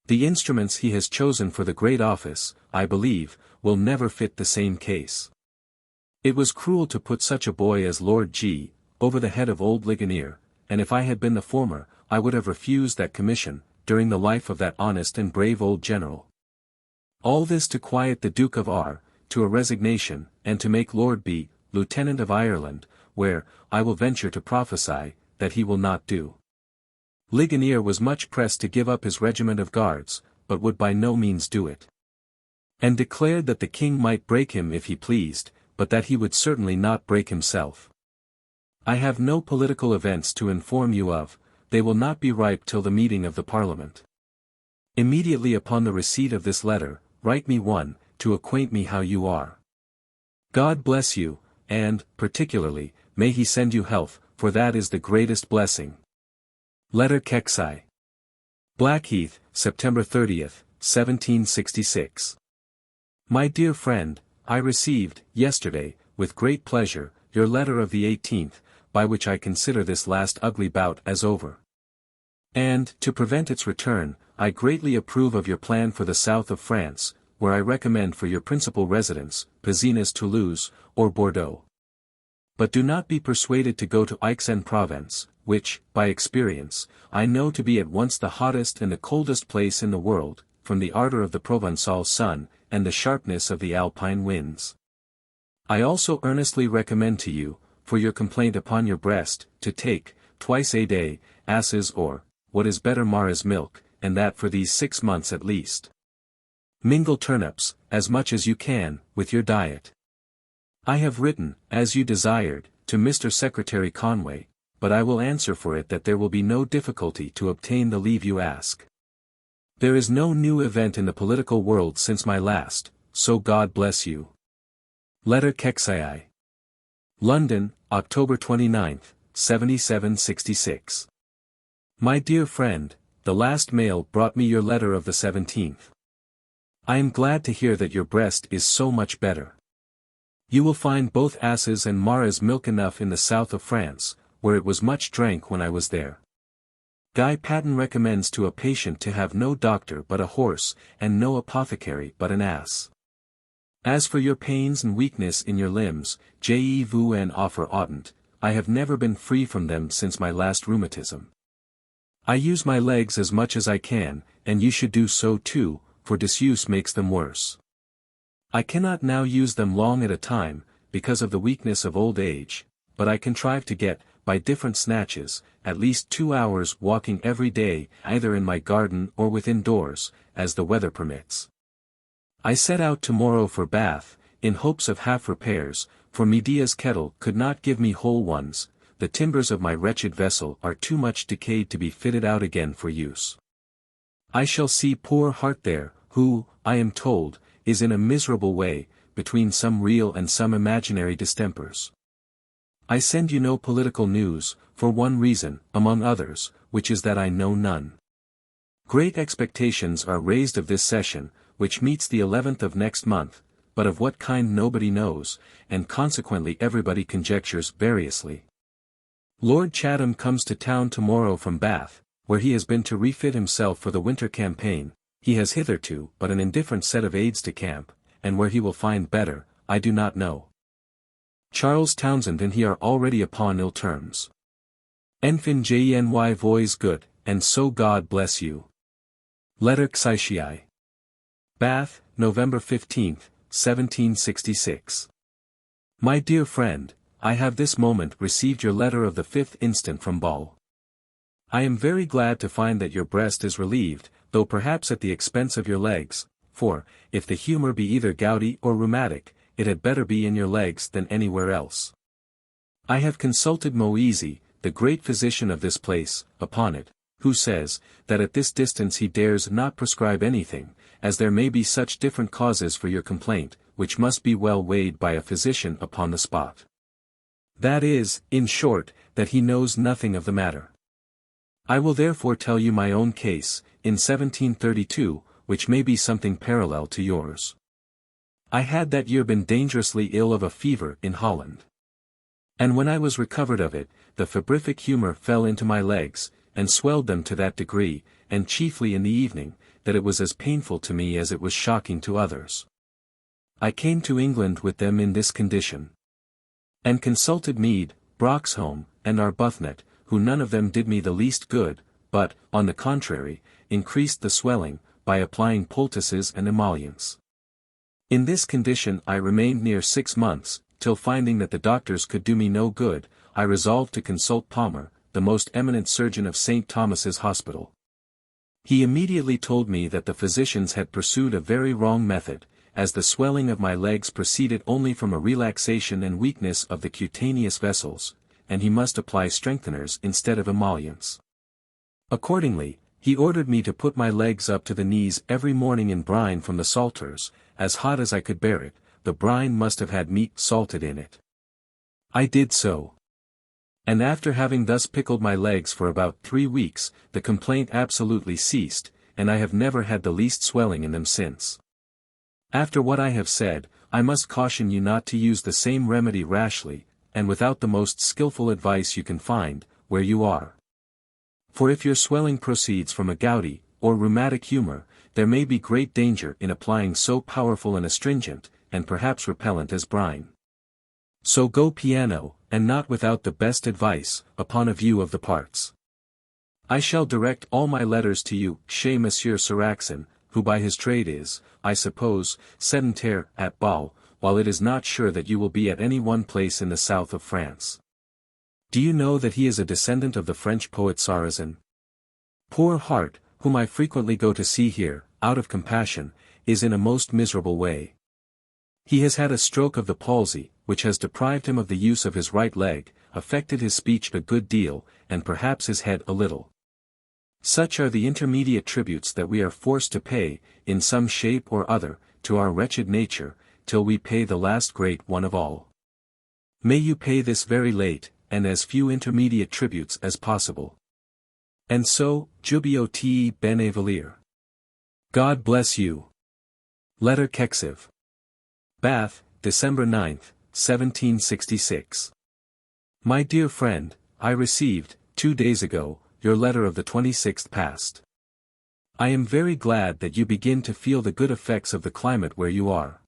The instruments he has chosen for the great office, I believe, will never fit the same case. It was cruel to put such a boy as Lord G. over the head of old Ligonier, and if I had been the former, I would have refused that commission, during the life of that honest and brave old general. All this to quiet the Duke of R., to a resignation, and to make Lord B. Lieutenant of Ireland, where, I will venture to prophesy, that he will not do. Ligonier was much pressed to give up his regiment of guards, but would by no means do it. And declared that the king might break him if he pleased, but that he would certainly not break himself. I have no political events to inform you of, they will not be ripe till the meeting of the Parliament. Immediately upon the receipt of this letter, write me one, to acquaint me how you are. God bless you, and, particularly, may he send you health, for that is the greatest blessing. Letter Kexai. Blackheath, September 30th, 1766. My dear friend, I received, yesterday, with great pleasure, your letter of the 18th, by which I consider this last ugly bout as over. And, to prevent its return, I greatly approve of your plan for the south of France, where I recommend for your principal residence, Pézenas Toulouse, or Bordeaux. But do not be persuaded to go to Aix-en-Provence, which, by experience, I know to be at once the hottest and the coldest place in the world, from the ardor of the Provençal sun, and the sharpness of the Alpine winds. I also earnestly recommend to you, for your complaint upon your breast, to take, twice a day, asses or, what is better, mare's milk, and that for these 6 months at least. Mingle turnips, as much as you can, with your diet. I have written, as you desired, to Mr. Secretary Conway, but I will answer for it that there will be no difficulty to obtain the leave you ask. There is no new event in the political world since my last, so God bless you. Letter Kexii. London, October 29, 7766. My dear friend, the last mail brought me your letter of the 17th. I am glad to hear that your breast is so much better. You will find both asses and mares milk enough in the south of France, where it was much drank when I was there. Guy Patin recommends to a patient to have no doctor but a horse, and no apothecary but an ass. As for your pains and weakness in your limbs, je vous en offer oughtn't, I have never been free from them since my last rheumatism. I use my legs as much as I can, and you should do so too, for disuse makes them worse. I cannot now use them long at a time, because of the weakness of old age, but I contrive to get, by different snatches, at least 2 hours walking every day, either in my garden or within doors, as the weather permits. I set out tomorrow for Bath, in hopes of half repairs, for Medea's kettle could not give me whole ones, the timbers of my wretched vessel are too much decayed to be fitted out again for use. I shall see poor Hart there, who, I am told, is in a miserable way, between some real and some imaginary distempers. I send you no political news, for one reason, among others, which is that I know none. Great expectations are raised of this session, which meets the 11th of next month, but of what kind nobody knows, and consequently everybody conjectures variously. Lord Chatham comes to town tomorrow from Bath, where he has been to refit himself for the winter campaign. He has hitherto but an indifferent set of aides de camp, and where he will find better, I do not know. Charles Townsend and he are already upon ill terms. Enfin geny voix good, and so God bless you. Letter Xixii. Bath, November 15, 1766. My dear friend, I have this moment received your letter of the 5th instant from Ball. I am very glad to find that your breast is relieved, though perhaps at the expense of your legs, for, if the humour be either gouty or rheumatic, it had better be in your legs than anywhere else. I have consulted Moeasy, the great physician of this place, upon it, who says, that at this distance he dares not prescribe anything, as there may be such different causes for your complaint, which must be well weighed by a physician upon the spot. That is, in short, that he knows nothing of the matter. I will therefore tell you my own case, in 1732, which may be something parallel to yours. I had that year been dangerously ill of a fever in Holland. And when I was recovered of it, the febrific humour fell into my legs, and swelled them to that degree, and chiefly in the evening, that it was as painful to me as it was shocking to others. I came to England with them in this condition. And consulted Mead, Broxholm, and Arbuthnot, who none of them did me the least good, but, on the contrary, increased the swelling, by applying poultices and emollients. In this condition I remained near 6 months, till finding that the doctors could do me no good, I resolved to consult Palmer, the most eminent surgeon of St. Thomas's Hospital. He immediately told me that the physicians had pursued a very wrong method, as the swelling of my legs proceeded only from a relaxation and weakness of the cutaneous vessels, and he must apply strengtheners instead of emollients. Accordingly, he ordered me to put my legs up to the knees every morning in brine from the salters, as hot as I could bear it. The brine must have had meat salted in it. I did so. And after having thus pickled my legs for about 3 weeks, the complaint absolutely ceased, and I have never had the least swelling in them since. After what I have said, I must caution you not to use the same remedy rashly, and without the most skilful advice you can find, where you are. For if your swelling proceeds from a gouty, or rheumatic humour, there may be great danger in applying so powerful an astringent, and perhaps repellent as brine. So go piano, and not without the best advice, upon a view of the parts. I shall direct all my letters to you, chez Monsieur Seraxin, who by his trade is, I suppose, sedentaire at Bâle, while it is not sure that you will be at any one place in the south of France. Do you know that he is a descendant of the French poet Sarrazin? Poor Hart, whom I frequently go to see here, out of compassion, is in a most miserable way. He has had a stroke of the palsy, which has deprived him of the use of his right leg, affected his speech a good deal, and perhaps his head a little. Such are the intermediate tributes that we are forced to pay, in some shape or other, to our wretched nature, till we pay the last great one of all. May you pay this very late, and as few intermediate tributes as possible. And so, Jubiote Benevolir. God bless you. Letter Kexiv. Bath, December 9, 1766. My dear friend, I received, 2 days ago, your letter of the 26th past. I am very glad that you begin to feel the good effects of the climate where you are.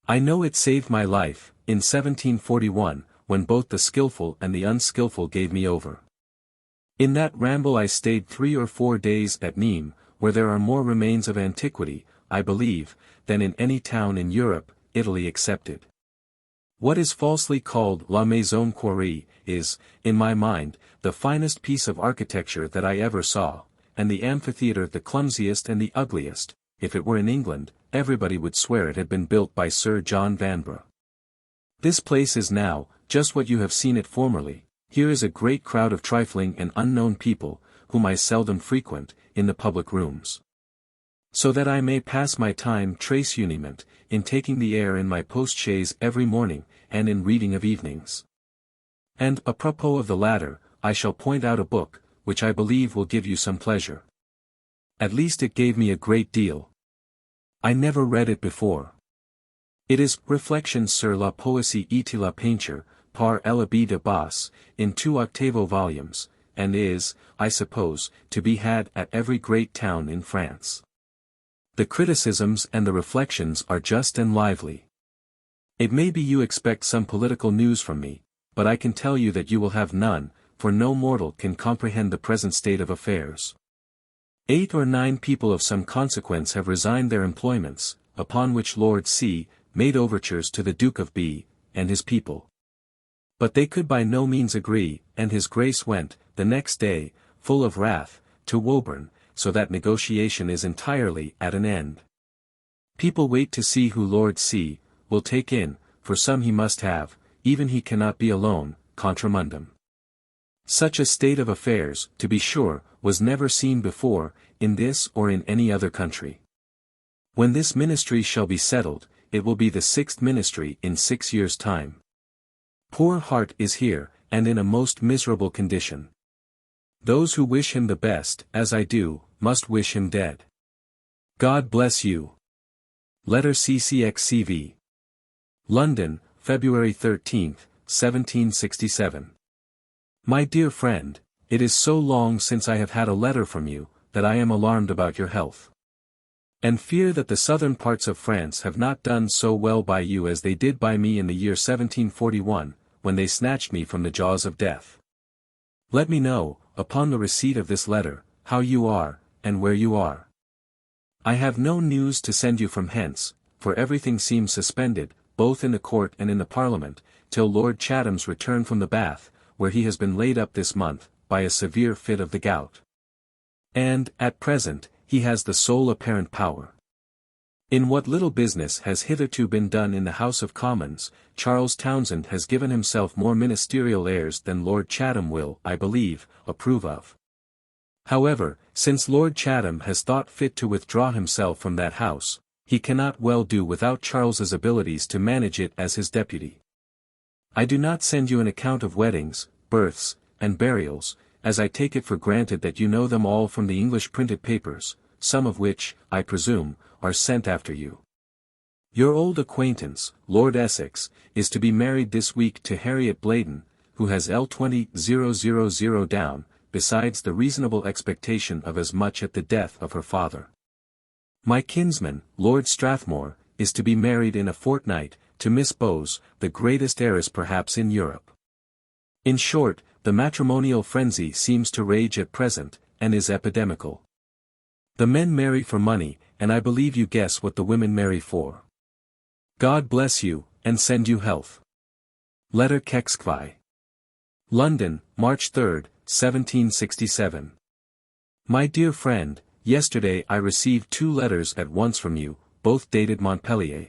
I know it saved my life, in 1741, when both the skillful and the unskillful gave me over. In that ramble I stayed 3 or 4 days at Nîmes, where there are more remains of antiquity, I believe, than in any town in Europe, Italy excepted. What is falsely called La Maison Quarry, is, in my mind, the finest piece of architecture that I ever saw, and the amphitheatre the clumsiest and the ugliest. If it were in England, everybody would swear it had been built by Sir John Vanbrugh. This place is now, just what you have seen it formerly. Here is a great crowd of trifling and unknown people, whom I seldom frequent, in the public rooms. So that I may pass my time trace uniment, in taking the air in my post-chaise every morning, and in reading of evenings. And, apropos of the latter, I shall point out a book, which I believe will give you some pleasure. At least it gave me a great deal. I never read it before. It is Reflections sur la poésie et la peinture, par Elie de Basse, in 2 octavo volumes, and is, I suppose, to be had at every great town in France. The criticisms and the reflections are just and lively. It may be you expect some political news from me, but I can tell you that you will have none, for no mortal can comprehend the present state of affairs. 8 or 9 people of some consequence have resigned their employments, upon which Lord C. made overtures to the Duke of B. and his people. But they could by no means agree, and his Grace went, the next day, full of wrath, to Woburn, so that negotiation is entirely at an end. People wait to see who Lord C. will take in, for some he must have, even he cannot be alone, contra mundum. Such a state of affairs, to be sure, was never seen before, in this or in any other country. When this ministry shall be settled, it will be the 6th ministry in 6 years' time. Poor Hart is here, and in a most miserable condition. Those who wish him the best, as I do, must wish him dead. God bless you. Letter CCXCV. London, February 13, 1767. My dear friend, it is so long since I have had a letter from you, that I am alarmed about your health. And fear that the southern parts of France have not done so well by you as they did by me in the year 1741, when they snatched me from the jaws of death. Let me know, upon the receipt of this letter, how you are, and where you are. I have no news to send you from hence, for everything seems suspended, both in the court and in the Parliament, till Lord Chatham's return from the Bath, where he has been laid up this month, by a severe fit of the gout. And, at present, he has the sole apparent power. In what little business has hitherto been done in the House of Commons, Charles Townshend has given himself more ministerial airs than Lord Chatham will, I believe, approve of. However, since Lord Chatham has thought fit to withdraw himself from that house, he cannot well do without Charles's abilities to manage it as his deputy. I do not send you an account of weddings, births, and burials, as I take it for granted that you know them all from the English printed papers, some of which, I presume, are sent after you. Your old acquaintance, Lord Essex, is to be married this week to Harriet Bladen, who has L20,000 down, besides the reasonable expectation of as much at the death of her father. My kinsman, Lord Strathmore, is to be married in a fortnight, to Miss Bowes, the greatest heiress perhaps in Europe. In short, the matrimonial frenzy seems to rage at present, and is epidemical. The men marry for money, and I believe you guess what the women marry for. God bless you, and send you health. Letter Kexkvi. London, March 3, 1767. My dear friend, yesterday I received 2 letters at once from you, both dated Montpellier.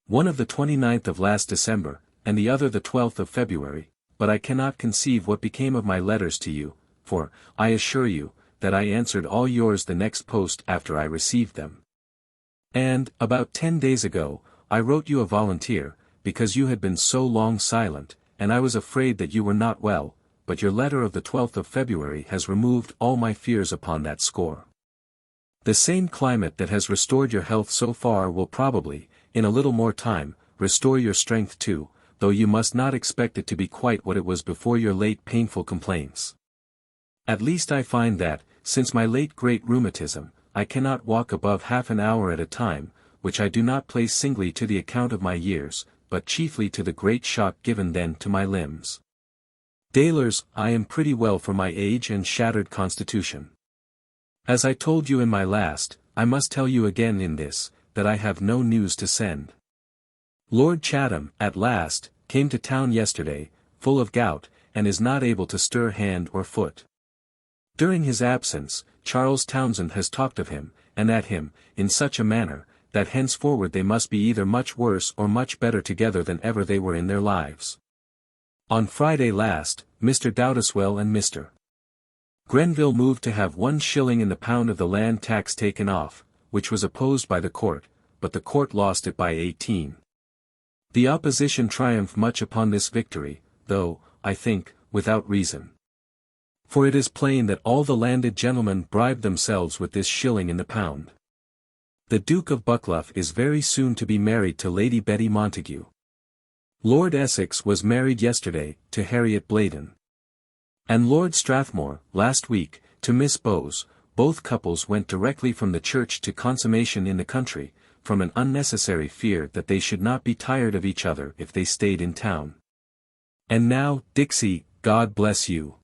One of the 29th of last December, and the other the 12th of February, but I cannot conceive what became of my letters to you, for, I assure you, that I answered all yours the next post after I received them. And, about 10 days ago, I wrote you a volunteer, because you had been so long silent, and I was afraid that you were not well, but your letter of the 12th of February has removed all my fears upon that score. The same climate that has restored your health so far will probably, in a little more time, restore your strength too, though you must not expect it to be quite what it was before your late painful complaints. At least I find that, since my late great rheumatism, I cannot walk above half an hour at a time, which I do not place singly to the account of my years, but chiefly to the great shock given then to my limbs. Dailers, I am pretty well for my age and shattered constitution. As I told you in my last, I must tell you again in this, that I have no news to send. Lord Chatham, at last, came to town yesterday, full of gout, and is not able to stir hand or foot. During his absence, Charles Townshend has talked of him, and at him, in such a manner, that henceforward they must be either much worse or much better together than ever they were in their lives. On Friday last, Mr. Dowdeswell and Mr. Grenville moved to have 1 shilling in the pound of the land tax taken off, which was opposed by the court, but the court lost it by 18. The opposition triumphed much upon this victory, though, I think, without reason. For it is plain that all the landed gentlemen bribed themselves with this shilling in the pound. The Duke of Buccleuch is very soon to be married to Lady Betty Montague. Lord Essex was married yesterday, to Harriet Bladen. And Lord Strathmore, last week, to Miss Bowes. Both couples went directly from the church to consummation in the country, from an unnecessary fear that they should not be tired of each other if they stayed in town. And now, Dixie, God bless you.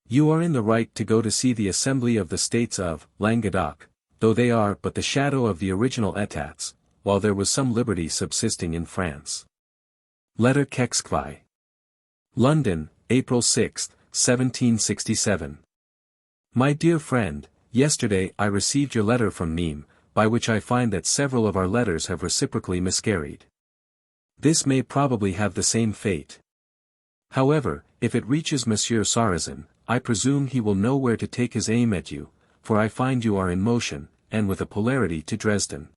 You are in the right to go to see the Assembly of the States of Languedoc, though they are but the shadow of the original etats, while there was some liberty subsisting in France. Letter Kexkvi. London, April 6, 1767. My dear friend, yesterday I received your letter from Nîmes, by which I find that several of our letters have reciprocally miscarried. This may probably have the same fate. However, if it reaches Monsieur Sarrazin, I presume he will know where to take his aim at you, for I find you are in motion, and with a polarity to Dresden.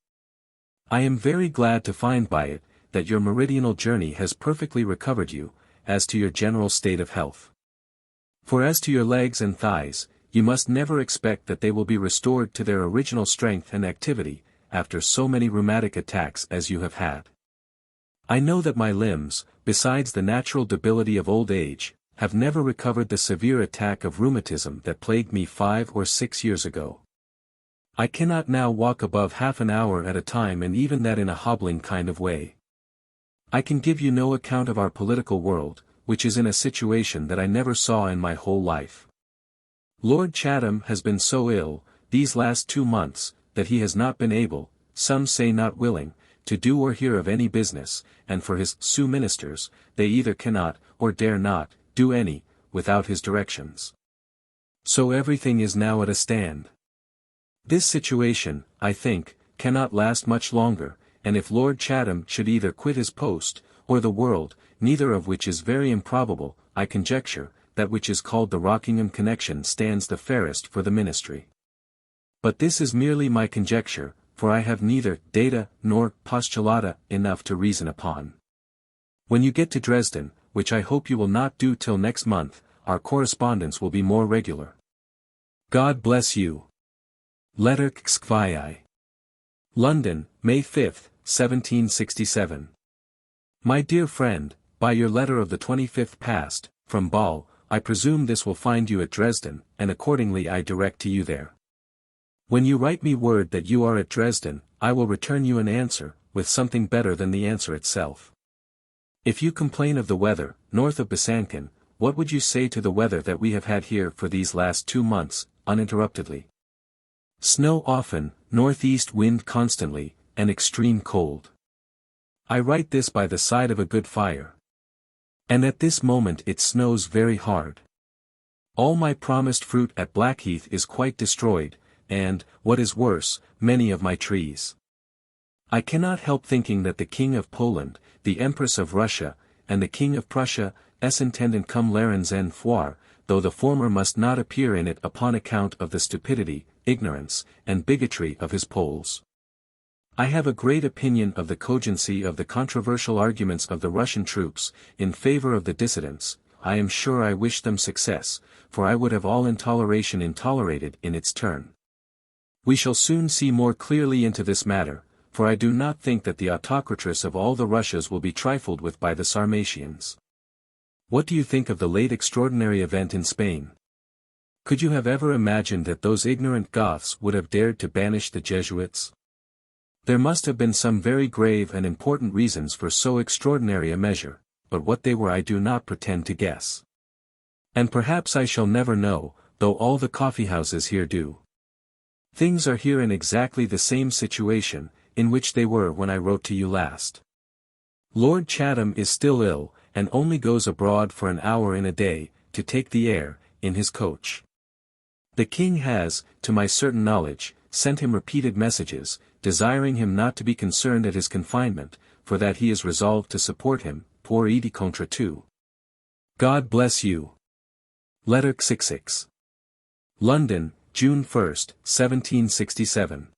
I am very glad to find by it, that your meridional journey has perfectly recovered you, as to your general state of health. For as to your legs and thighs, you must never expect that they will be restored to their original strength and activity, after so many rheumatic attacks as you have had. I know that my limbs, besides the natural debility of old age, have never recovered the severe attack of rheumatism that plagued me 5 or 6 years ago. I cannot now walk above half an hour at a time, and even that in a hobbling kind of way. I can give you no account of our political world, which is in a situation that I never saw in my whole life. Lord Chatham has been so ill, these last 2 months, that he has not been able, some say not willing, to do or hear of any business, and for his sous ministers, they either cannot, or dare not, do any, without his directions. So everything is now at a stand. This situation, I think, cannot last much longer, and if Lord Chatham should either quit his post, or the world, neither of which is very improbable, I conjecture, that which is called the Rockingham connection stands the fairest for the ministry. But this is merely my conjecture, for I have neither data nor postulata enough to reason upon. When you get to Dresden, which I hope you will not do till next month, our correspondence will be more regular. God bless you. Letter Kexkvi. London, May 5, 1767. My dear friend, by your letter of the 25th past, from Bâle, I presume this will find you at Dresden, and accordingly I direct to you there. When you write me word that you are at Dresden, I will return you an answer, with something better than the answer itself. If you complain of the weather, north of Besançon, what would you say to the weather that we have had here for these last 2 months, uninterruptedly? Snow often, northeast wind constantly, and extreme cold. I write this by the side of a good fire. And at this moment it snows very hard. All my promised fruit at Blackheath is quite destroyed, and, what is worse, many of my trees. I cannot help thinking that the King of Poland, the Empress of Russia, and the King of Prussia, intendant cum larens en foire, though the former must not appear in it upon account of the stupidity, ignorance, and bigotry of his Poles. I have a great opinion of the cogency of the controversial arguments of the Russian troops, in favor of the dissidents. I am sure I wish them success, for I would have all intoleration intolerated in its turn. We shall soon see more clearly into this matter, for I do not think that the autocratress of all the Russias will be trifled with by the Sarmatians. What do you think of the late extraordinary event in Spain? Could you have ever imagined that those ignorant Goths would have dared to banish the Jesuits? There must have been some very grave and important reasons for so extraordinary a measure, but what they were I do not pretend to guess. And perhaps I shall never know, though all the coffeehouses here do. Things are here in exactly the same situation, in which they were when I wrote to you last. Lord Chatham is still ill, and only goes abroad for an hour in a day, to take the air, in his coach. The King has, to my certain knowledge, sent him repeated messages, desiring him not to be concerned at his confinement, for that he is resolved to support him, pour aider contre tout. God bless you. Letter 66. London, June 1, 1767.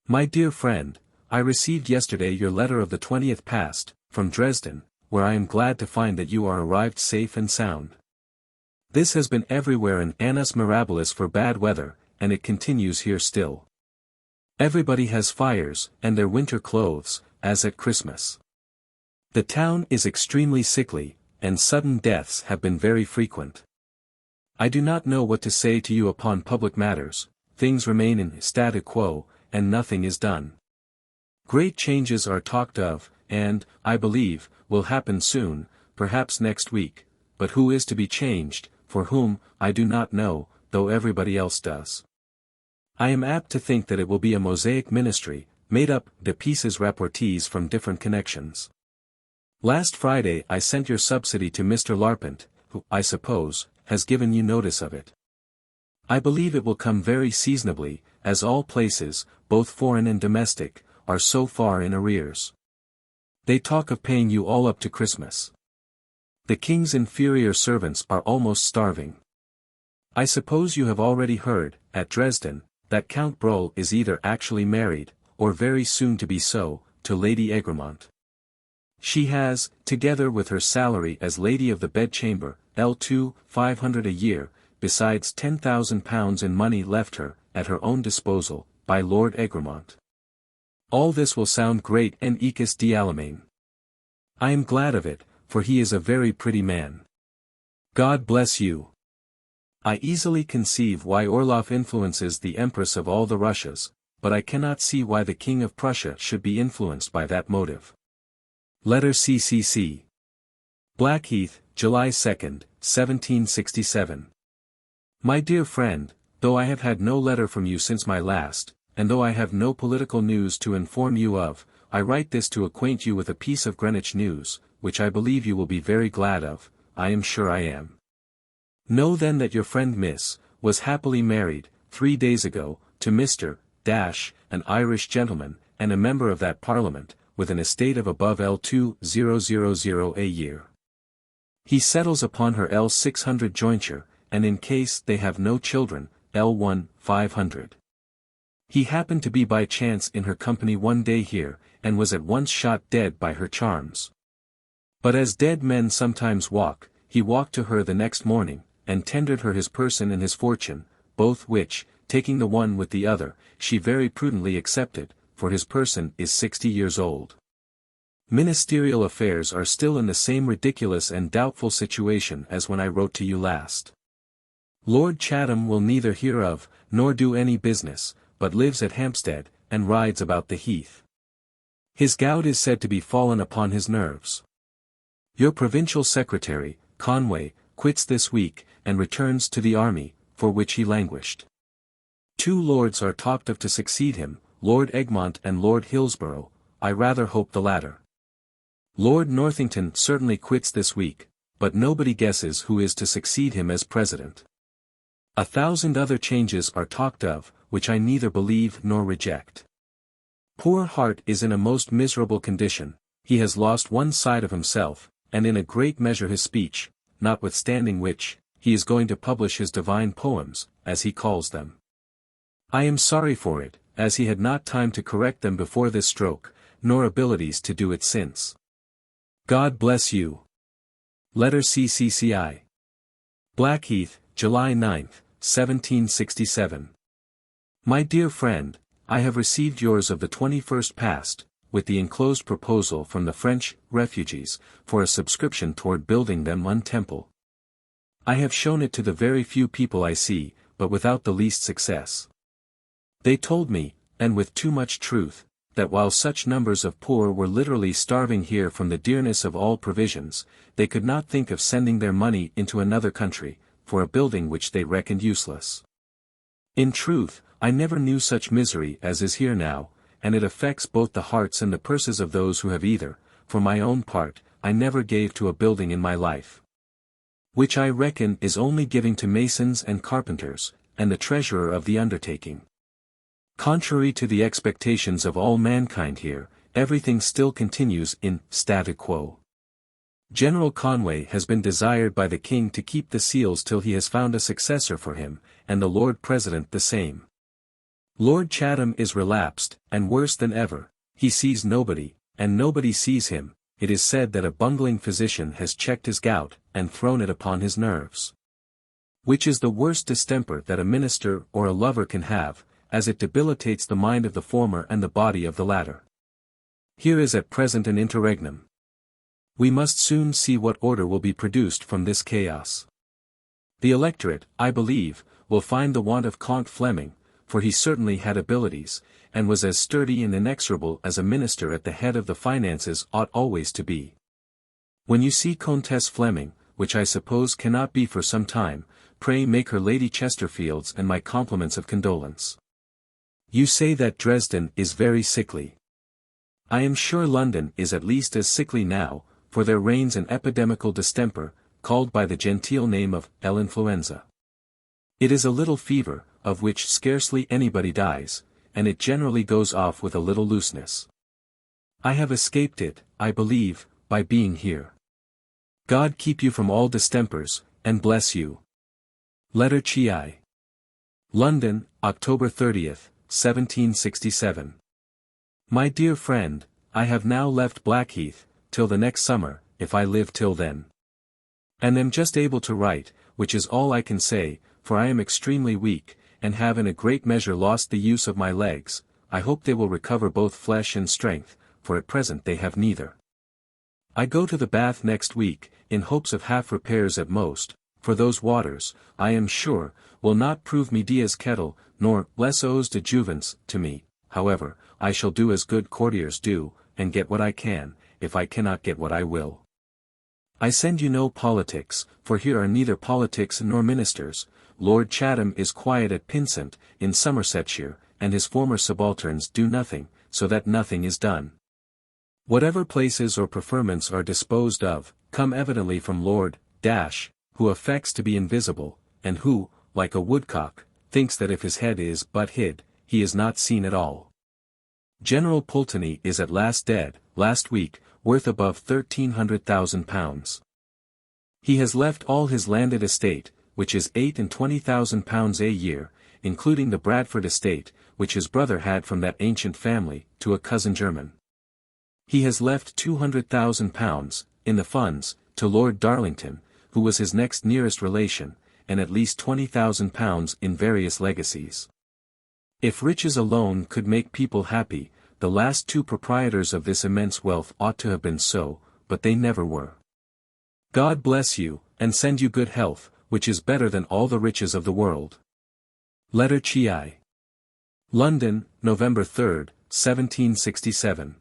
My dear friend, I received yesterday your letter of the 20th past, from Dresden, where I am glad to find that you are arrived safe and sound. This has been everywhere an annus mirabilis for bad weather, and it continues here still. Everybody has fires, and their winter clothes, as at Christmas. The town is extremely sickly, and sudden deaths have been very frequent. I do not know what to say to you upon public matters. Things remain in statu quo, and nothing is done. Great changes are talked of, and, I believe, will happen soon, perhaps next week, but who is to be changed, for whom, I do not know, though everybody else does. I am apt to think that it will be a mosaic ministry, made up de pieces rapportees from different connections. Last Friday I sent your subsidy to Mr. Larpent, who, I suppose, has given you notice of it. I believe it will come very seasonably, as all places, both foreign and domestic, are so far in arrears. They talk of paying you all up to Christmas. The King's inferior servants are almost starving. I suppose you have already heard, at Dresden, that Count Brohl is either actually married, or very soon to be so, to Lady Egremont. She has, together with her salary as Lady of the Bedchamber, L2, 500 a year, besides £10,000 in money left her, at her own disposal, by Lord Egremont. All this will sound great and ecus dialemain. I am glad of it, for he is a very pretty man. God bless you. I easily conceive why Orloff influences the Empress of all the Russias, but I cannot see why the King of Prussia should be influenced by that motive. Letter CCC. Blackheath, July 2, 1767. My dear friend, though I have had no letter from you since my last, and though I have no political news to inform you of, I write this to acquaint you with a piece of Greenwich news, which I believe you will be very glad of. I am sure I am. Know then that your friend Miss, was happily married, 3 days ago, to Mr. an Irish gentleman, and a member of that Parliament, with an estate of above L2000 a year. He settles upon her L600 jointure, and in case they have no children, L1, 500. He happened to be by chance in her company one day here, and was at once shot dead by her charms. But as dead men sometimes walk, he walked to her the next morning, and tendered her his person and his fortune, both which, taking the one with the other, she very prudently accepted, for his person is 60 years old. Ministerial affairs are still in the same ridiculous and doubtful situation as when I wrote to you last. Lord Chatham will neither hear of, nor do any business, but lives at Hampstead, and rides about the heath. His gout is said to be fallen upon his nerves. Your provincial secretary, Conway, quits this week, and returns to the army, for which he languished. 2 lords are talked of to succeed him, Lord Egmont and Lord Hillsborough. I rather hope the latter. Lord Northington certainly quits this week, but nobody guesses who is to succeed him as president. 1,000 other changes are talked of, which I neither believe nor reject. Poor heart is in a most miserable condition, he has lost one side of himself, and in a great measure his speech, notwithstanding which, he is going to publish his divine poems, as he calls them. I am sorry for it, as he had not time to correct them before this stroke, nor abilities to do it since. God bless you. Letter CCCI. Blackheath, July 9, 1767. My dear friend, I have received yours of the 21st past, with the enclosed proposal from the French refugees, for a subscription toward building them one temple. I have shown it to the very few people I see, but without the least success. They told me, and with too much truth, that while such numbers of poor were literally starving here from the dearness of all provisions, they could not think of sending their money into another country, for a building which they reckoned useless. In truth, I never knew such misery as is here now, and it affects both the hearts and the purses of those who have either. For my own part, I never gave to a building in my life. Which I reckon is only giving to masons and carpenters, and the treasurer of the undertaking. Contrary to the expectations of all mankind here, everything still continues in statu quo. General Conway has been desired by the king to keep the seals till he has found a successor for him, and the Lord President the same. Lord Chatham is relapsed, and worse than ever, he sees nobody, and nobody sees him. It is said that a bungling physician has checked his gout, and thrown it upon his nerves. Which is the worst distemper that a minister or a lover can have, as it debilitates the mind of the former and the body of the latter. Here is at present an interregnum. We must soon see what order will be produced from this chaos. The electorate, I believe, will find the want of Count Fleming, for he certainly had abilities, and was as sturdy and inexorable as a minister at the head of the finances ought always to be. When you see Countess Fleming, which I suppose cannot be for some time, pray make her Lady Chesterfield's and my compliments of condolence. You say that Dresden is very sickly. I am sure London is at least as sickly now, for there reigns an epidemical distemper, called by the genteel name of influenza. It is a little fever, of which scarcely anybody dies, and it generally goes off with a little looseness. I have escaped it, I believe, by being here. God keep you from all distempers, and bless you. Letter Chi. London, October 30th, 1767. My dear friend, I have now left Blackheath, till the next summer, if I live till then. And am just able to write, which is all I can say, for I am extremely weak, and have in a great measure lost the use of my legs. I hope they will recover both flesh and strength, for at present they have neither. I go to the bath next week, in hopes of half repairs at most, for those waters, I am sure, will not prove Medea's kettle, nor les eaux de Jouvence to me. However, I shall do as good courtiers do, and get what I can, if I cannot get what I will. I send you no politics, for here are neither politics nor ministers. Lord Chatham is quiet at Pynsent, in Somersetshire, and his former subalterns do nothing, so that nothing is done. Whatever places or preferments are disposed of, come evidently from Lord who affects to be invisible, and who, like a woodcock, thinks that if his head is but hid, he is not seen at all. General Pulteney is at last dead, last week, worth above £1,300,000. He has left all his landed estate, which is £28,000 a year, including the Bradford estate, which his brother had from that ancient family, to a cousin german. He has left £200,000, in the funds, to Lord Darlington, who was his next nearest relation, and at least £20,000 in various legacies. If riches alone could make people happy, the last two proprietors of this immense wealth ought to have been so, but they never were. God bless you, and send you good health, which is better than all the riches of the world. Letter Chi. London, November 3, 1767.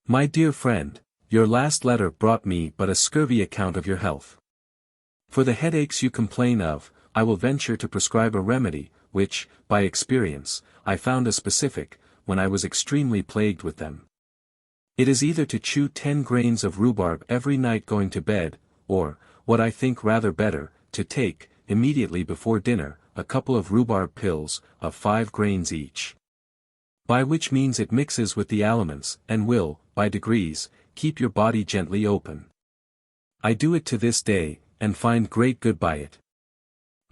My dear friend, your last letter brought me but a scurvy account of your health. For the headaches you complain of, I will venture to prescribe a remedy, which, by experience, I found a specific, when I was extremely plagued with them. It is either to chew 10 grains of rhubarb every night going to bed, or, what I think rather better, to take, immediately before dinner, a couple of rhubarb pills, of 5 grains each. by which means it mixes with the aliments, and will, by degrees, keep your body gently open. I do it to this day, and find great good by it.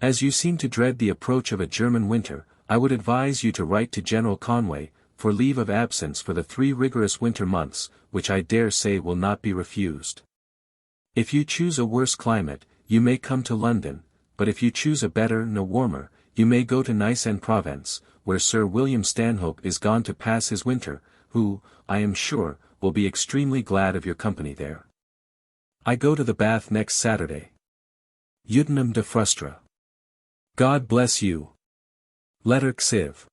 As you seem to dread the approach of a German winter, I would advise you to write to General Conway, for leave of absence for the 3 rigorous winter months, which I dare say will not be refused. If you choose a worse climate, you may come to London, but if you choose a better and a warmer, you may go to Nice and Provence, where Sir William Stanhope is gone to pass his winter, who, I am sure, will be extremely glad of your company there. I go to the Bath next Saturday. Utinam de Frustra. God bless you. Letter Xiv.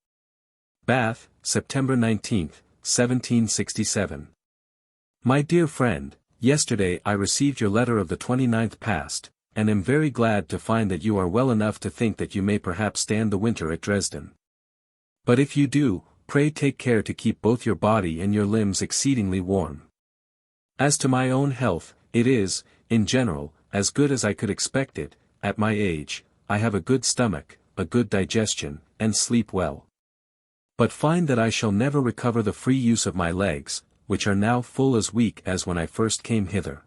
Bath, September 19, 1767. My dear friend, yesterday I received your letter of the 29th past, and am very glad to find that you are well enough to think that you may perhaps stand the winter at Dresden. But if you do, pray take care to keep both your body and your limbs exceedingly warm. As to my own health, it is, in general, as good as I could expect it. At my age, I have a good stomach, a good digestion, and sleep well. But find that I shall never recover the free use of my legs, which are now full as weak as when I first came hither.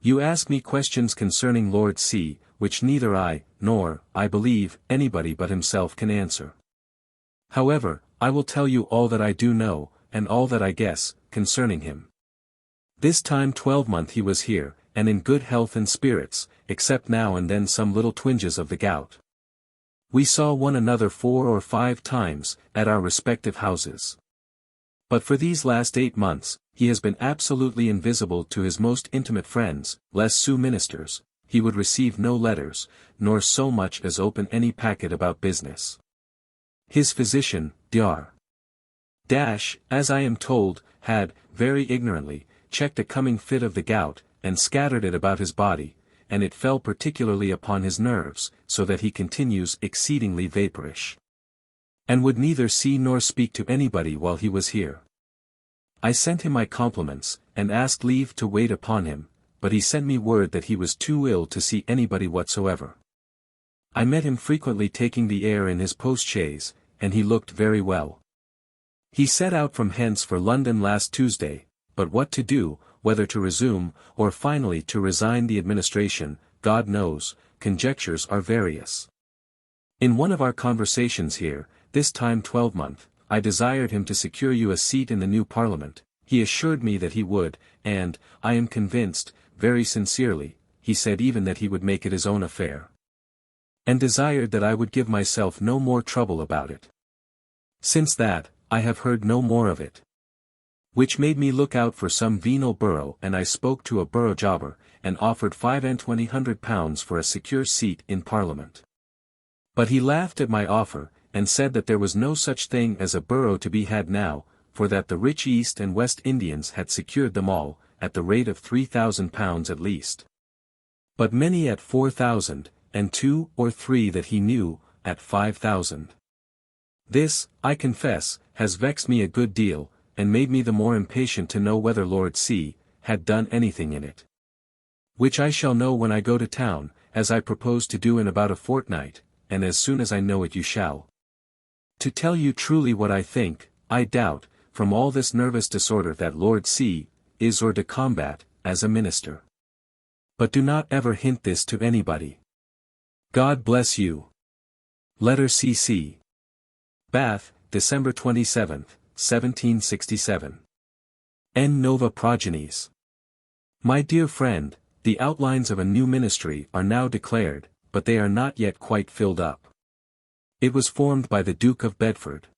You ask me questions concerning Lord C, which neither I, nor, I believe, anybody but himself can answer. However, I will tell you all that I do know, and all that I guess, concerning him. This time 12-month he was here, and in good health and spirits, except now and then some little twinges of the gout. We saw one another 4 or 5 times, at our respective houses. But for these last 8 months, he has been absolutely invisible to his most intimate friends, less Sioux ministers. He would receive no letters, nor so much as open any packet about business. His physician, Dr. As I am told, had, very ignorantly, checked a coming fit of the gout, and scattered it about his body, and it fell particularly upon his nerves, so that he continues exceedingly vaporish, and would neither see nor speak to anybody while he was here. I sent him my compliments, and asked leave to wait upon him, but he sent me word that he was too ill to see anybody whatsoever. I met him frequently taking the air in his post-chaise, and he looked very well. He set out from hence for London last Tuesday, but what to do, whether to resume, or finally to resign the administration, God knows. Conjectures are various. In one of our conversations here, this time 12-month, I desired him to secure you a seat in the new Parliament. He assured me that he would, and, I am convinced, very sincerely, he said even that he would make it his own affair, and desired that I would give myself no more trouble about it. Since that, I have heard no more of it. Which made me look out for some venal borough, and I spoke to a borough jobber, and offered £2500 for a secure seat in Parliament. But he laughed at my offer, and said that there was no such thing as a borough to be had now, for that the rich East and West Indians had secured them all, at the rate of £3000 at least. But many at 4000, and 2 or 3 that he knew, at 5000. This, I confess, has vexed me a good deal, and made me the more impatient to know whether Lord C. had done anything in it. Which I shall know when I go to town, as I propose to do in about a fortnight, and as soon as I know it you shall. To tell you truly what I think, I doubt, from all this nervous disorder that Lord C. is hors de combat, as a minister. But do not ever hint this to anybody. God bless you. Letter C.C. Bath, December 27, 1767. N. Nova Progenies. My dear friend, the outlines of a new ministry are now declared, but they are not yet quite filled up. It was formed by the Duke of Bedford.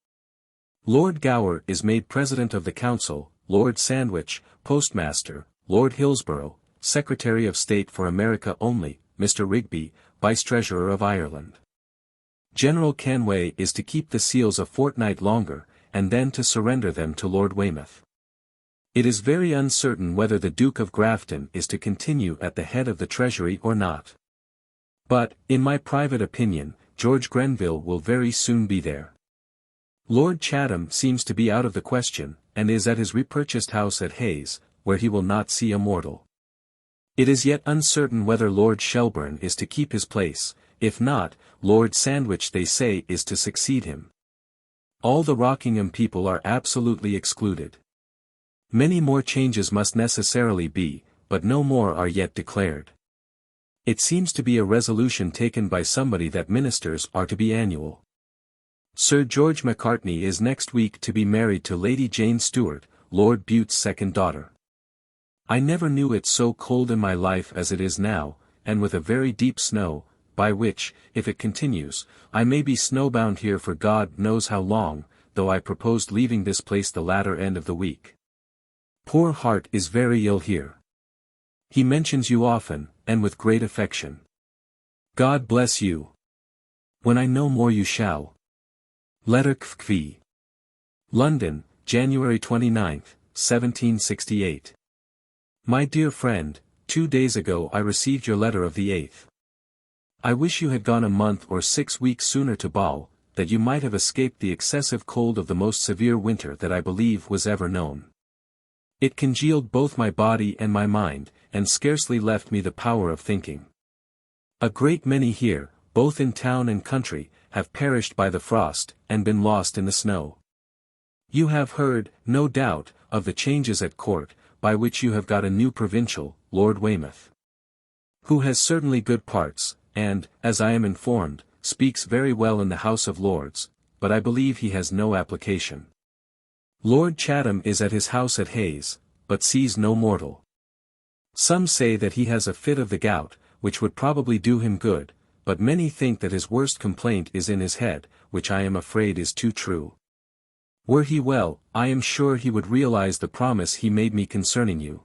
Lord Gower is made President of the Council, Lord Sandwich, Postmaster, Lord Hillsborough, Secretary of State for America only, Mr. Rigby, Vice-Treasurer of Ireland. General Canway is to keep the seals a fortnight longer, and then to surrender them to Lord Weymouth. It is very uncertain whether the Duke of Grafton is to continue at the head of the Treasury or not. But, in my private opinion, George Grenville will very soon be there. Lord Chatham seems to be out of the question, and is at his repurchased house at Hayes, where he will not see a mortal. It is yet uncertain whether Lord Shelburne is to keep his place. If not, Lord Sandwich they say is to succeed him. All the Rockingham people are absolutely excluded. Many more changes must necessarily be, but no more are yet declared. It seems to be a resolution taken by somebody that ministers are to be annual. Sir George Macartney is next week to be married to Lady Jane Stewart, Lord Bute's second daughter. I never knew it so cold in my life as it is now, and with a very deep snow, by which, if it continues, I may be snowbound here for God knows how long, though I proposed leaving this place the latter end of the week. Poor Hart is very ill here. He mentions you often, and with great affection. God bless you. When I know more you shall. Letter Kv. London, January 29, 1768. My dear friend, 2 days ago I received your letter of the 8th. I wish you had gone a month or 6 weeks sooner to Bâle, that you might have escaped the excessive cold of the most severe winter that I believe was ever known. It congealed both my body and my mind, and scarcely left me the power of thinking. A great many here, both in town and country, have perished by the frost, and been lost in the snow. You have heard, no doubt, of the changes at court, by which you have got a new provincial, Lord Weymouth, who has certainly good parts, and, as I am informed, speaks very well in the House of Lords, but I believe he has no application. Lord Chatham is at his house at Hayes, but sees no mortal. Some say that he has a fit of the gout, which would probably do him good, but many think that his worst complaint is in his head, which I am afraid is too true. Were he well, I am sure he would realize the promise he made me concerning you.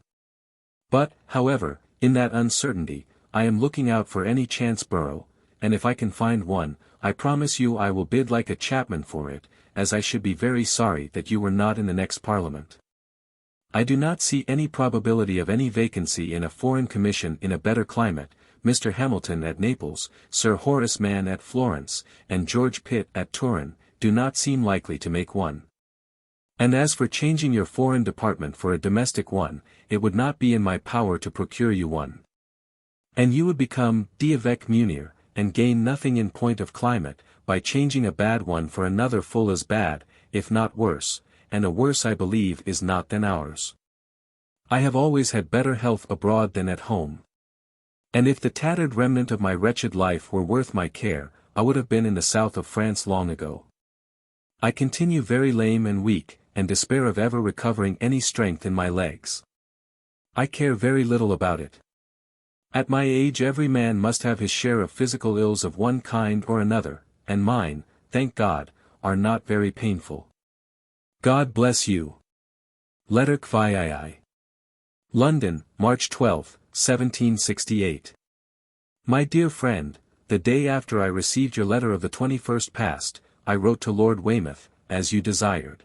But, however, in that uncertainty, I am looking out for any chance borough, and if I can find one, I promise you I will bid like a chapman for it, as I should be very sorry that you were not in the next Parliament. I do not see any probability of any vacancy in a foreign commission in a better climate. Mr. Hamilton at Naples, Sir Horace Mann at Florence, and George Pitt at Turin, do not seem likely to make one. And as for changing your foreign department for a domestic one, it would not be in my power to procure you one. And you would become d'avec munir, and gain nothing in point of climate, by changing a bad one for another full as bad, if not worse, and a worse I believe is not than ours. I have always had better health abroad than at home. And if the tattered remnant of my wretched life were worth my care, I would have been in the south of France long ago. I continue very lame and weak, and despair of ever recovering any strength in my legs. I care very little about it. At my age every man must have his share of physical ills of one kind or another, and mine, thank God, are not very painful. God bless you. Letter Kvi. London, March 12, 1768. My dear friend, the day after I received your letter of the 21st past, I wrote to Lord Weymouth, as you desired.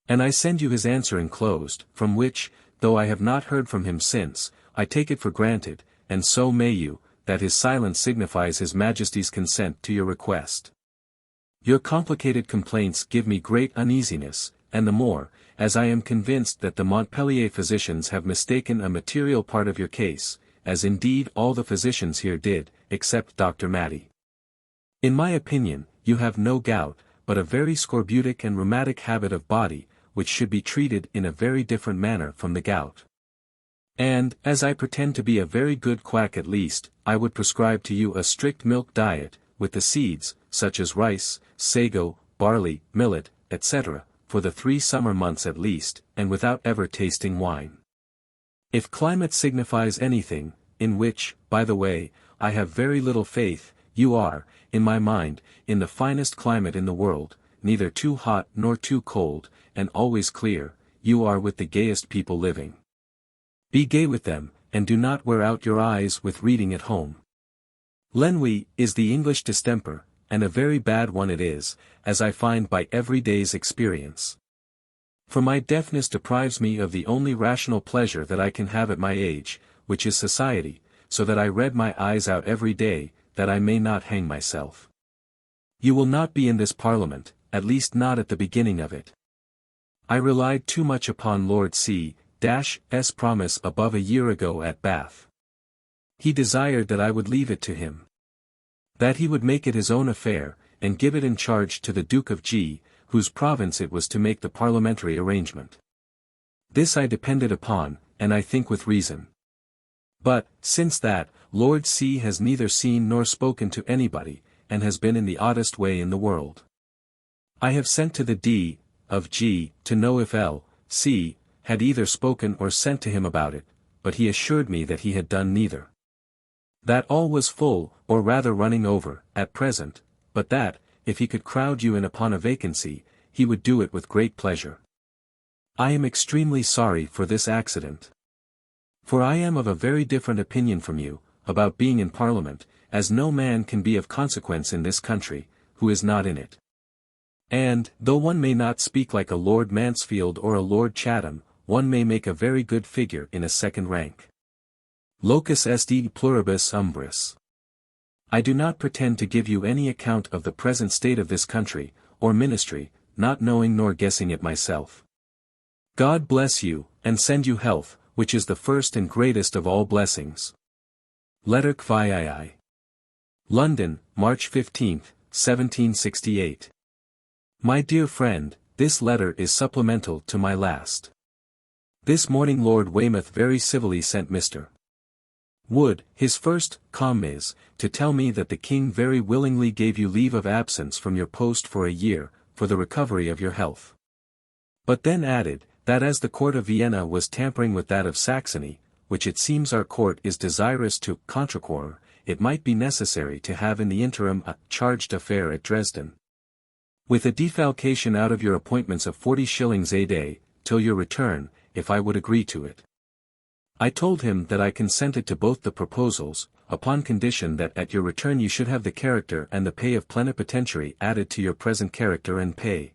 And I send you his answer enclosed, from which, though I have not heard from him since, I take it for granted, and so may you, that his silence signifies his Majesty's consent to your request. Your complicated complaints give me great uneasiness, and the more, as I am convinced that the Montpellier physicians have mistaken a material part of your case, as indeed all the physicians here did, except Dr. Matty. In my opinion, you have no gout, but a very scorbutic and rheumatic habit of body, which should be treated in a very different manner from the gout. And, as I pretend to be a very good quack at least, I would prescribe to you a strict milk diet, with the seeds, such as rice, sago, barley, millet, etc., for the 3 summer months at least, and without ever tasting wine. If climate signifies anything, in which, by the way, I have very little faith, you are, in my mind, in the finest climate in the world, neither too hot nor too cold, and always clear. You are with the gayest people living. Be gay with them, and do not wear out your eyes with reading at home. L'ennui is the English distemper, and a very bad one it is, as I find by every day's experience. For my deafness deprives me of the only rational pleasure that I can have at my age, which is society, so that I read my eyes out every day, that I may not hang myself. You will not be in this Parliament, at least not at the beginning of it. I relied too much upon Lord C.'s promise above a year ago at Bath. He desired that I would leave it to him. That he would make it his own affair, and give it in charge to the Duke of G., whose province it was to make the parliamentary arrangement. This I depended upon, and I think with reason. But, since that, Lord C has neither seen nor spoken to anybody, and has been in the oddest way in the world. I have sent to the D. of G. to know if L. C. had either spoken or sent to him about it, but he assured me that he had done neither. That all was full, or rather running over, at present, but that, if he could crowd you in upon a vacancy, he would do it with great pleasure. I am extremely sorry for this accident. For I am of a very different opinion from you, about being in Parliament, as no man can be of consequence in this country, who is not in it. And, though one may not speak like a Lord Mansfield or a Lord Chatham, one may make a very good figure in a second rank. Locus est pluribus umbris. I do not pretend to give you any account of the present state of this country, or ministry, not knowing nor guessing it myself. God bless you, and send you health, which is the first and greatest of all blessings. Letter VII. London, March 15, 1768. My dear friend, this letter is supplemental to my last. This morning Lord Weymouth very civilly sent Mr. Wood, his first commis, to tell me that the King very willingly gave you leave of absence from your post for a year, for the recovery of your health. But then added, that as the court of Vienna was tampering with that of Saxony, which it seems our court is desirous to contrequarr, it might be necessary to have in the interim a charge d'affaires at Dresden. With a defalcation out of your appointments of 40 shillings a day, till your return, if I would agree to it. I told him that I consented to both the proposals, upon condition that at your return you should have the character and the pay of plenipotentiary added to your present character and pay.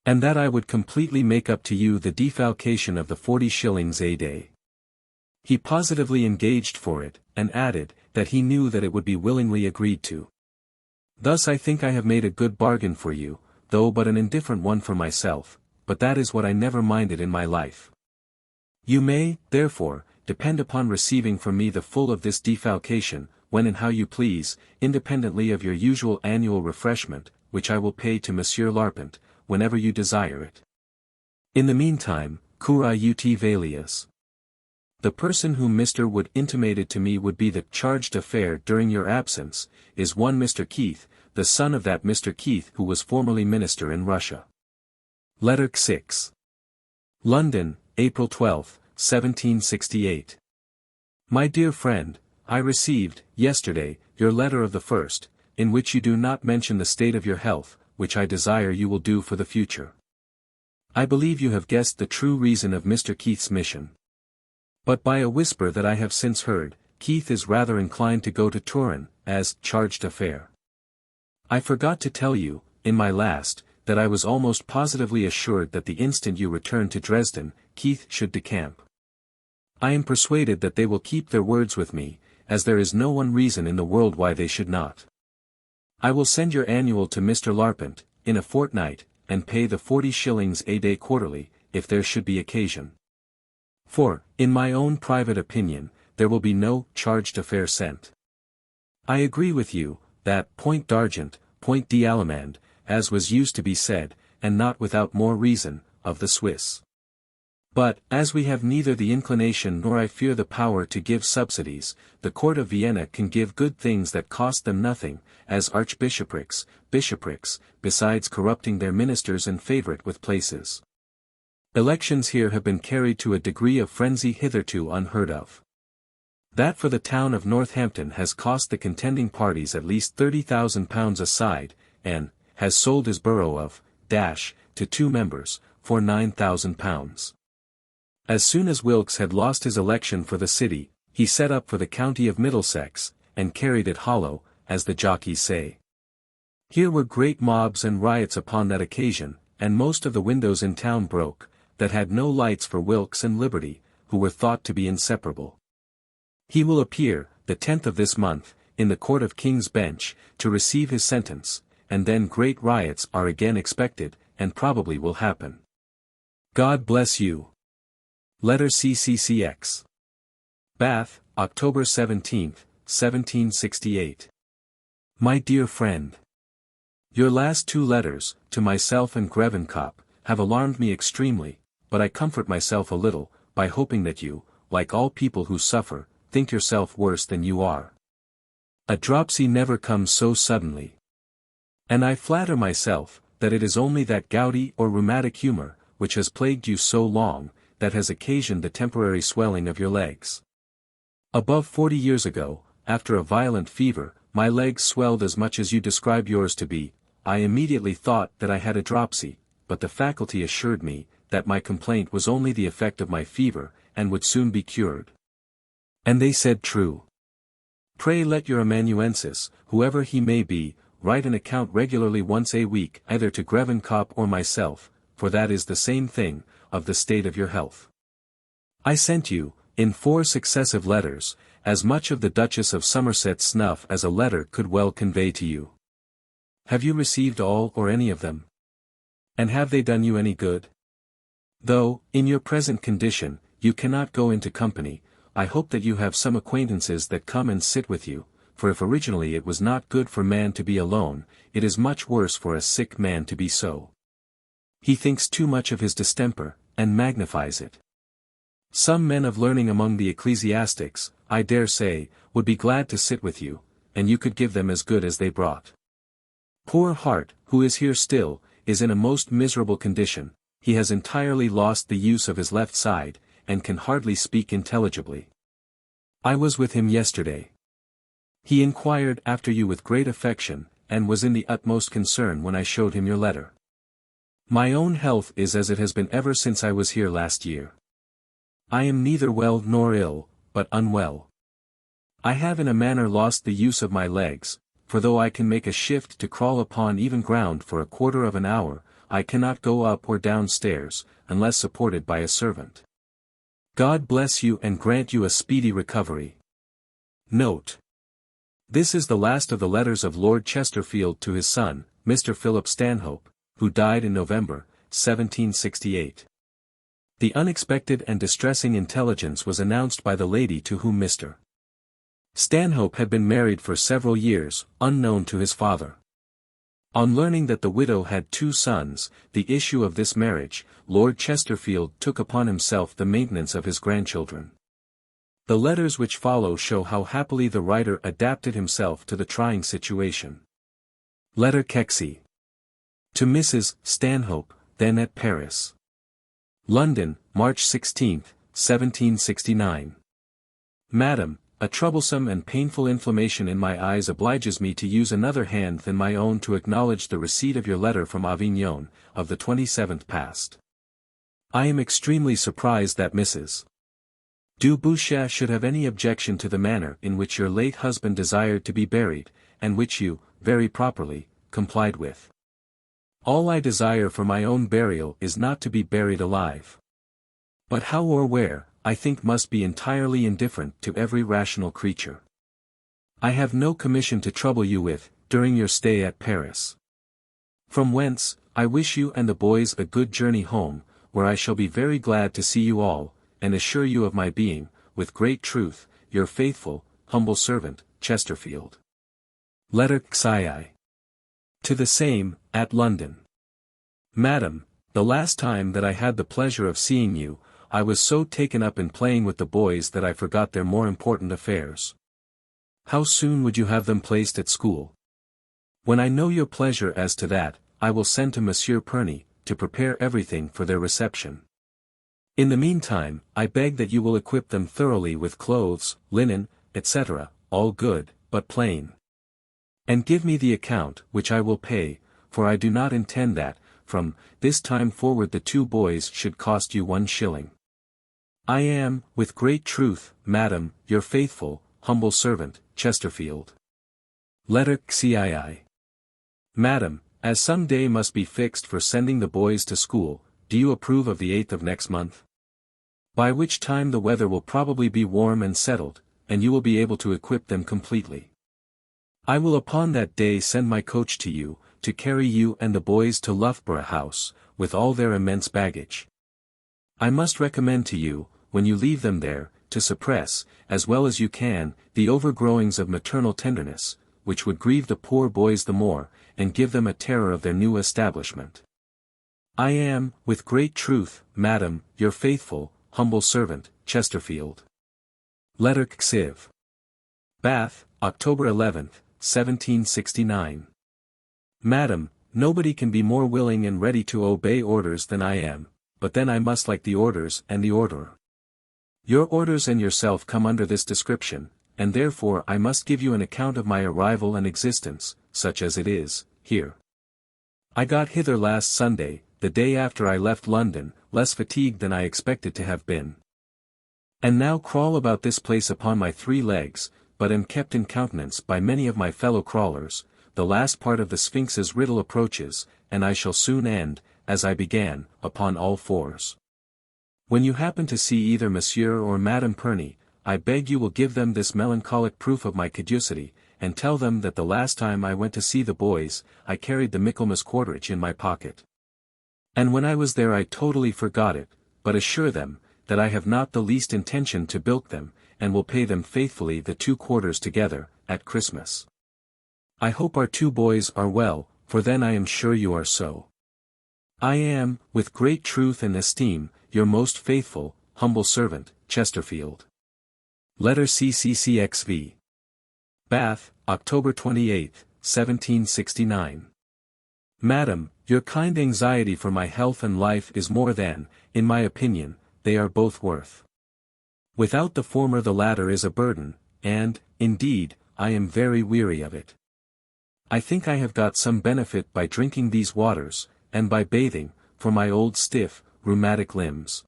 And that I would completely make up to you the defalcation of the 40 shillings a day. He positively engaged for it, and added, that he knew that it would be willingly agreed to. Thus I think I have made a good bargain for you, though but an indifferent one for myself, but that is what I never minded in my life. You may, therefore, depend upon receiving from me the full of this defalcation, when and how you please, independently of your usual annual refreshment, which I will pay to Monsieur Larpent, whenever you desire it. In the meantime, cura ut valius. The person whom Mr. Wood intimated to me would be the charge d'affaires during your absence, is one Mr. Keith, the son of that Mr. Keith who was formerly minister in Russia. Letter VI. London, April 12, 1768. My dear friend, I received, yesterday, your letter of the 1st, in which you do not mention the state of your health, which I desire you will do for the future. I believe you have guessed the true reason of Mr. Keith's mission. But by a whisper that I have since heard, Keith is rather inclined to go to Turin, as charge d'affaires. I forgot to tell you, in my last, that I was almost positively assured that the instant you returned to Dresden, Keith should decamp. I am persuaded that they will keep their words with me, as there is no one reason in the world why they should not. I will send your annual to Mr. Larpent, in a fortnight, and pay the 40 shillings a day quarterly, if there should be occasion. For, in my own private opinion, there will be no charge d'affaires sent. I agree with you, that point d'argent, point d'Allemand, as was used to be said, and not without more reason, of the Swiss. But, as we have neither the inclination nor I fear the power to give subsidies, the court of Vienna can give good things that cost them nothing, as archbishoprics, bishoprics, besides corrupting their ministers and favourite with places. Elections here have been carried to a degree of frenzy hitherto unheard of. That for the town of Northampton has cost the contending parties at least £30,000 a side, and has sold his borough of to 2 members, for £9,000. As soon as Wilkes had lost his election for the city, he set up for the county of Middlesex, and carried it hollow, as the jockeys say. Here were great mobs and riots upon that occasion, and most of the windows in town broke, that had no lights for Wilkes and Liberty, who were thought to be inseparable. He will appear, the 10th of this month, in the Court of King's Bench, to receive his sentence, and then great riots are again expected, and probably will happen. God bless you. Letter CCCX. Bath, October 17, 1768. My dear friend. Your last 2 letters, to myself and Grevenkop, have alarmed me extremely, but I comfort myself a little, by hoping that you, like all people who suffer, think yourself worse than you are. A dropsy never comes so suddenly. And I flatter myself, that it is only that gouty or rheumatic humor, which has plagued you so long, that has occasioned the temporary swelling of your legs. Above 40 years ago, after a violent fever, my legs swelled as much as you describe yours to be. I immediately thought that I had a dropsy, but the faculty assured me, that my complaint was only the effect of my fever, and would soon be cured. And they said true. Pray let your amanuensis, whoever he may be, write an account regularly once a week either to Grevenkop or myself, for that is the same thing, of the state of your health. I sent you, in 4 successive letters, as much of the Duchess of Somerset's snuff as a letter could well convey to you. Have you received all or any of them? And have they done you any good? Though, in your present condition, you cannot go into company, I hope that you have some acquaintances that come and sit with you, for if originally it was not good for man to be alone, it is much worse for a sick man to be so. He thinks too much of his distemper, and magnifies it. Some men of learning among the ecclesiastics, I dare say, would be glad to sit with you, and you could give them as good as they brought. Poor Hart, who is here still, is in a most miserable condition. He has entirely lost the use of his left side, and can hardly speak intelligibly. I was with him yesterday. He inquired after you with great affection, and was in the utmost concern when I showed him your letter. My own health is as it has been ever since I was here last year. I am neither well nor ill, but unwell. I have in a manner lost the use of my legs, for though I can make a shift to crawl upon even ground for a quarter of an hour, I cannot go up or down stairs, unless supported by a servant. God bless you and grant you a speedy recovery. Note. This is the last of the letters of Lord Chesterfield to his son, Mr. Philip Stanhope, who died in November, 1768. The unexpected and distressing intelligence was announced by the lady to whom Mr. Stanhope had been married for several years, unknown to his father. On learning that the widow had 2 sons, the issue of this marriage, Lord Chesterfield took upon himself the maintenance of his grandchildren. The letters which follow show how happily the writer adapted himself to the trying situation. Letter Kexy. To Mrs. Stanhope, then at Paris. London, March 16, 1769. Madam, a troublesome and painful inflammation in my eyes obliges me to use another hand than my own to acknowledge the receipt of your letter from Avignon, of the 27th past. I am extremely surprised that Mrs. Du Bouchet should have any objection to the manner in which your late husband desired to be buried, and which you, very properly, complied with. All I desire for my own burial is not to be buried alive. But how or where, I think must be entirely indifferent to every rational creature. I have no commission to trouble you with, during your stay at Paris. From whence, I wish you and the boys a good journey home, where I shall be very glad to see you all, and assure you of my being, with great truth, your faithful, humble servant, Chesterfield. Letter Xii. To the same, at London. Madam, the last time that I had the pleasure of seeing you, I was so taken up in playing with the boys that I forgot their more important affairs. How soon would you have them placed at school? When I know your pleasure as to that, I will send to Monsieur Perney, to prepare everything for their reception. In the meantime, I beg that you will equip them thoroughly with clothes, linen, etc., all good, but plain. And give me the account, which I will pay, for I do not intend that, from this time forward the 2 boys should cost you 1 shilling. I am, with great truth, Madam, your faithful, humble servant, Chesterfield. Letter Xii. Madam, as some day must be fixed for sending the boys to school, do you approve of the 8th of next month? By which time the weather will probably be warm and settled, and you will be able to equip them completely. I will upon that day send my coach to you, to carry you and the boys to Loughborough House, with all their immense baggage. I must recommend to you, when you leave them there, to suppress, as well as you can, the overgrowings of maternal tenderness, which would grieve the poor boys the more, and give them a terror of their new establishment. I am, with great truth, Madam, your faithful, humble servant, Chesterfield. Letter Xiv. Bath, October 11th, 1769. Madam, nobody can be more willing and ready to obey orders than I am, but then I must like the orders and the orderer. Your orders and yourself come under this description, and therefore I must give you an account of my arrival and existence, such as it is, here. I got hither last Sunday, the day after I left London, less fatigued than I expected to have been. And now crawl about this place upon my 3 legs, but am kept in countenance by many of my fellow crawlers. The last part of the Sphinx's riddle approaches, and I shall soon end, as I began, upon all 4s. When you happen to see either Monsieur or Madame Perney, I beg you will give them this melancholic proof of my caducity, and tell them that the last time I went to see the boys, I carried the Michaelmas quarterage in my pocket. And when I was there I totally forgot it, but assure them, that I have not the least intention to bilk them, and will pay them faithfully the 2 quarters together, at Christmas. I hope our 2 boys are well, for then I am sure you are so. I am, with great truth and esteem, your most faithful, humble servant, Chesterfield. Letter CCCXV. Bath, October 28th, 1769. Madam, your kind anxiety for my health and life is more than, in my opinion, they are both worth. Without the former the latter is a burden, and, indeed, I am very weary of it. I think I have got some benefit by drinking these waters, and by bathing, for my old stiff, rheumatic limbs.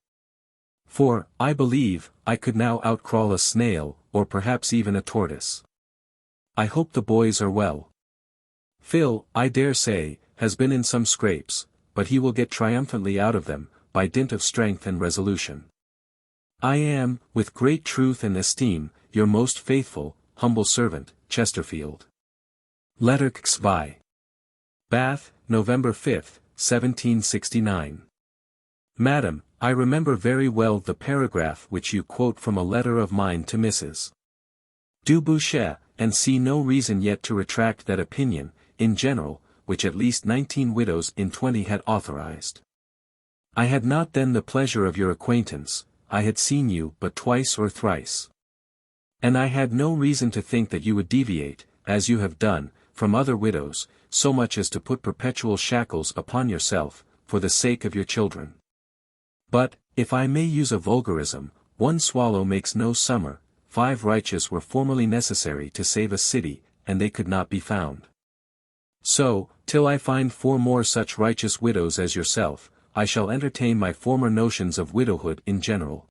For, I believe, I could now outcrawl a snail, or perhaps even a tortoise. I hope the boys are well. Phil, I dare say, has been in some scrapes, but he will get triumphantly out of them, by dint of strength and resolution. I am, with great truth and esteem, your most faithful, humble servant, Chesterfield. Letter XVI. Bath, November 5th, 1769. Madam, I remember very well the paragraph which you quote from a letter of mine to Mrs. Dubouchet, and see no reason yet to retract that opinion, in general, which at least 19 widows in 20 had authorized. I had not then the pleasure of your acquaintance, I had seen you but twice or thrice. And I had no reason to think that you would deviate, as you have done, from other widows, so much as to put perpetual shackles upon yourself, for the sake of your children. But, if I may use a vulgarism, 1 swallow makes no summer. 5 righteous were formerly necessary to save a city, and they could not be found. So, till I find 4 more such righteous widows as yourself, I shall entertain my former notions of widowhood in general.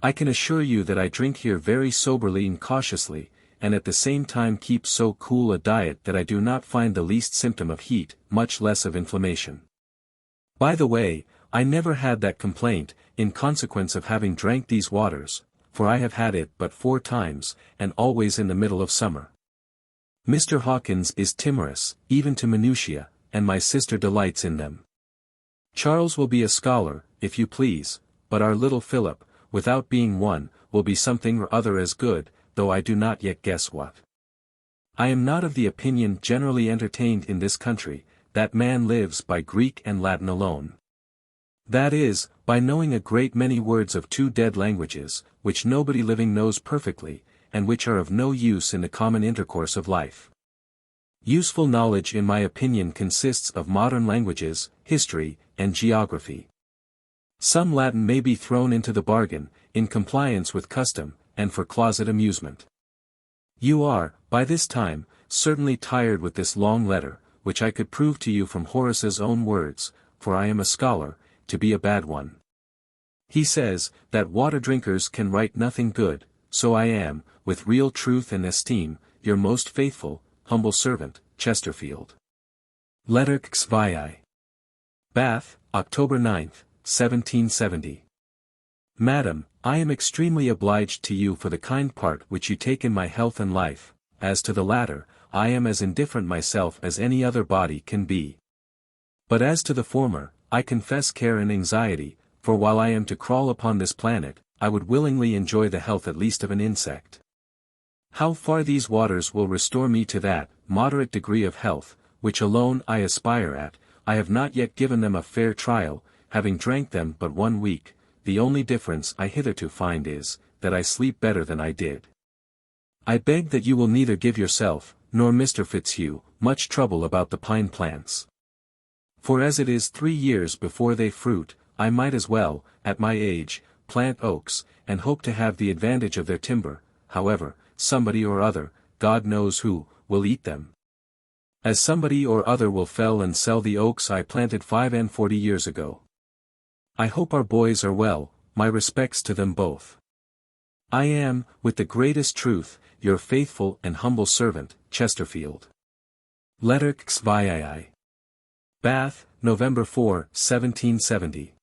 I can assure you that I drink here very soberly and cautiously, and at the same time keep so cool a diet that I do not find the least symptom of heat, much less of inflammation. By the way, I never had that complaint, in consequence of having drank these waters, for I have had it but 4 times, and always in the middle of summer. Mr. Hawkins is timorous, even to minutiae, and my sister delights in them. Charles will be a scholar, if you please, but our little Philip, without being one, will be something or other as good, though I do not yet guess what. I am not of the opinion generally entertained in this country, that man lives by Greek and Latin alone. That is, by knowing a great many words of 2 dead languages, which nobody living knows perfectly, and which are of no use in the common intercourse of life. Useful knowledge in my opinion consists of modern languages, history, and geography. Some Latin may be thrown into the bargain, in compliance with custom, and for closet amusement. You are, by this time, certainly tired with this long letter, which I could prove to you from Horace's own words, for I am a scholar, to be a bad one. He says, that water drinkers can write nothing good, so I am, with real truth and esteem, your most faithful, humble servant, Chesterfield. Letter XVI. Bath, October 9th, 1770. Madam, I am extremely obliged to you for the kind part which you take in my health and life. As to the latter, I am as indifferent myself as any other body can be. But as to the former, I confess care and anxiety, for while I am to crawl upon this planet, I would willingly enjoy the health at least of an insect. How far these waters will restore me to that moderate degree of health, which alone I aspire at, I have not yet given them a fair trial, having drank them but 1 week. The only difference I hitherto find is, that I sleep better than I did. I beg that you will neither give yourself, nor Mr. Fitzhugh, much trouble about the pine plants. For as it is 3 years before they fruit, I might as well, at my age, plant oaks, and hope to have the advantage of their timber. However, somebody or other, God knows who, will eat them. As somebody or other will fell and sell the oaks I planted 45 years ago. I hope our boys are well, my respects to them both. I am, with the greatest truth, your faithful and humble servant, Chesterfield. Letter XVI. Bath, November 4, 1770.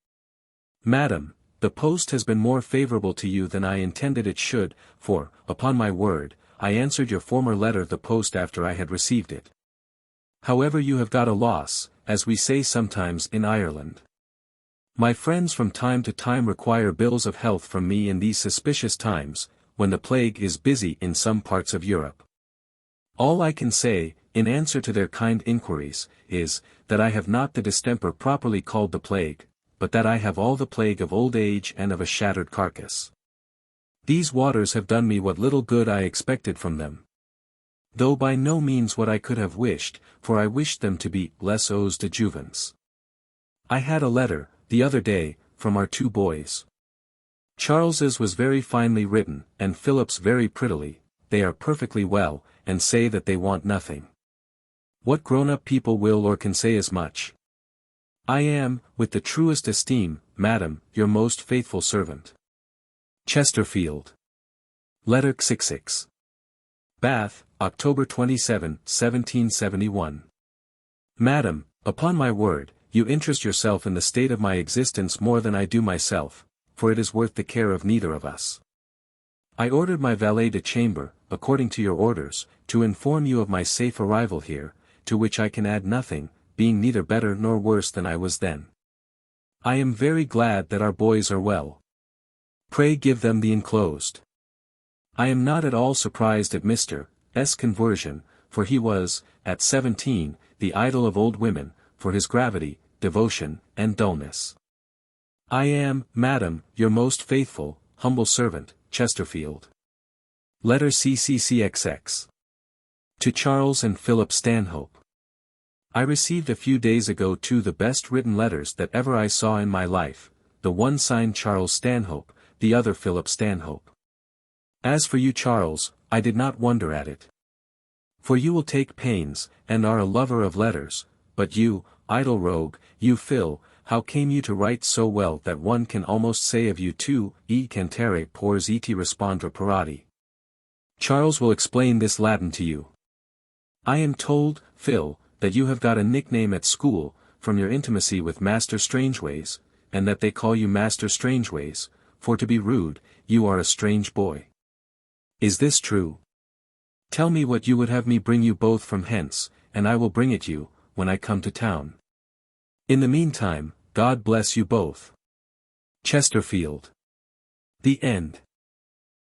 Madam, the post has been more favorable to you than I intended it should, for, upon my word, I answered your former letter the post after I had received it. However, you have got a loss, as we say sometimes in Ireland. My friends from time to time require bills of health from me in these suspicious times, when the plague is busy in some parts of Europe. All I can say, in answer to their kind inquiries, is, that I have not the distemper properly called the plague, but that I have all the plague of old age and of a shattered carcass. These waters have done me what little good I expected from them. Though by no means what I could have wished, for I wished them to be les eaux de jouvence. I had a letter, the other day, from our 2 boys. Charles's was very finely written, and Philip's very prettily. They are perfectly well, and say that they want nothing. What grown-up people will or can say as much? I am, with the truest esteem, Madam, your most faithful servant. Chesterfield. Letter XX. Bath, October 27, 1771. Madam, upon my word, you interest yourself in the state of my existence more than I do myself, for it is worth the care of neither of us. I ordered my valet de chambre, according to your orders, to inform you of my safe arrival here, to which I can add nothing, being neither better nor worse than I was then. I am very glad that our boys are well. Pray give them the enclosed. I am not at all surprised at Mr. S. conversion, for he was, at 17, the idol of old women, for his gravity, devotion, and dullness. I am, Madam, your most faithful, humble servant, Chesterfield. Letter CCCXX. To Charles and Philip Stanhope. I received a few days ago 2 the best written letters that ever I saw in my life, the one signed Charles Stanhope, the other Philip Stanhope. As for you, Charles, I did not wonder at it. For you will take pains, and are a lover of letters, but you, idle rogue, you Phil, how came you to write so well that one can almost say of you too, e cantere pors et respondere parati. Charles will explain this Latin to you. I am told, Phil, that you have got a nickname at school, from your intimacy with Master Strangeways, and that they call you Master Strangeways, for to be rude, you are a strange boy. Is this true? Tell me what you would have me bring you both from hence, and I will bring it you, when I come to town. In the meantime, God bless you both. Chesterfield. The End.